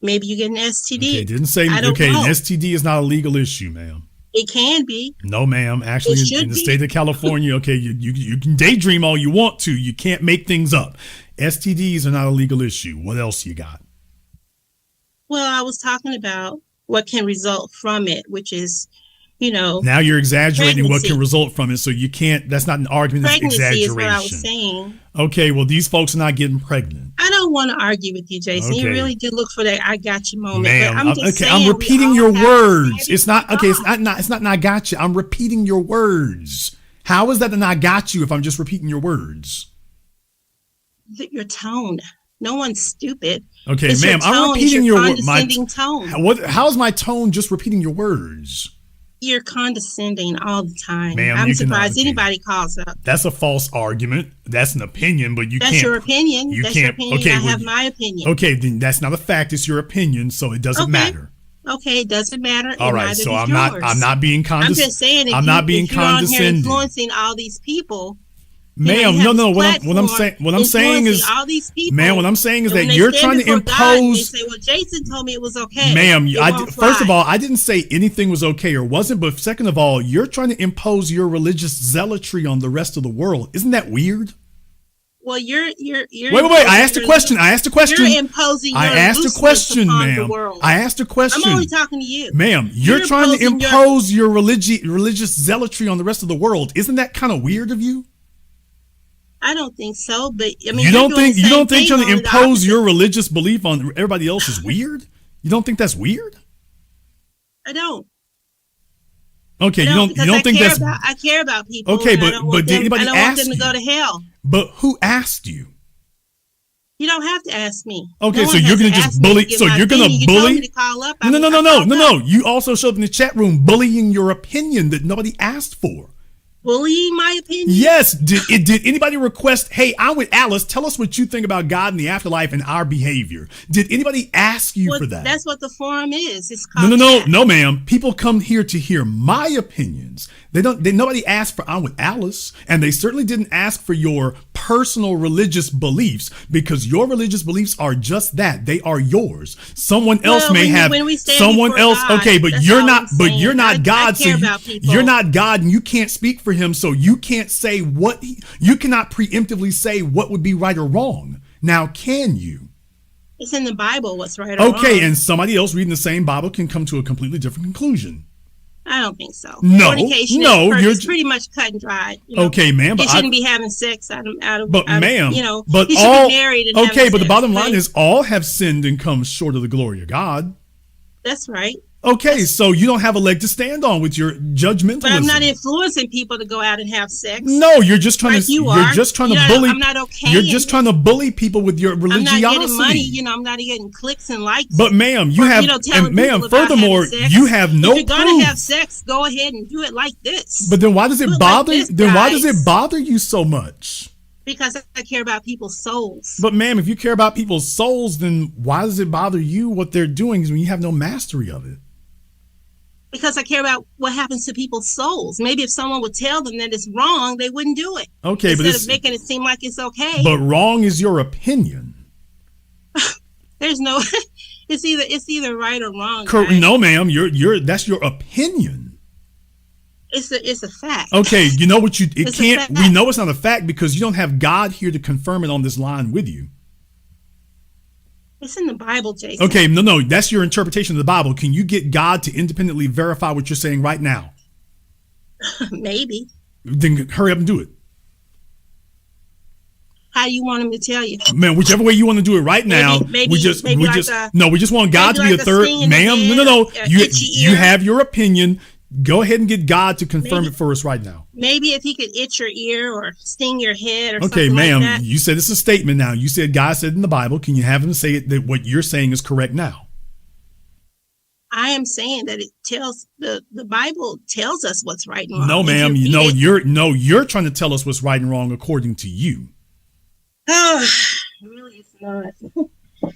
Maybe you get an STD. Okay, didn't say. An STD is not a legal issue, ma'am. It can be. No, ma'am. Actually, in the state of California, okay, you can daydream all you want to. You can't make things up. STDs are not a legal issue. What else you got? Well, I was talking about what can result from it, which is, Now you're exaggerating pregnancy. What can result from it, so you can't. That's not an argument. That's exaggeration. Is what I was saying. Okay, well, these folks are not getting pregnant. I don't want to argue with you, Jason. Okay. You really do look for that "I got you" moment. Ma'am, but I'm just saying, I'm repeating your words. It's not okay. It's not an "I got you." I'm repeating your words. How is that an "I got you" if I'm just repeating your words? Your tone. No one's stupid. Okay, it's ma'am, I'm repeating your words. Tone. How's my tone just repeating your words? You're condescending all the time. Ma'am, I'm you surprised cannot- anybody calls up. That's a false argument. That's an opinion, but you That's can't. your opinion. You That's can't. your opinion. Okay, I well, have my opinion. Okay, then that's not a fact. It's your opinion, so it doesn't Okay. matter. Okay, it doesn't matter. All right, so I'm not being condescending. I'm just saying, if I'm not being if you're on here condescending. influencing all these people, Ma'am, you know, no. you have What I'm this saying, platform is, all these people. ma'am, what I'm saying is and when that they you're stand trying to before God and impose. They say, "Well, Jason told me it was okay." Ma'am, It won't first of fly. all, I didn't say anything was okay or wasn't. But second of all, you're trying to impose your religious zealotry on the rest of the world. Isn't that weird? Well, you're. Wait. I asked a question. You're imposing. I your asked a looseness question, upon the ma'am. world. I asked a question. I'm only talking to you, ma'am. You're trying to imposing impose your religious zealotry on the rest of the world. Isn't that kind of weird of you? I don't think so, but I mean, You don't think trying to only the impose opposite. your religious belief on everybody else is weird? You don't think that's weird? I don't. Okay, I you don't think that's I care about people. okay, and I but don't want did them- anybody I don't want ask them to you? go to hell. But who asked you? You don't have to ask me. Okay, No so one you're has gonna to just ask me bully. give So my you're gonna opinion. You told bully. me to call up. No. I called up. You also showed up in the chat room bullying your opinion that nobody asked for. Bullying my opinion. Yes. Did anybody request, hey, I'm with Alice, tell us what you think about God and the afterlife and our behavior? Did anybody ask you Well, for that? That's what the forum is. It's called No, ma'am. People come here to hear my opinions. Nobody asked for I'm with Alice, and they certainly didn't ask for your personal religious beliefs, because your religious beliefs are just that. They are yours. Someone else may have someone else. Okay, but you're not. But you're not God. So you're not God, and you can't speak for him. So you can't say you cannot preemptively say what would be right or wrong. Now, can you? It's in the Bible what's right or wrong. Okay, and somebody else reading the same Bible can come to a completely different conclusion. I don't think so. No, Fornication is pretty much cut and dried. You know? Okay, ma'am, but you shouldn't be having sex out of. But ma'am, you know, but you should all be married. And okay, having but the sex, bottom line right? is all have sinned and come short of the glory of God. That's right. Okay, so you don't have a leg to stand on with your judgmentalism. But I'm not influencing people to go out and have sex. No, you're just trying to. You're just trying to bully. I'm not okay. You're just trying to bully people with your religiosity. I'm not getting money. You know, I'm not getting clicks and likes. But ma'am, you have. And ma'am, furthermore, you have no proof. If you're gonna have sex, go ahead and do it like this. But then why does it bother? Like this, then why does guys. it bother you so much? Because I care about people's souls. But ma'am, if you care about people's souls, then why does it bother you what they're doing when you have no mastery of it? Because I care about what happens to people's souls. Maybe if someone would tell them that it's wrong, they wouldn't do it. Okay, but instead of making it seem like it's okay. But wrong is your opinion. There's no. It's either right or wrong. No, ma'am. That's your opinion. It's a fact. Okay, you know what It's a can't. fact. We know it's not a fact because you don't have God here to confirm it on this line with you. It's in the Bible, Jason. Okay, no, that's your interpretation of the Bible. Can you get God to independently verify what you're saying right now? Maybe. Then hurry up and do it. How do you want him to tell you? Man, whichever way you want to do it right now. We just want God to be a third. Ma'am, no. You have your opinion. Go ahead and get God to confirm it for us right now. Maybe if he could itch your ear or sting your head or Okay, something ma'am, like that. you said it's a statement now. You said God said in the Bible. Can you have him say it that what you're saying is correct now? I am saying that it tells the Bible tells us what's right and wrong. No, If ma'am. you read You're trying to tell us what's right and wrong according to you. Oh, really, it's not.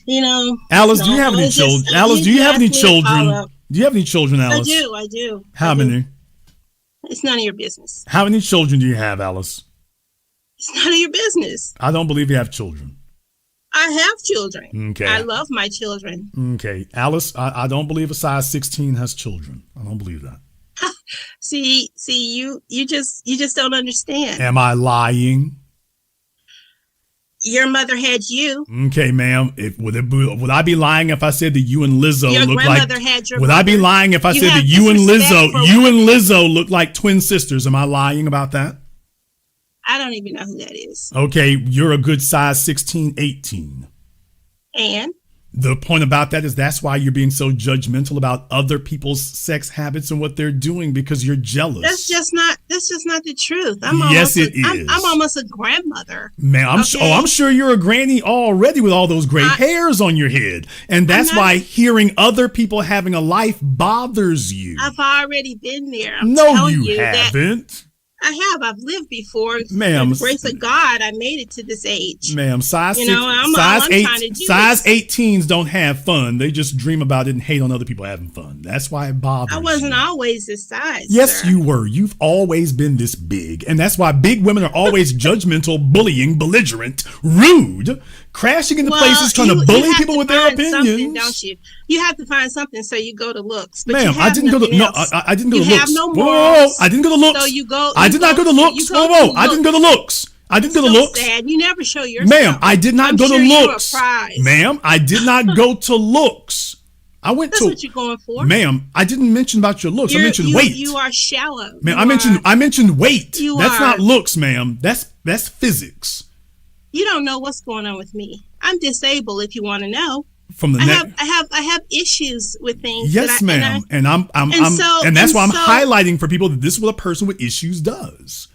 You know, Alice, do you have any children? Alice, do you have any children? Do you have any children, Alice? I do. How many? It's none of your business. How many children do you have, Alice? It's none of your business. I don't believe you have children. I have children. Okay. I love my children. Okay. Alice, I don't believe a size 16 has children. I don't believe that. See, you just don't understand. Am I lying? Your mother had you. Okay, ma'am. Would I be lying if I said that you and Lizzo Your look grandmother like? had your Would I be mother. lying if I You said have that you and disrespect Lizzo look like twin sisters? Am I lying about that? I don't even know who that is. Okay, you're a good size 16, 18. And The point about that is that's why you're being so judgmental about other people's sex habits and what they're doing, because you're jealous. That's just not the truth. Yes, it is. I'm almost a grandmother. Man, I'm sure you're a granny already with all those gray hairs on your head. And that's why hearing other people having a life bothers you. I've already been there. No, you haven't. I have. I've lived before. Ma'am. With the grace of God, I made it to this age. Ma'am, size 18s 18s don't have fun. They just dream about it and hate on other people having fun. That's why it bothers you. I wasn't always this size. Yes, sir. you were. You've always been this big. And that's why big women are always judgmental, bullying, belligerent, rude, crashing into places trying to bully people with their opinions. Don't you? You have to find something, so you go to looks. But ma'am, I didn't go to I didn't go to looks. You have no morals. Whoa, I didn't go to looks. So you go. I did not go to looks. Whoa, I didn't go to looks. I didn't go to looks. Sad. You never show yourself. Ma'am, I did not go to looks. You're a prize. Ma'am, I did not go to looks. That's what you're going for. Ma'am, I didn't mention about your looks. I mentioned weight. You are shallow. Ma'am, I mentioned weight. That's not looks, ma'am. That's physics. You don't know what's going on with me. I'm disabled if you want to know. From the I have issues with things. Yes, ma'am. And that's why I'm highlighting for people that this is what a person with issues does.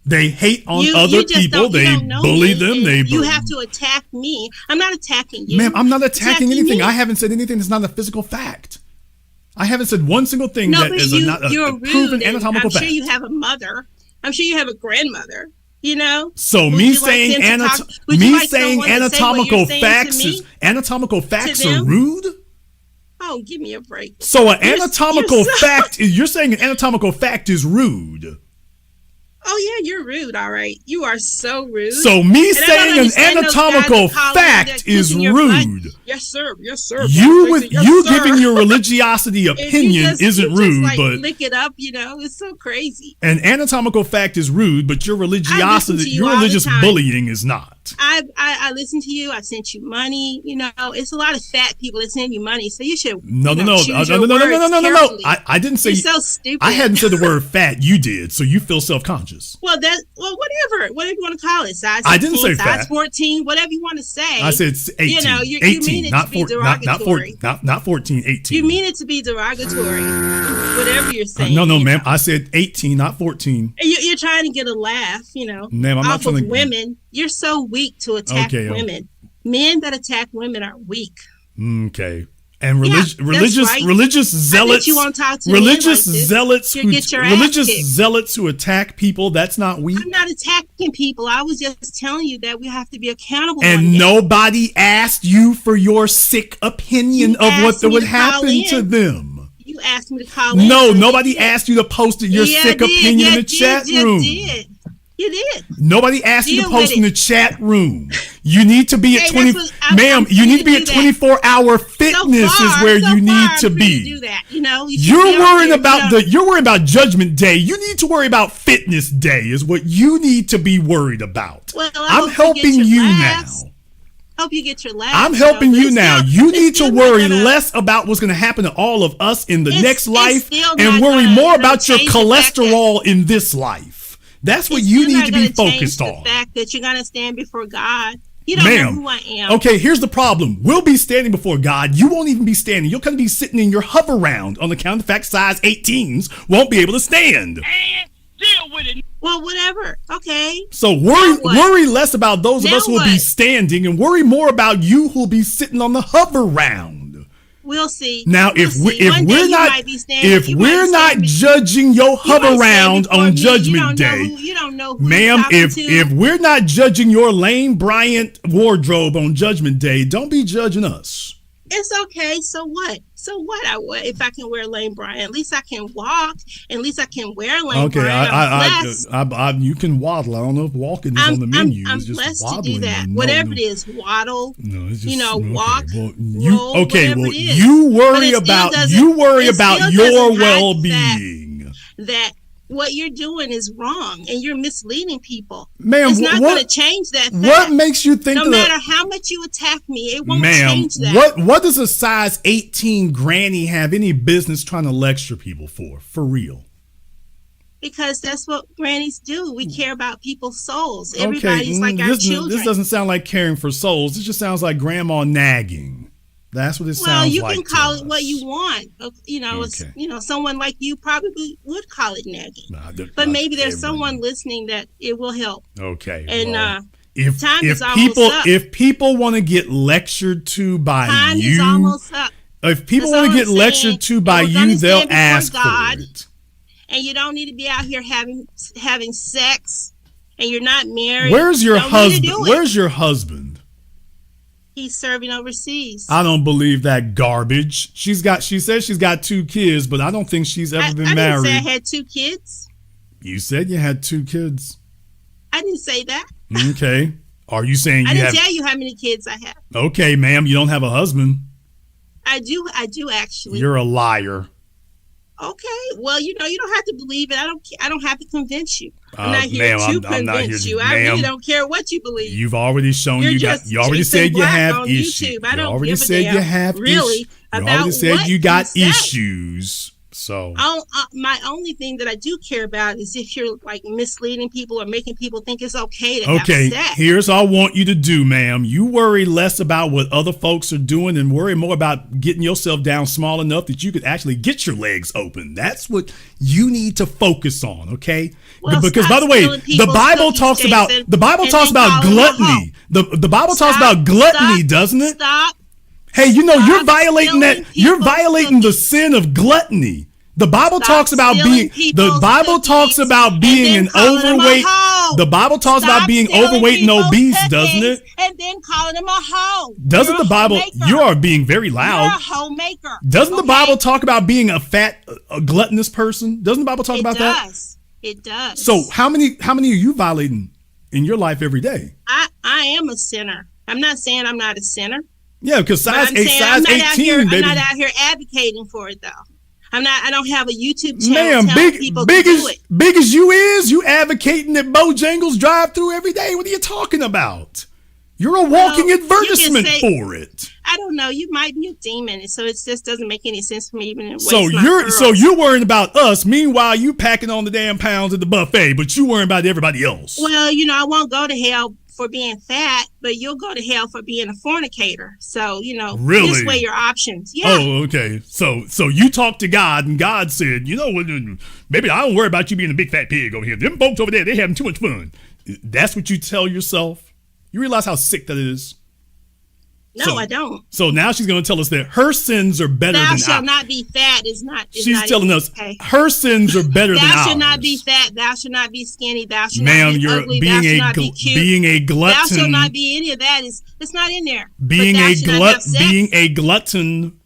They hate on other people. They bully them. You have to attack me. I'm not attacking you. Ma'am, I'm not attacking anything. I haven't said anything that's not a physical fact. I haven't said one single thing that is not a proven anatomical fact. I'm sure you have a mother. I'm sure you have a grandmother. You know. So me saying anatomical facts are rude. Oh, give me a break. So an anatomical fact is you're saying an anatomical fact is rude. Oh yeah, you're rude. All right, you are so rude. So me saying an anatomical fact is rude. Yes, sir. Yes, sir. You giving your religiosity opinion isn't rude, but lick it up. You know, it's so crazy. An anatomical fact is rude, but your religiosity, your religious bullying is not. I listen to you. I sent you money. You know, it's a lot of fat people that send you money, so you should. No. I didn't say. You're so stupid. I hadn't said the word fat. You did, so you feel self-conscious. Well, whatever you want to call it, size 15, I didn't say size fat. 14, whatever you want to say. I said 18. You know, you 18, mean it not to be derogatory. Not 14, 18. You mean it to be derogatory, whatever you're saying. No, ma'am. I said 18, not 14. You're trying to get a laugh, you know, ma'am, I'm off not of women. You're so weak to attack women. Men that attack women are weak. Okay. And religious zealots, zealots who attack people, that's not weak. I'm not attacking people. I was just telling you that we have to be accountable. And nobody asked you for your sick opinion of what would happen to them. You asked me to call in. No, nobody asked you to post your sick opinion in the chat room. You did. Nobody asked you to post in the chat room. You need to be at 24-hour fitness is where you need to be. Do that. You know, you're worried about Judgment Day. You need to worry about Fitness Day is what you need to be worried about. Well, I'm helping you now. Hope you get your laughs. I'm helping you now. You need to worry less about what's going to happen to all of us in the next life and worry more about your cholesterol in this life. That's what you need to be focused on. The fact that you're going to stand before God. You don't know who I am. Okay, here's the problem. We'll be standing before God. You won't even be standing. You'll kind of be sitting in your hover round on the count of the fact size 18s won't be able to stand. Deal with it. Well, whatever. Okay. So worry less about those of us who will be standing and worry more about you who will be sitting on the hover round. We'll see. Now, if we're not judging your hover round on Judgment Day, you don't know who ma'am, if we're not judging your Lane Bryant wardrobe on Judgment Day, don't be judging us. It's okay. So what? If I can wear Lane Bryant? At least I can walk. At least I can wear Lane Bryant. Okay, you can waddle. I don't know if walking is on the menu. I'm just blessed waddling. to do that. Whatever it is, waddle. No, it's just, walk. Well, roll, you worry about your well-being. That what you're doing is wrong and you're misleading people. Ma'am, it's not going to change that fact. What makes you think no matter how much you attack me, it won't change that. What does a size 18 granny have any business trying to lecture people for real? Because that's what grannies do. We care about people's souls. Everybody's like our children. This doesn't sound like caring for souls. This just sounds like grandma nagging. That's what it sounds like. Well, you can call it what you want. Someone like you probably would call it nagging. But maybe there's someone listening that it will help. Okay. And if people want to get lectured to by time you, is almost up. If people want to get lectured to by you, they'll ask God, for it. And you don't need to be out here having sex, and you're not married. Where's your husband? Where's your husband? He's serving overseas. I don't believe that garbage. She says she's got 2 kids, but I don't think she's ever been married. I didn't say I had 2 kids. You said you had 2 kids. I didn't say that. Okay. Are you saying I didn't tell you how many kids I have. Okay, ma'am, you don't have a husband. I do actually. You're a liar. Okay. Well, you don't have to believe it. I don't have to convince you. I'm not here to convince you. I really don't care what you believe. You've already shown you already said you have issues. You already said you have issues. You already said you got issues. So my only thing that I do care about is if you're like misleading people or making people think it's okay to have sex. Here's what I want you to do, ma'am. You worry less about what other folks are doing and worry more about getting yourself down small enough that you could actually get your legs open. That's what you need to focus on, okay? Well, because by the way, the Bible talks about gluttony. The Bible talks about gluttony, doesn't it? Stop. Hey, you're violating that. You're violating the sin of gluttony. The Bible talks about being. The Bible talks about being an overweight. The Bible talks about being overweight and obese, doesn't it? And then calling them a hoe. Doesn't the Bible? You are being very loud. You're a homemaker. Doesn't the Bible talk about being a fat, gluttonous person? Doesn't the Bible talk about that? It does. So how many are you violating in your life every day? I am a sinner. I'm not saying I'm not a sinner. Yeah, because size 18, baby. I'm not out here advocating for it, though. I don't have a YouTube channel telling people to do it. Big as you advocating at Bojangles drive-through every day. What are you talking about? You're a walking advertisement for it. I don't know. You might be a demon, so it just doesn't make any sense for me even. So you're worrying about us. Meanwhile, you packing on the damn pounds at the buffet, but you worrying about everybody else. Well, I won't go to hell for being fat, but you'll go to hell for being a fornicator. So, really? Just weigh your options. Yeah. Oh, okay. So you talked to God, and God said, maybe I don't worry about you being a big fat pig over here. Them folks over there, they having too much fun. That's what you tell yourself? You realize how sick that is? No, I don't. So now she's going to tell us that her sins are better than ours. Thou shalt not be fat is not. She's telling us her sins are better than ours. Thou shalt not be fat. Thou shalt not be skinny. Thou shalt not be ugly. Thou shalt not be cute. Being a glutton. Thou shalt not be any of that. It's not in there. Being a glutton.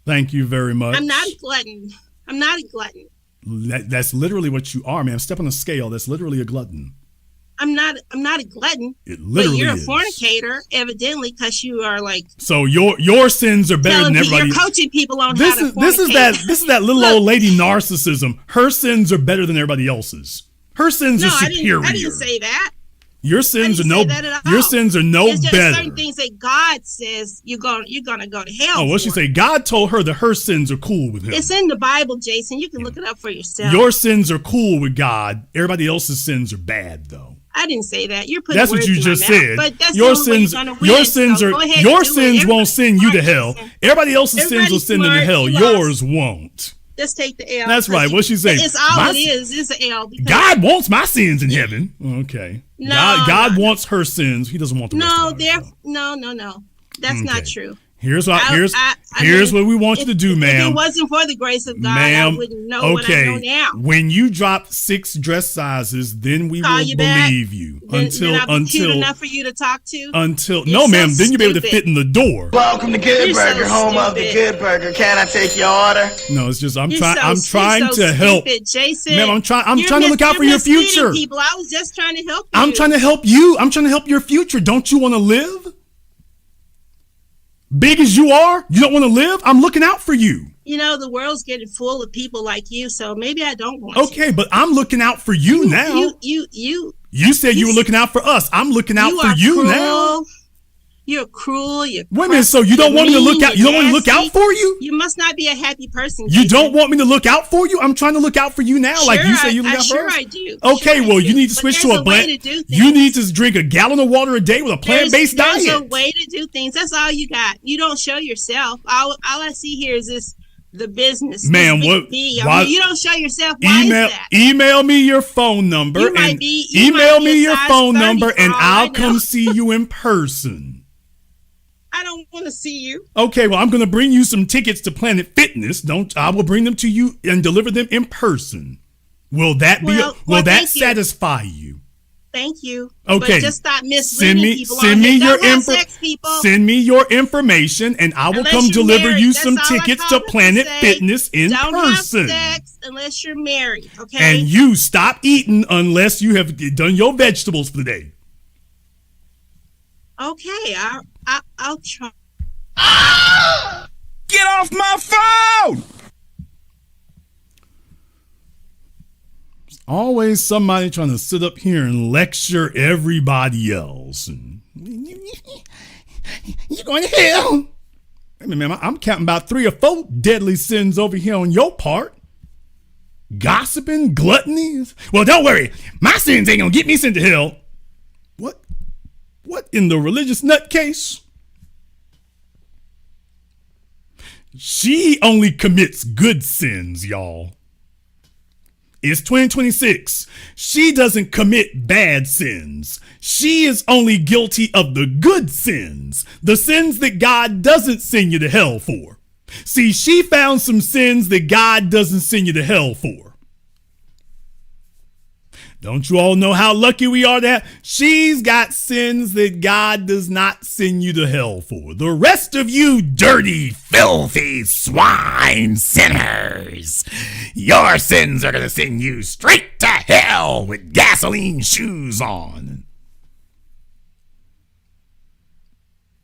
Thank you very much. I'm not a glutton. I'm not a glutton. That's literally what you are, ma'am. Step on a scale. That's literally a glutton. I'm not a glutton. It literally but you're is. A fornicator, evidently, because you are like. So your sins are better than everybody. You're coaching people on how to fornicate. This is that little old lady narcissism. Her sins are better than everybody else's. Her sins are superior. I didn't say that. Your sins are no better. There's certain things that God says you're gonna go to hell. Oh, what'd she say? God told her that her sins are cool with him. It's in the Bible, Jason. You can look it up for yourself. Your sins are cool with God. Everybody else's sins are bad, though. I didn't say that. You're putting that's words what you in just my mouth, said. but that's your sins won't send you to hell. Everybody else's sins will send them to hell. Yours won't. Just take the L. That's right. What she say? It's all it is. It's an L. God wants my sins in heaven. Okay. No, God wants her sins. He doesn't want the rest of ours. No. That's not true. Here's what we want you to do, ma'am. If it wasn't for the grace of God, I wouldn't know what I know now. When you drop 6 dress sizes, then we will believe you. Then I'll be cute enough for you to talk to. No, ma'am. Then you'll be able to fit in the door. Welcome to Good Burger, home of the Good Burger. Can I take your order? No, it's just I'm trying to help. Jason. Ma'am, I'm trying to look out for your future. People, I was just trying to help you. I'm trying to help you. I'm trying to help your future. Don't you want to live? Big as you are, you don't want to live? I'm looking out for you. The world's getting full of people like you, so maybe I don't want to. Okay, but I'm looking out for you now. You said you were looking out for us. I'm looking out for you now. You're cruel. You're wait a minute. So you don't want me to look out? You don't want me to look out for you? You must not be a happy person. You don't want me to look out for you? I'm trying to look out for you now. Sure, like you say you look out for sure us? I do. Okay, Sure well, I you do. need to But switch to there's a blend. way to do things. You need to drink a gallon of water a day with a plant-based diet. There's a way to do things. That's all you got. You don't show yourself. All I see here is this the business. Man, this what? I mean, you don't show yourself. Why is that? Email me your phone number. You might and be- you email might be me a your size phone 30 number, for and all I I'll come know. see you in person. I don't want to see you. Okay, well, I'm going to bring you some tickets to Planet Fitness. I will bring them to you and deliver them in person. Will that will that satisfy you? Thank you. Okay. But just stop misleading people. Send me your sex, people. Send me your information, and I will Unless come you're deliver married. you That's some all I tickets call to it Planet say. Fitness in don't person. Have sex unless you're married. Okay. And you stop eating unless you have done your vegetables for the day. Okay. I'll try. Get off my phone! Always somebody trying to sit up here and lecture everybody else. You're going to hell. I mean, man, I'm counting about 3 or 4 deadly sins over here on your part. Gossiping, gluttony. Well, don't worry. My sins ain't going to get me sent to hell. What in the religious nutcase? She only commits good sins, y'all. It's 2026. She doesn't commit bad sins. She is only guilty of the good sins, the sins that God doesn't send you to hell for. See, she found some sins that God doesn't send you to hell for. Don't you all know how lucky we are that she's got sins that God does not send you to hell for? The rest of you dirty, filthy swine sinners, your sins are going to send you straight to hell with gasoline shoes on.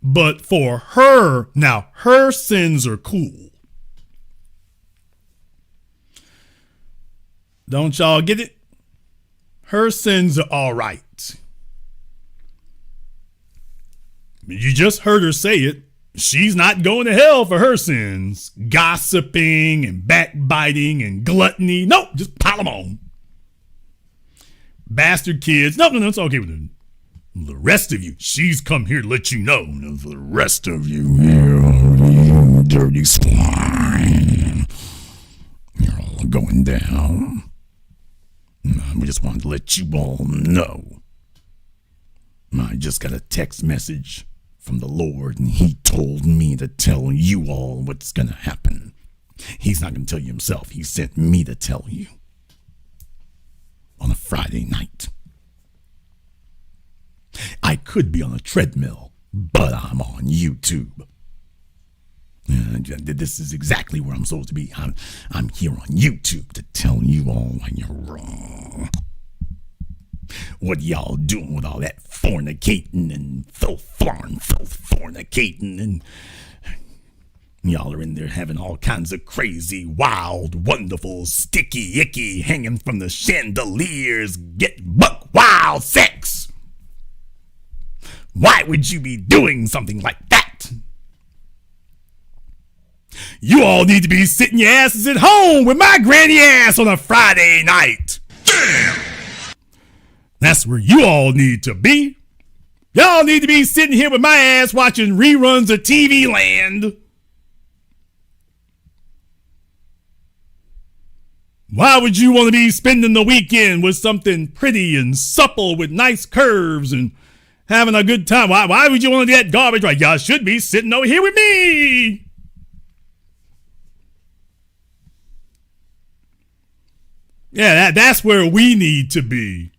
But for her, now her sins are cool. Don't y'all get it? Her sins are all right. You just heard her say it. She's not going to hell for her sins. Gossiping and backbiting and gluttony. Nope, just pile them on. Bastard kids. No, it's okay with them. The rest of you, she's come here to let you know. For the rest of you, you dirty swine, you're all going down. We just wanted to let you all know. I just got a text message from the Lord, and he told me to tell you all what's going to happen. He's not going to tell you himself. He sent me to tell you on a Friday night. I could be on a treadmill, but I'm on YouTube. This is exactly where I'm supposed to be. I'm here on YouTube to tell you all why you're wrong. What y'all doing with all that fornicating and fornicating, and y'all are in there having all kinds of crazy, wild, wonderful, sticky, icky, hanging from the chandeliers, get buck wild sex. Why would you be doing something like that? You all need to be sitting your asses at home with my granny ass on a Friday night. Damn! That's where you all need to be. Y'all need to be sitting here with my ass watching reruns of TV Land. Why would you want to be spending the weekend with something pretty and supple with nice curves and having a good time? Why would you want to do that garbage? Right, y'all should be sitting over here with me. Yeah, that's where we need to be.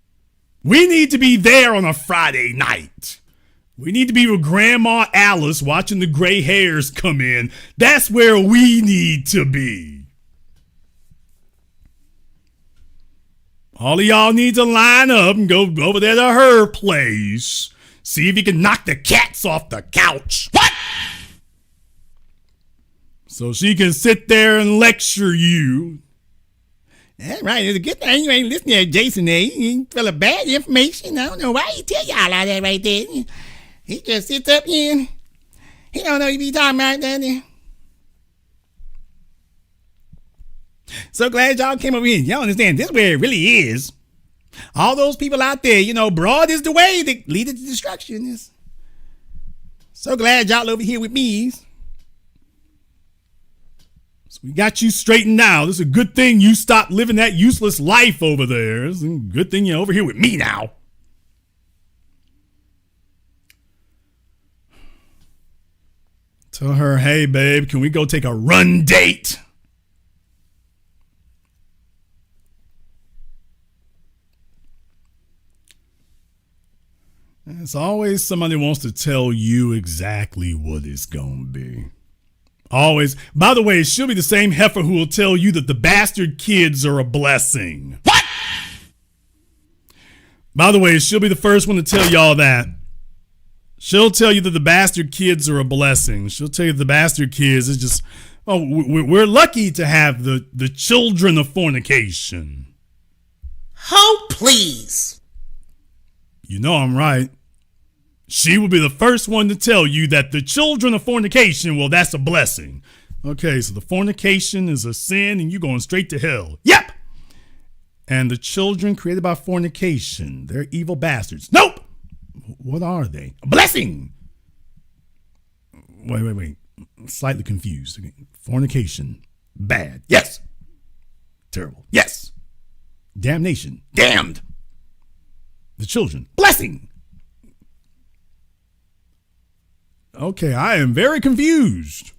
We need to be there on a Friday night. We need to be with Grandma Alice watching the gray hairs come in. That's where we need to be. All of y'all need to line up and go over there to her place. See if you can knock the cats off the couch. What? So she can sit there and lecture you. That's right. It's a good thing you ain't listening to Jason. You feel a bad information. I don't know why he tell y'all all that right there. He just sits up here and he don't know what he be talking about, doesn't he? So glad y'all came over here. Y'all understand this is where it really is. All those people out there, broad is the way that leadeth to destruction. So glad y'all over here with me. So we got you straightened now. This is a good thing you stopped living that useless life over there. It's a good thing you're over here with me now. Tell her, hey, babe, can we go take a run date? It's always somebody wants to tell you exactly what it's going to be. Always. By the way, she'll be the same heifer who will tell you that the bastard kids are a blessing. What? By the way, she'll be the first one to tell y'all that. She'll tell you that the bastard kids are a blessing. She'll tell you the bastard kids is just, we're lucky to have the children of fornication. Oh, please. You know I'm right. She will be the first one to tell you that the children of fornication, well, that's a blessing. Okay, so the fornication is a sin and you're going straight to hell. Yep. And the children created by fornication, they're evil bastards. Nope. What are they? A blessing. Wait. Slightly confused. Fornication. Bad. Yes. Terrible. Yes. Damnation. Damned. The children. Blessing. Okay, I am very confused.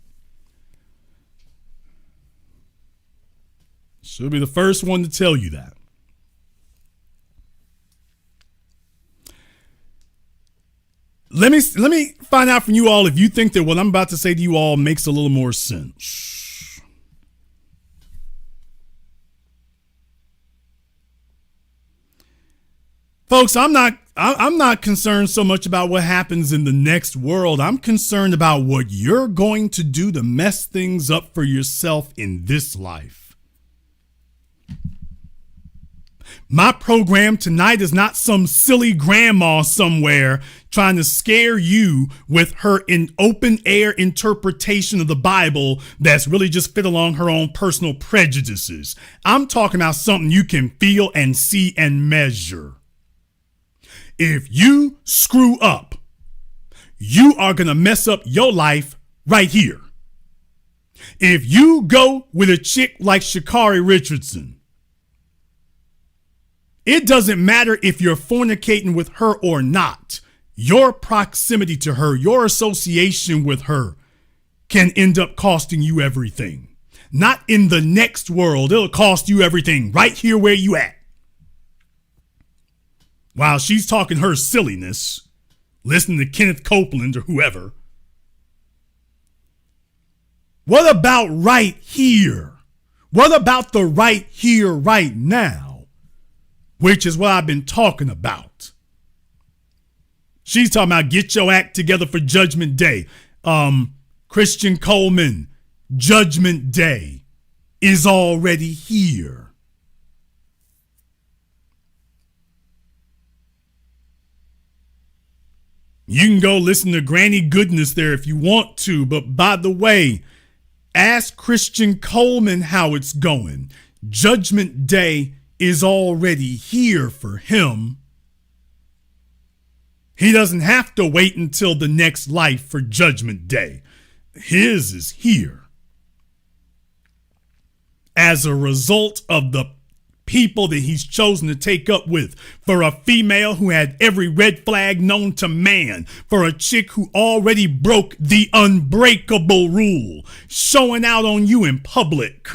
She'll be the first one to tell you that. Let me find out from you all if you think that what I'm about to say to you all makes a little more sense. Folks, I'm not concerned so much about what happens in the next world. I'm concerned about what you're going to do to mess things up for yourself in this life. My program tonight is not some silly grandma somewhere trying to scare you with her open air interpretation of the Bible that's really just fit along her own personal prejudices. I'm talking about something you can feel and see and measure. If you screw up, you are going to mess up your life right here. If you go with a chick like Sha'Carri Richardson, it doesn't matter if you're fornicating with her or not. Your proximity to her, your association with her can end up costing you everything. Not in the next world. It'll cost you everything right here where you at. While she's talking her silliness, listening to Kenneth Copeland or whoever. What about right here? What about the right here, right now? Which is what I've been talking about. She's talking about get your act together for Judgment Day. Christian Coleman, Judgment Day is already here. You can go listen to Granny Goodness there if you want to. But by the way, ask Christian Coleman how it's going. Judgment Day is already here for him. He doesn't have to wait until the next life for Judgment Day. His is here. As a result of the people that he's chosen to take up with, for a female who had every red flag known to man, for a chick who already broke the unbreakable rule, showing out on you in public.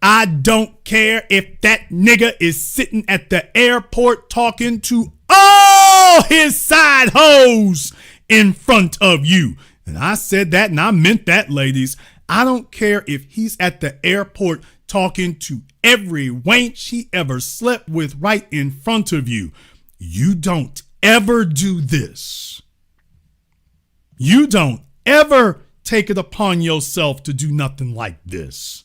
I don't care if that nigga is sitting at the airport talking to all his side hoes in front of you. And I said that and I meant that, ladies. I don't care if he's at the airport talking to every wench he ever slept with right in front of you. You don't ever do this. You don't ever take it upon yourself to do nothing like this.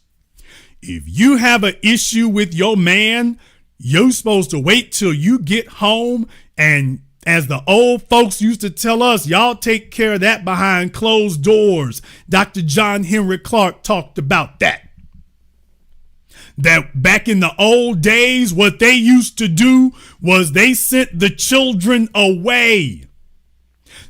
If you have an issue with your man, you're supposed to wait till you get home and As the old folks used to tell us, y'all take care of that behind closed doors. Dr. John Henry Clark talked about that. That back in the old days, what they used to do was they sent the children away.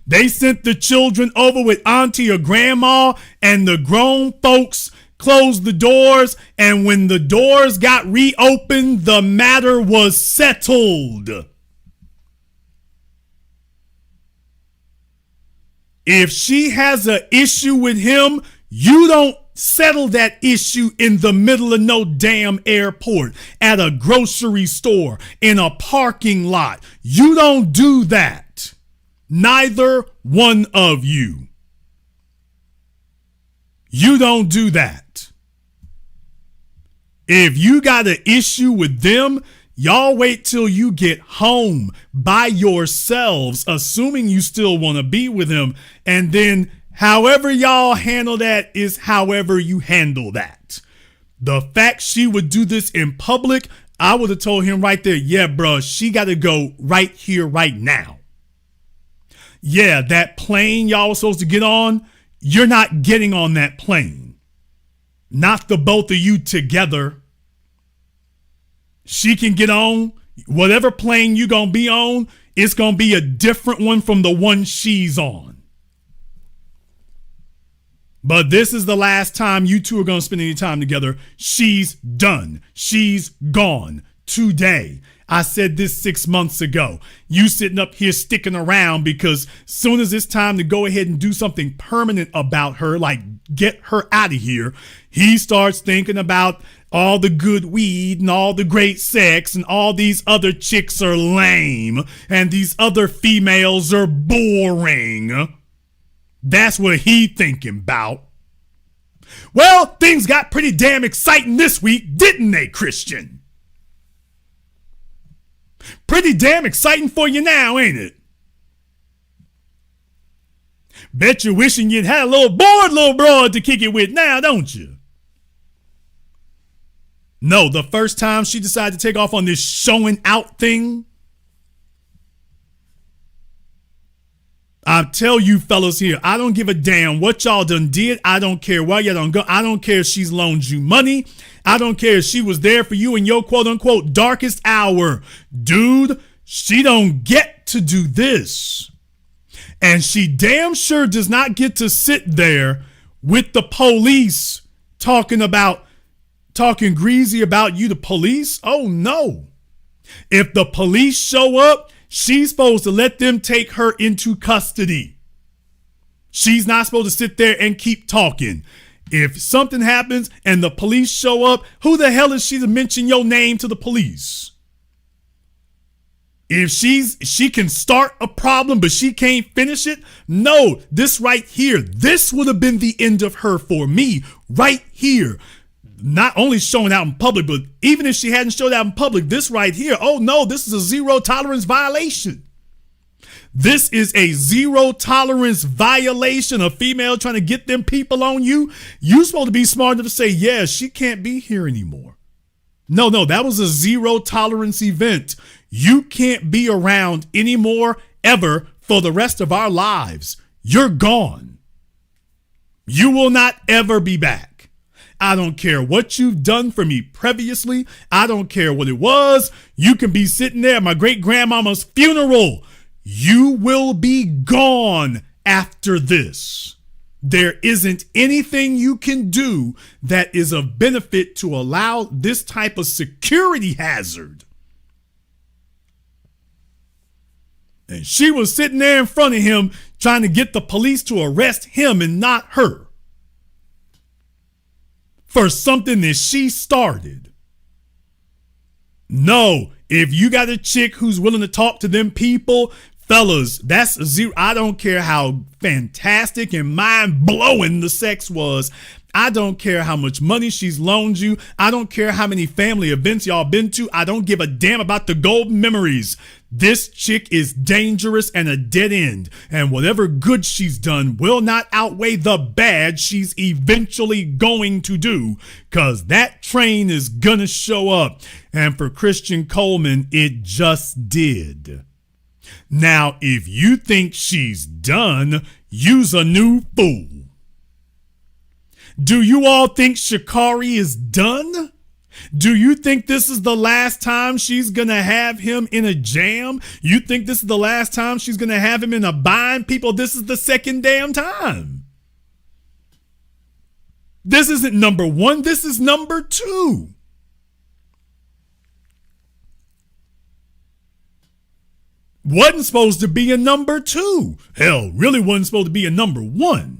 They sent the children over with auntie or grandma, and the grown folks closed the doors, and when the doors got reopened, the matter was settled. If she has an issue with him, you don't settle that issue in the middle of no damn airport, at a grocery store, in a parking lot. You don't do that. Neither one of you. You don't do that. If you got an issue with them, y'all wait till you get home by yourselves, assuming you still want to be with him. And then however y'all handle that is however you handle that. The fact she would do this in public, I would have told him right there, yeah, bro, she got to go right here, right now. Yeah, that plane y'all was supposed to get on, you're not getting on that plane. Not the both of you together. She can get on whatever plane you gonna be on. It's gonna be a different one from the one she's on. But this is the last time you two are gonna spend any time together. She's done. She's gone today. I said this 6 months ago. You sitting up here sticking around because soon as it's time to go ahead and do something permanent about her, like get her out of here, he starts thinking about all the good weed and all the great sex and all these other chicks are lame and these other females are boring. That's what he thinking about. Well, things got pretty damn exciting this week, didn't they, Christian? Pretty damn exciting for you now, ain't it? Bet you're wishing you'd had a little broad to kick it with now, don't you? No, the first time she decided to take off on this showing out thing, I tell you fellas here, I don't give a damn what y'all done did. I don't care why y'all don't go. I don't care if she's loaned you money. I don't care if she was there for you in your quote unquote darkest hour. Dude, she don't get to do this. And she damn sure does not get to sit there with the police talking greasy about you, the police. Oh no. If the police show up, she's supposed to let them take her into custody. She's not supposed to sit there and keep talking. If something happens and the police show up, who the hell is she to mention your name to the police? If she can start a problem, but she can't finish it. No, this right here, this would have been the end of her for me right here. Not only showing out in public, but even if she hadn't showed out in public, this right here, oh no, this is a zero tolerance violation. This is a zero tolerance violation. A female trying to get them people on you. You're supposed to be smart enough to say, yeah, she can't be here anymore. No, that was a zero tolerance event. You can't be around anymore ever for the rest of our lives. You're gone. You will not ever be back. I don't care what you've done for me previously. I don't care what it was. You can be sitting there at my great grandmama's funeral. You will be gone after this. There isn't anything you can do that is of benefit to allow this type of security hazard. And she was sitting there in front of him trying to get the police to arrest him and not her for something that she started. No, if you got a chick who's willing to talk to them people, fellas, that's zero. I don't care how fantastic and mind-blowing the sex was. I don't care how much money she's loaned you. I don't care how many family events y'all been to. I don't give a damn about the golden memories. This chick is dangerous and a dead end. And whatever good she's done will not outweigh the bad she's eventually going to do. Cause that train is gonna show up. And for Christian Coleman, it just did. Now, if you think she's done, you's a new fool. Do you all think Sha'Carri is done? Do you think this is the last time she's going to have him in a jam? You think this is the last time she's going to have him in a bind? People, this is the second damn time. This isn't number one. This is number two. Wasn't supposed to be a number two. Hell, really wasn't supposed to be a number one.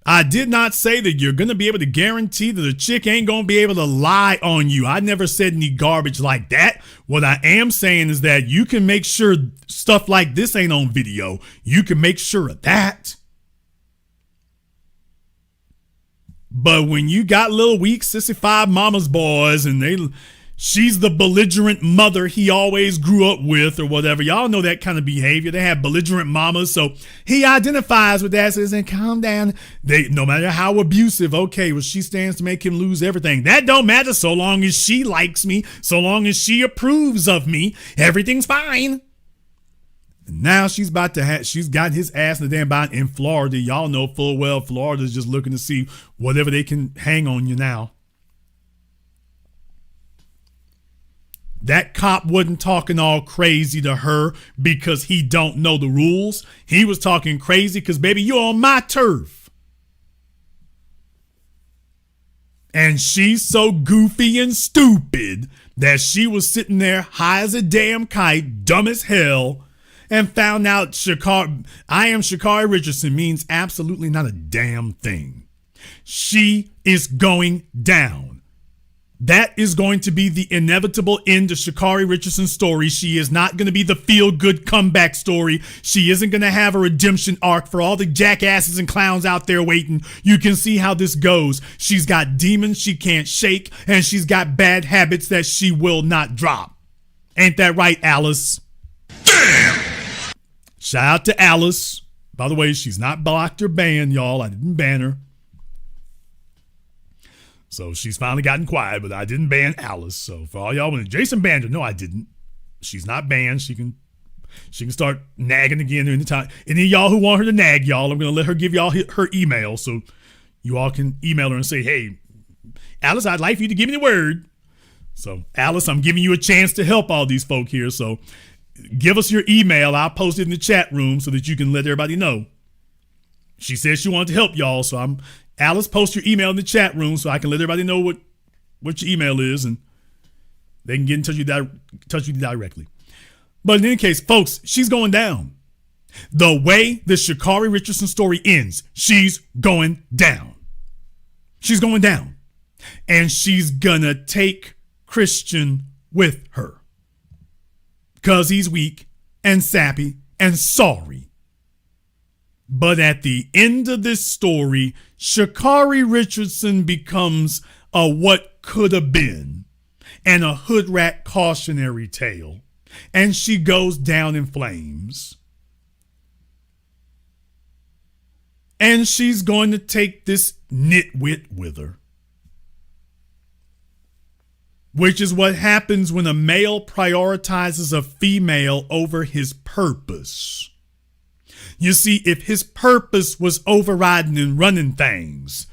I did not say that you're going to be able to guarantee that a chick ain't going to be able to lie on you. I never said any garbage like that. What I am saying is that you can make sure stuff like this ain't on video. You can make sure of that. But when you got little weak sissy mama's boys and she's the belligerent mother he always grew up with or whatever. Y'all know that kind of behavior. They have belligerent mamas. So he identifies with that. Says, and calm down. No matter how abusive, okay, well, she stands to make him lose everything. That don't matter so long as she likes me, so long as she approves of me. Everything's fine. And now she's got his ass in the damn bind in Florida. Y'all know full well Florida's just looking to see whatever they can hang on you now. That cop wasn't talking all crazy to her because he don't know the rules. He was talking crazy because, baby, you're on my turf. And she's so goofy and stupid that she was sitting there high as a damn kite, dumb as hell, and found out I am Sha'Carri Richardson means absolutely not a damn thing. She is going down. That is going to be the inevitable end of Sha'Carri Richardson's story. She is not going to be the feel-good comeback story. She isn't going to have a redemption arc for all the jackasses and clowns out there waiting. You can see how this goes. She's got demons she can't shake, and she's got bad habits that she will not drop. Ain't that right, Alice? Damn! Shout out to Alice. By the way, she's not blocked or banned, y'all. I didn't ban her. So she's finally gotten quiet, but I didn't ban Alice. So for all y'all, when Jason banned her, no, I didn't. She's not banned. She can start nagging again anytime. Any of y'all who want her to nag y'all, I'm going to let her give y'all her email so you all can email her and say, hey, Alice, I'd like for you to give me the word. So Alice, I'm giving you a chance to help all these folk here. So give us your email. I'll post it in the chat room so that you can let everybody know. She said she wanted to help y'all, so Alice, post your email in the chat room so I can let everybody know what your email is and they can get in touch with you directly. But in any case, folks, she's going down. The way the Sha'Carri Richardson story ends, she's going down. She's going down. And she's gonna take Christian with her. Because he's weak and sappy and sorry. But at the end of this story, Sha'Carri Richardson becomes a what could have been and a hood rat cautionary tale. And she goes down in flames. And she's going to take this nitwit with her. Which is what happens when a male prioritizes a female over his purpose. You see, if his purpose was overriding and running things,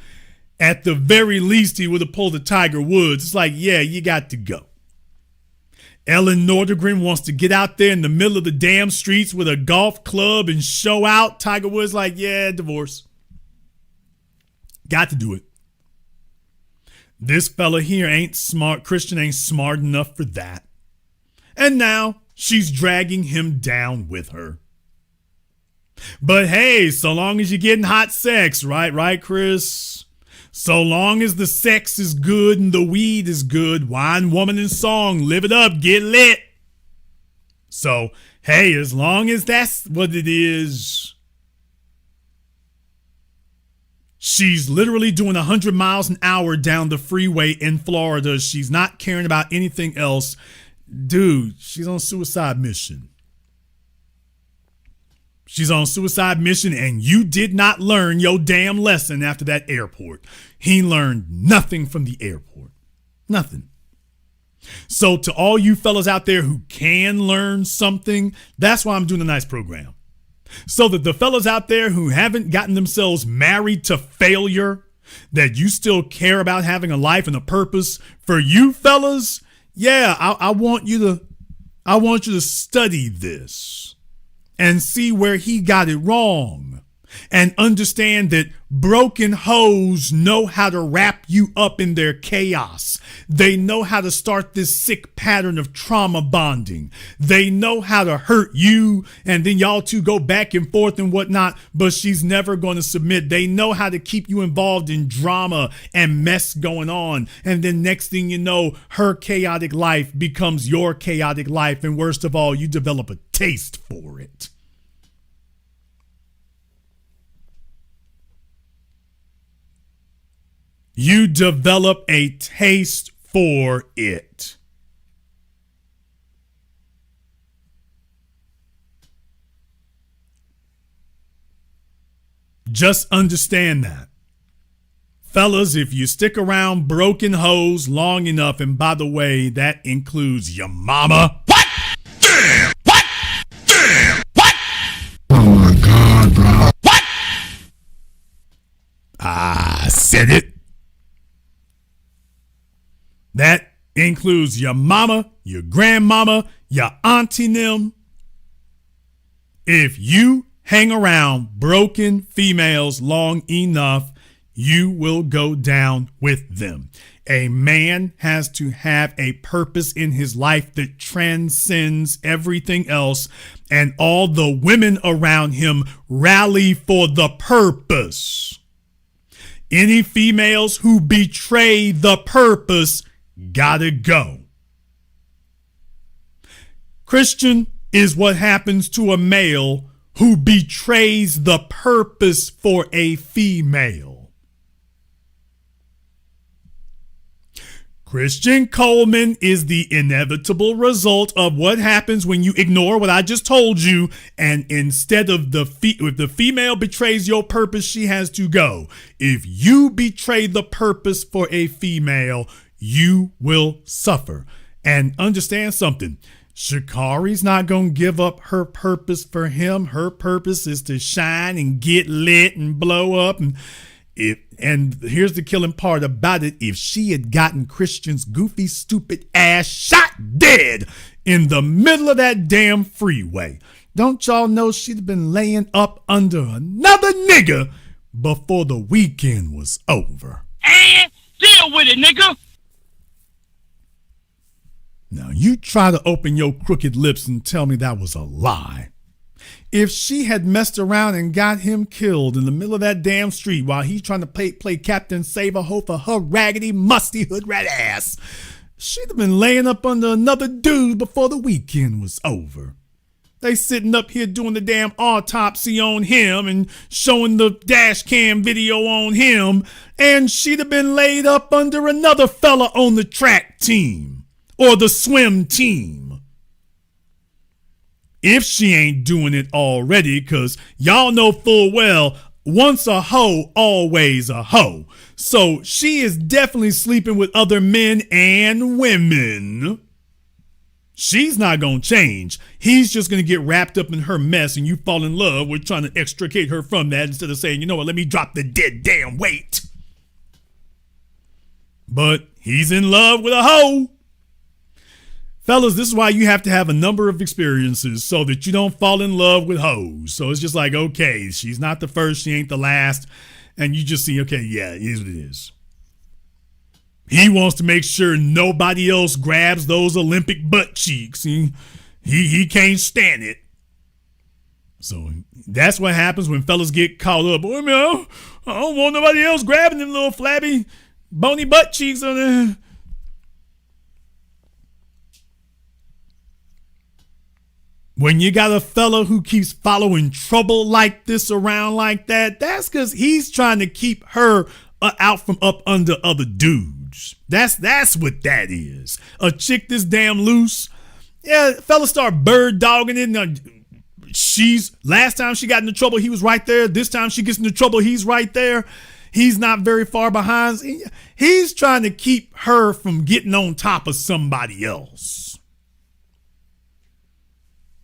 at the very least, he would have pulled a Tiger Woods. It's like, yeah, you got to go. Ellen Nordegren wants to get out there in the middle of the damn streets with a golf club and show out. Tiger Woods like, yeah, divorce. Got to do it. This fella here ain't smart. Christian ain't smart enough for that. And now she's dragging him down with her. But hey, so long as you're getting hot sex, right, Chris? So long as the sex is good and the weed is good, wine, woman, and song, live it up, get lit. So, hey, as long as that's what it is, she's literally doing 100 miles an hour down the freeway in Florida. She's not caring about anything else. Dude, she's on suicide mission. She's on suicide mission, and you did not learn your damn lesson after that airport. He learned nothing from the airport. Nothing. So to all you fellas out there who can learn something, that's why I'm doing a nice program. So that the fellas out there who haven't gotten themselves married to failure, that you still care about having a life and a purpose, for you fellas, yeah, I want you to study this and see where he got it wrong. And understand that broken hoes know how to wrap you up in their chaos. They know how to start this sick pattern of trauma bonding. They know how to hurt you, and then y'all two go back and forth and whatnot, but she's never going to submit. They know how to keep you involved in drama and mess going on. And then next thing you know, her chaotic life becomes your chaotic life. And worst of all, you develop a taste for it. You develop a taste for it. Just understand that. Fellas, if you stick around broken hoes long enough, and by the way, that includes your mama. What? Damn! What? Damn! What? Oh my God, bro. What? I said it. That includes your mama, your grandmama, your auntie them. If you hang around broken females long enough, you will go down with them. A man has to have a purpose in his life that transcends everything else, and all the women around him rally for the purpose. Any females who betray the purpose gotta go. Christian is what happens to a male who betrays the purpose for a female. Christian Coleman is the inevitable result of what happens when you ignore what I just told you, and instead of if the female betrays your purpose, she has to go. If you betray the purpose for a female, you will suffer. And understand something. Sha'Carri's not going to give up her purpose for him. Her purpose is to shine and get lit and blow up. And here's the killing part about it. If she had gotten Christian's goofy, stupid ass shot dead in the middle of that damn freeway, don't y'all know she'd have been laying up under another nigga before the weekend was over? And deal with it, nigga. Now, you try to open your crooked lips and tell me that was a lie. If she had messed around and got him killed in the middle of that damn street while he's trying to play Captain Save-A-Ho for her raggedy, musty hood rat ass, she'd have been laying up under another dude before the weekend was over. They sitting up here doing the damn autopsy on him and showing the dash cam video on him, and she'd have been laid up under another fella on the track team or the swim team. If she ain't doing it already, because y'all know full well, once a hoe, always a hoe. So she is definitely sleeping with other men and women. She's not going to change. He's just going to get wrapped up in her mess and you fall in love with trying to extricate her from that instead of saying, you know what, let me drop the dead damn weight. But he's in love with a hoe. Fellas, this is why you have to have a number of experiences so that you don't fall in love with hoes. So it's just like, okay, she's not the first, she ain't the last. And you just see, okay, yeah, it is what it is. He wants to make sure nobody else grabs those Olympic butt cheeks. He can't stand it. So that's what happens when fellas get caught up. Oh, man, I don't want nobody else grabbing them little flabby, bony butt cheeks on there. When you got a fella who keeps following trouble like this around like that, that's because he's trying to keep her out from up under other dudes. That's what that is. A chick this damn loose. Yeah, fella start bird dogging it. Last time she got into trouble, he was right there. This time she gets into trouble, he's right there. he's not very far behind. He's trying to keep her from getting on top of somebody else.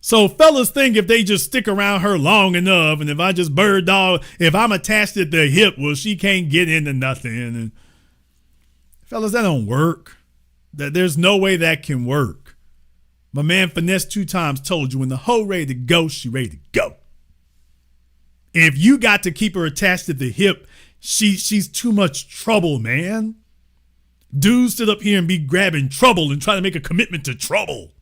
So fellas think if they just stick around her long enough, and if I just bird dog, if I'm attached at the hip, well, she can't get into nothing. And fellas, that don't work. There's no way that can work. My man Finesse 2 times told you, when the hoe ready to go, she ready to go. If you got to keep her attached at the hip, she's too much trouble, man. Dudes sit up here and be grabbing trouble and trying to make a commitment to trouble.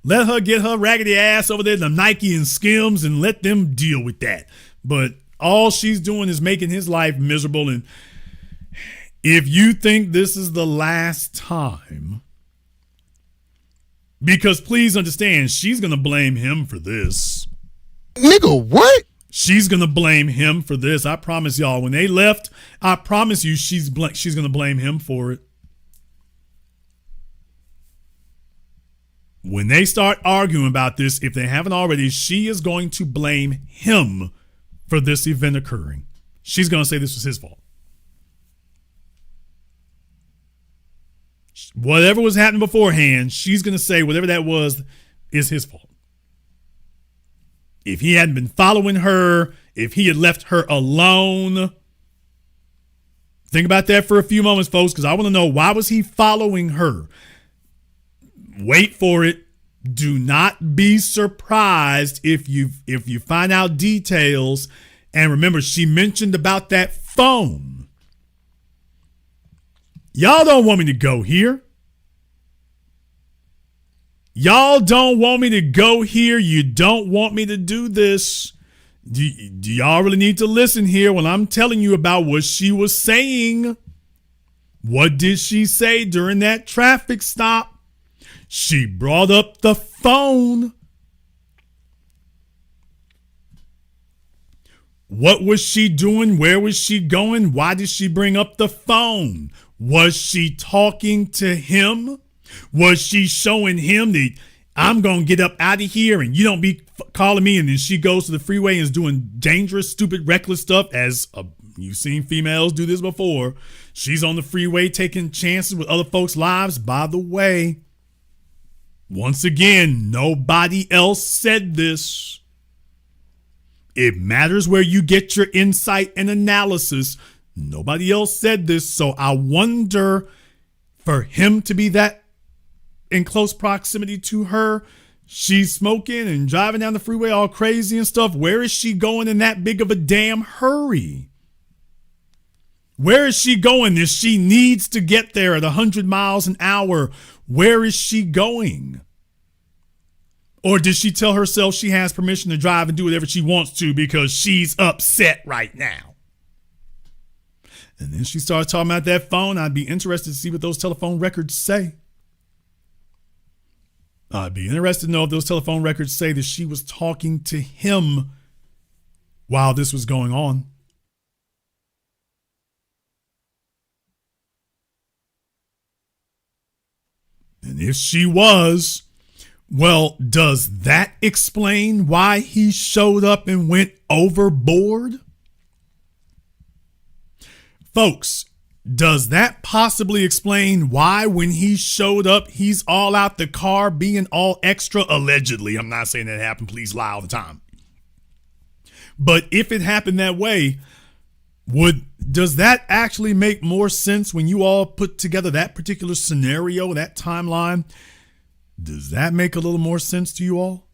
Let her get her raggedy ass over there to Nike and Skims and let them deal with that. But all she's doing is making his life miserable. And if you think this is the last time, because please understand, she's going to blame him for this. Nigga, what? She's going to blame him for this. I promise y'all, when they left, I promise you she's going to blame him for it. When they start arguing about this, if they haven't already, she is going to blame him for this event occurring. She's going to say this was his fault. Whatever was happening beforehand, she's going to say whatever that was is his fault. If he hadn't been following her, if he had left her alone. Think about that for a few moments, folks, because I want to know, why was he following her? Wait for it. Do not be surprised if you find out details. And remember, she mentioned about that phone. Y'all don't want me to go here. Y'all don't want me to go here. You don't want me to do this. Do y'all really need to listen here when I'm telling you about what she was saying? What did she say during that traffic stop? She brought up the phone. What was she doing? Where was she going? Why did she bring up the phone? Was she talking to him? Was she showing him that I'm going to get up out of here and you don't be calling me? And then she goes to the freeway and is doing dangerous, stupid, reckless stuff, as you've seen females do this before. She's on the freeway taking chances with other folks' lives. By the way, once again, nobody else said this. It matters where you get your insight and analysis. Nobody else said this. So I wonder, for him to be that in close proximity to her, she's smoking and driving down the freeway all crazy and stuff. Where is she going in that big of a damn hurry? Where is she going if she needs to get there at 100 miles an hour? Where is she going? Or did she tell herself she has permission to drive and do whatever she wants to because she's upset right now? And then she started talking about that phone. I'd be interested to see what those telephone records say. I'd be interested to know if those telephone records say that she was talking to him while this was going on. And if she was, well, does that explain why he showed up and went overboard? Folks, does that possibly explain why when he showed up, he's all out the car being all extra, allegedly? I'm not saying that happened. Please lie all the time. But if it happened that way, does that actually make more sense when you all put together that particular scenario, that timeline? Does that make a little more sense to you all?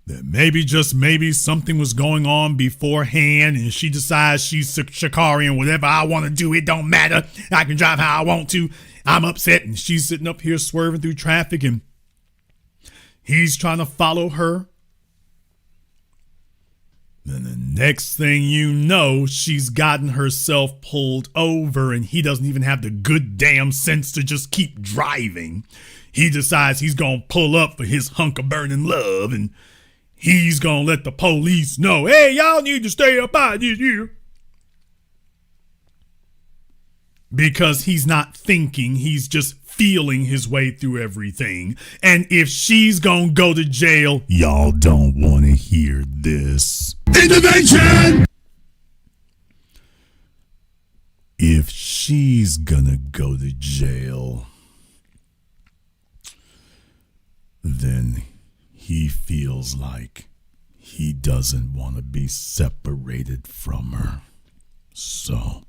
That maybe, just maybe, something was going on beforehand and she decides she's Sha'Carri and whatever I want to do, it don't matter. I can drive how I want to. I'm upset, and she's sitting up here swerving through traffic and he's trying to follow her. Then the next thing you know, she's gotten herself pulled over and he doesn't even have the good damn sense to just keep driving. He decides he's going to pull up for his hunk of burning love and he's going to let the police know, hey, y'all need to stay up out of here. because he's not thinking, he's just feeling his way through everything. And if she's gonna go to jail, y'all don't want to hear this. Intervention! If she's gonna go to jail, then he feels like he doesn't want to be separated from her. So,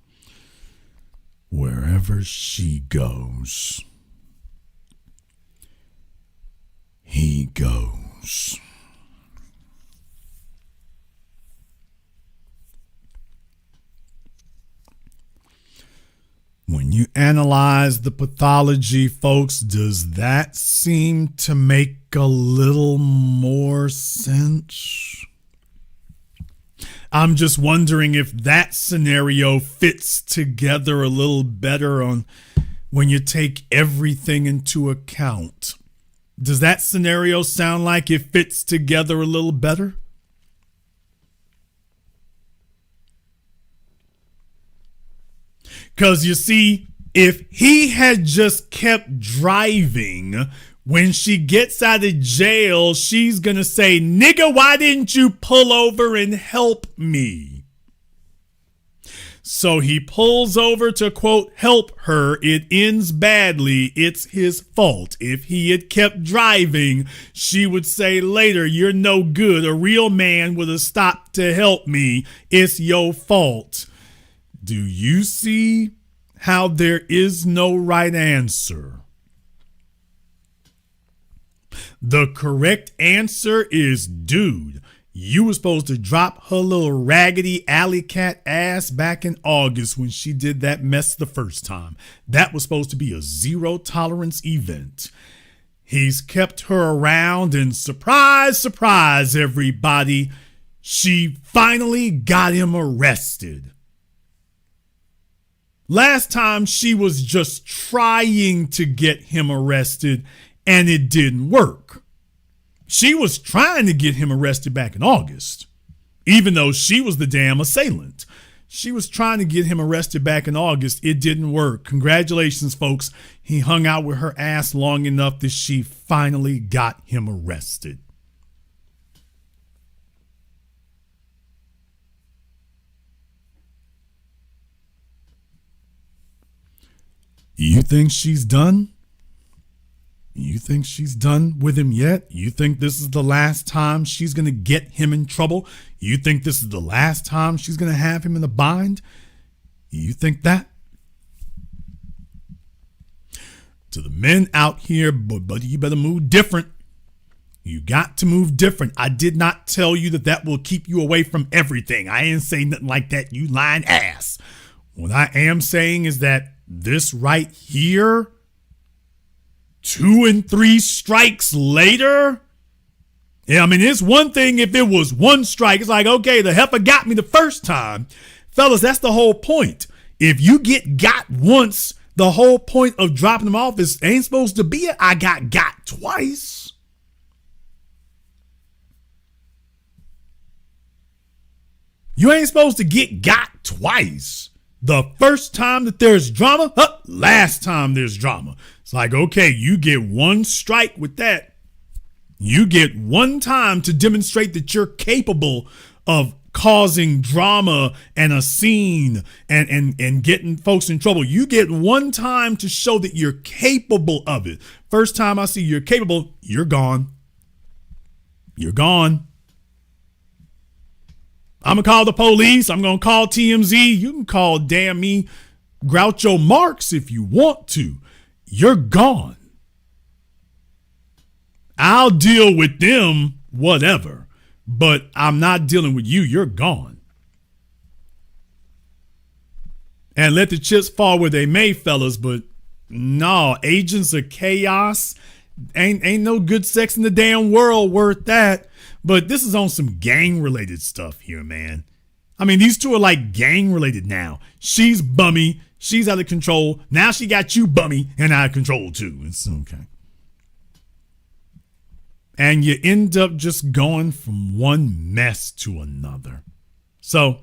wherever she goes, he goes. When you analyze the pathology, folks, does that seem to make a little more sense? I'm just wondering if that scenario fits together a little better on when you take everything into account. Does that scenario sound like it fits together a little better? Because you see, if he had just kept driving, when she gets out of jail, she's going to say, nigga, why didn't you pull over and help me? So he pulls over to, quote, help her. It ends badly. It's his fault. If he had kept driving, she would say later, you're no good. A real man would have stopped to help me. It's your fault. Do you see how there is no right answer? The correct answer is, dude, you were supposed to drop her little raggedy alley cat ass back in August when she did that mess the first time. That was supposed to be a zero tolerance event. He's kept her around, and surprise, surprise, everybody, she finally got him arrested. Last time she was just trying to get him arrested and it didn't work. She was trying to get him arrested back in August, even though she was the damn assailant. She was trying to get him arrested back in August. It didn't work. Congratulations, folks. He hung out with her ass long enough that she finally got him arrested. You think she's done? You think she's done with him yet? You think this is the last time she's going to get him in trouble? You think this is the last time she's going to have him in a bind? You think that? To the men out here, buddy, you better move different. You got to move different. I did not tell you that will keep you away from everything. I ain't say nothing like that, you lying ass. What I am saying is that this right here, 2 and 3 strikes later. Yeah, I mean, it's one thing if it was one strike. It's like, okay, the heifer got me the first time. Fellas, that's the whole point. If you get got once, the whole point of dropping them off is ain't supposed to be I got twice. You ain't supposed to get got twice. The first time that there's drama, last time there's drama. It's like, okay, you get one strike with that. You get one time to demonstrate that you're capable of causing drama and a scene and getting folks in trouble. You get one time to show that you're capable of it. First time I see you're capable, you're gone. You're gone. I'm going to call the police. I'm going to call TMZ. You can call, damn me, Groucho Marx if you want to. You're gone. I'll deal with them, whatever, but I'm not dealing with you. You're gone. And let the chips fall where they may, fellas, but no, agents of chaos, ain't no good sex in the damn world worth that. But this is on some gang-related stuff here, man. I mean, these two are like gang-related now. She's bummy. She's out of control. Now she got you bummy and out of control, too. It's okay. And you end up just going from one mess to another. So,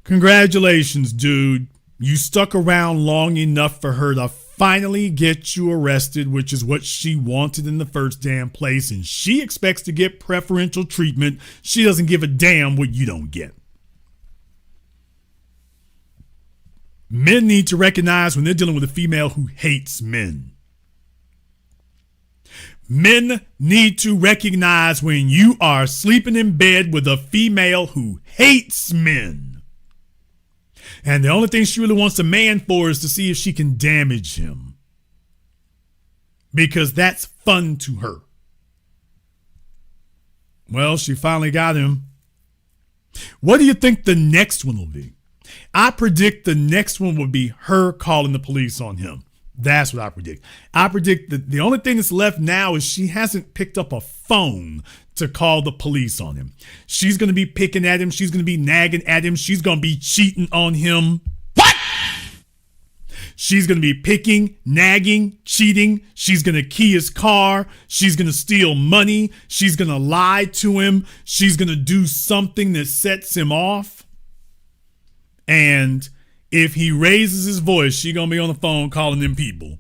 congratulations, dude. You stuck around long enough for her to finally get you arrested, which is what she wanted in the first damn place, and she expects to get preferential treatment. She doesn't give a damn what you don't get. Men need to recognize when they're dealing with a female who hates men. Men need to recognize when you are sleeping in bed with a female who hates men. And the only thing she really wants a man for is to see if she can damage him. Because that's fun to her. Well, she finally got him. What do you think the next one will be? I predict the next one will be her calling the police on him. That's what I predict. I predict that the only thing that's left now is she hasn't picked up a phone to call the police on him. She's going to be picking at him. She's going to be nagging at him. She's going to be cheating on him. What? She's going to be picking, nagging, cheating. She's going to key his car. She's going to steal money. She's going to lie to him. She's going to do something that sets him off. And if he raises his voice, she's going to be on the phone calling them people.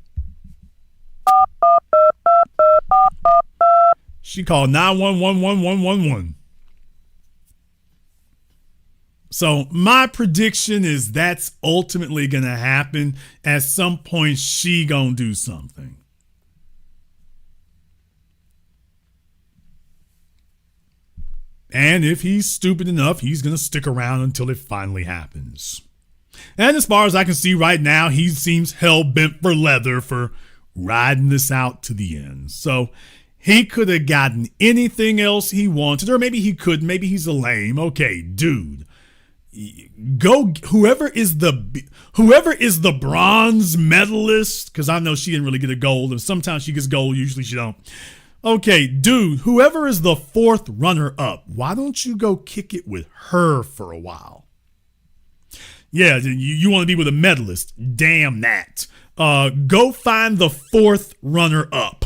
She called 911-1111. So my prediction is that's ultimately going to happen. At some point, she going to do something. And if he's stupid enough, he's going to stick around until it finally happens. And as far as I can see right now, he seems hell-bent for leather for riding this out to the end. So he could have gotten anything else he wanted, or maybe he couldn't. Maybe he's a lame. Okay, dude, go. Whoever is the bronze medalist, because I know she didn't really get a gold, and sometimes she gets gold. Usually she don't. Okay, dude, whoever is the fourth runner-up, why don't you go kick it with her for a while? Yeah, you want to be with a medalist. Damn that. Go find the fourth runner-up.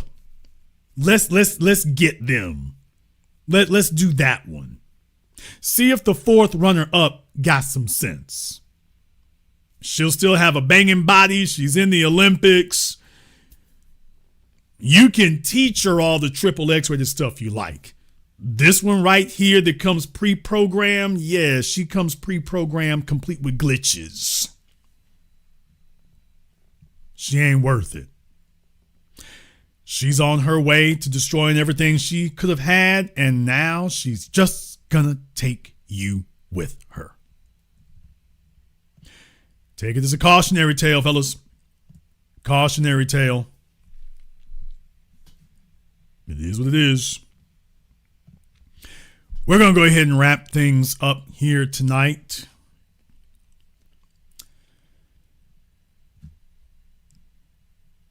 Let's get them. Let's do that one. See if the fourth runner-up got some sense. She'll still have a banging body. She's in the Olympics. You can teach her all the triple X-rated stuff you like. This one right here that comes pre-programmed, yeah, she comes pre-programmed complete with glitches. She ain't worth it. She's on her way to destroying everything she could have had, and now she's just gonna take you with her. Take it as a cautionary tale, fellas. Cautionary tale. It is what it is. We're going to go ahead and wrap things up here tonight.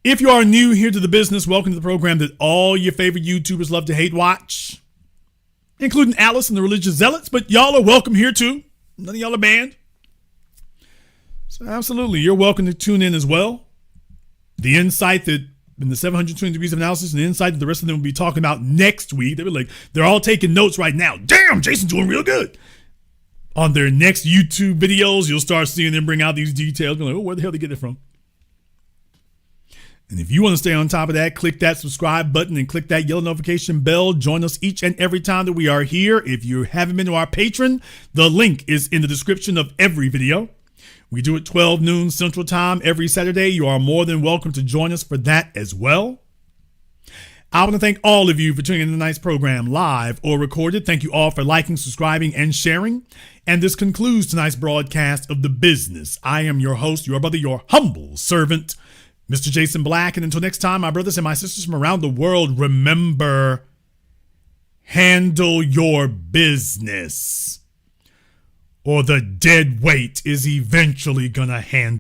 If you are new here to the business, welcome to the program that all your favorite YouTubers love to hate watch, including Alice and the Religious Zealots, but y'all are welcome here too. None of y'all are banned. So absolutely, you're welcome to tune in as well. The insight that in the 720 degrees of analysis and the insight that the rest of them will be talking about next week. They're all taking notes right now. Damn, Jason's doing real good. On their next YouTube videos, you'll start seeing them bring out these details. You're like, oh, where the hell did they get it from? And if you want to stay on top of that, click that subscribe button and click that yellow notification bell. Join us each and every time that we are here. If you haven't been to our Patreon, the link is in the description of every video. We do it 12 noon Central Time every Saturday. You are more than welcome to join us for that as well. I want to thank all of you for tuning in to tonight's program, live or recorded. Thank you all for liking, subscribing, and sharing. And this concludes tonight's broadcast of The Business. I am your host, your brother, your humble servant, Mr. Jason Black. And until next time, my brothers and my sisters from around the world, remember, handle your business, or the dead weight is eventually gonna handle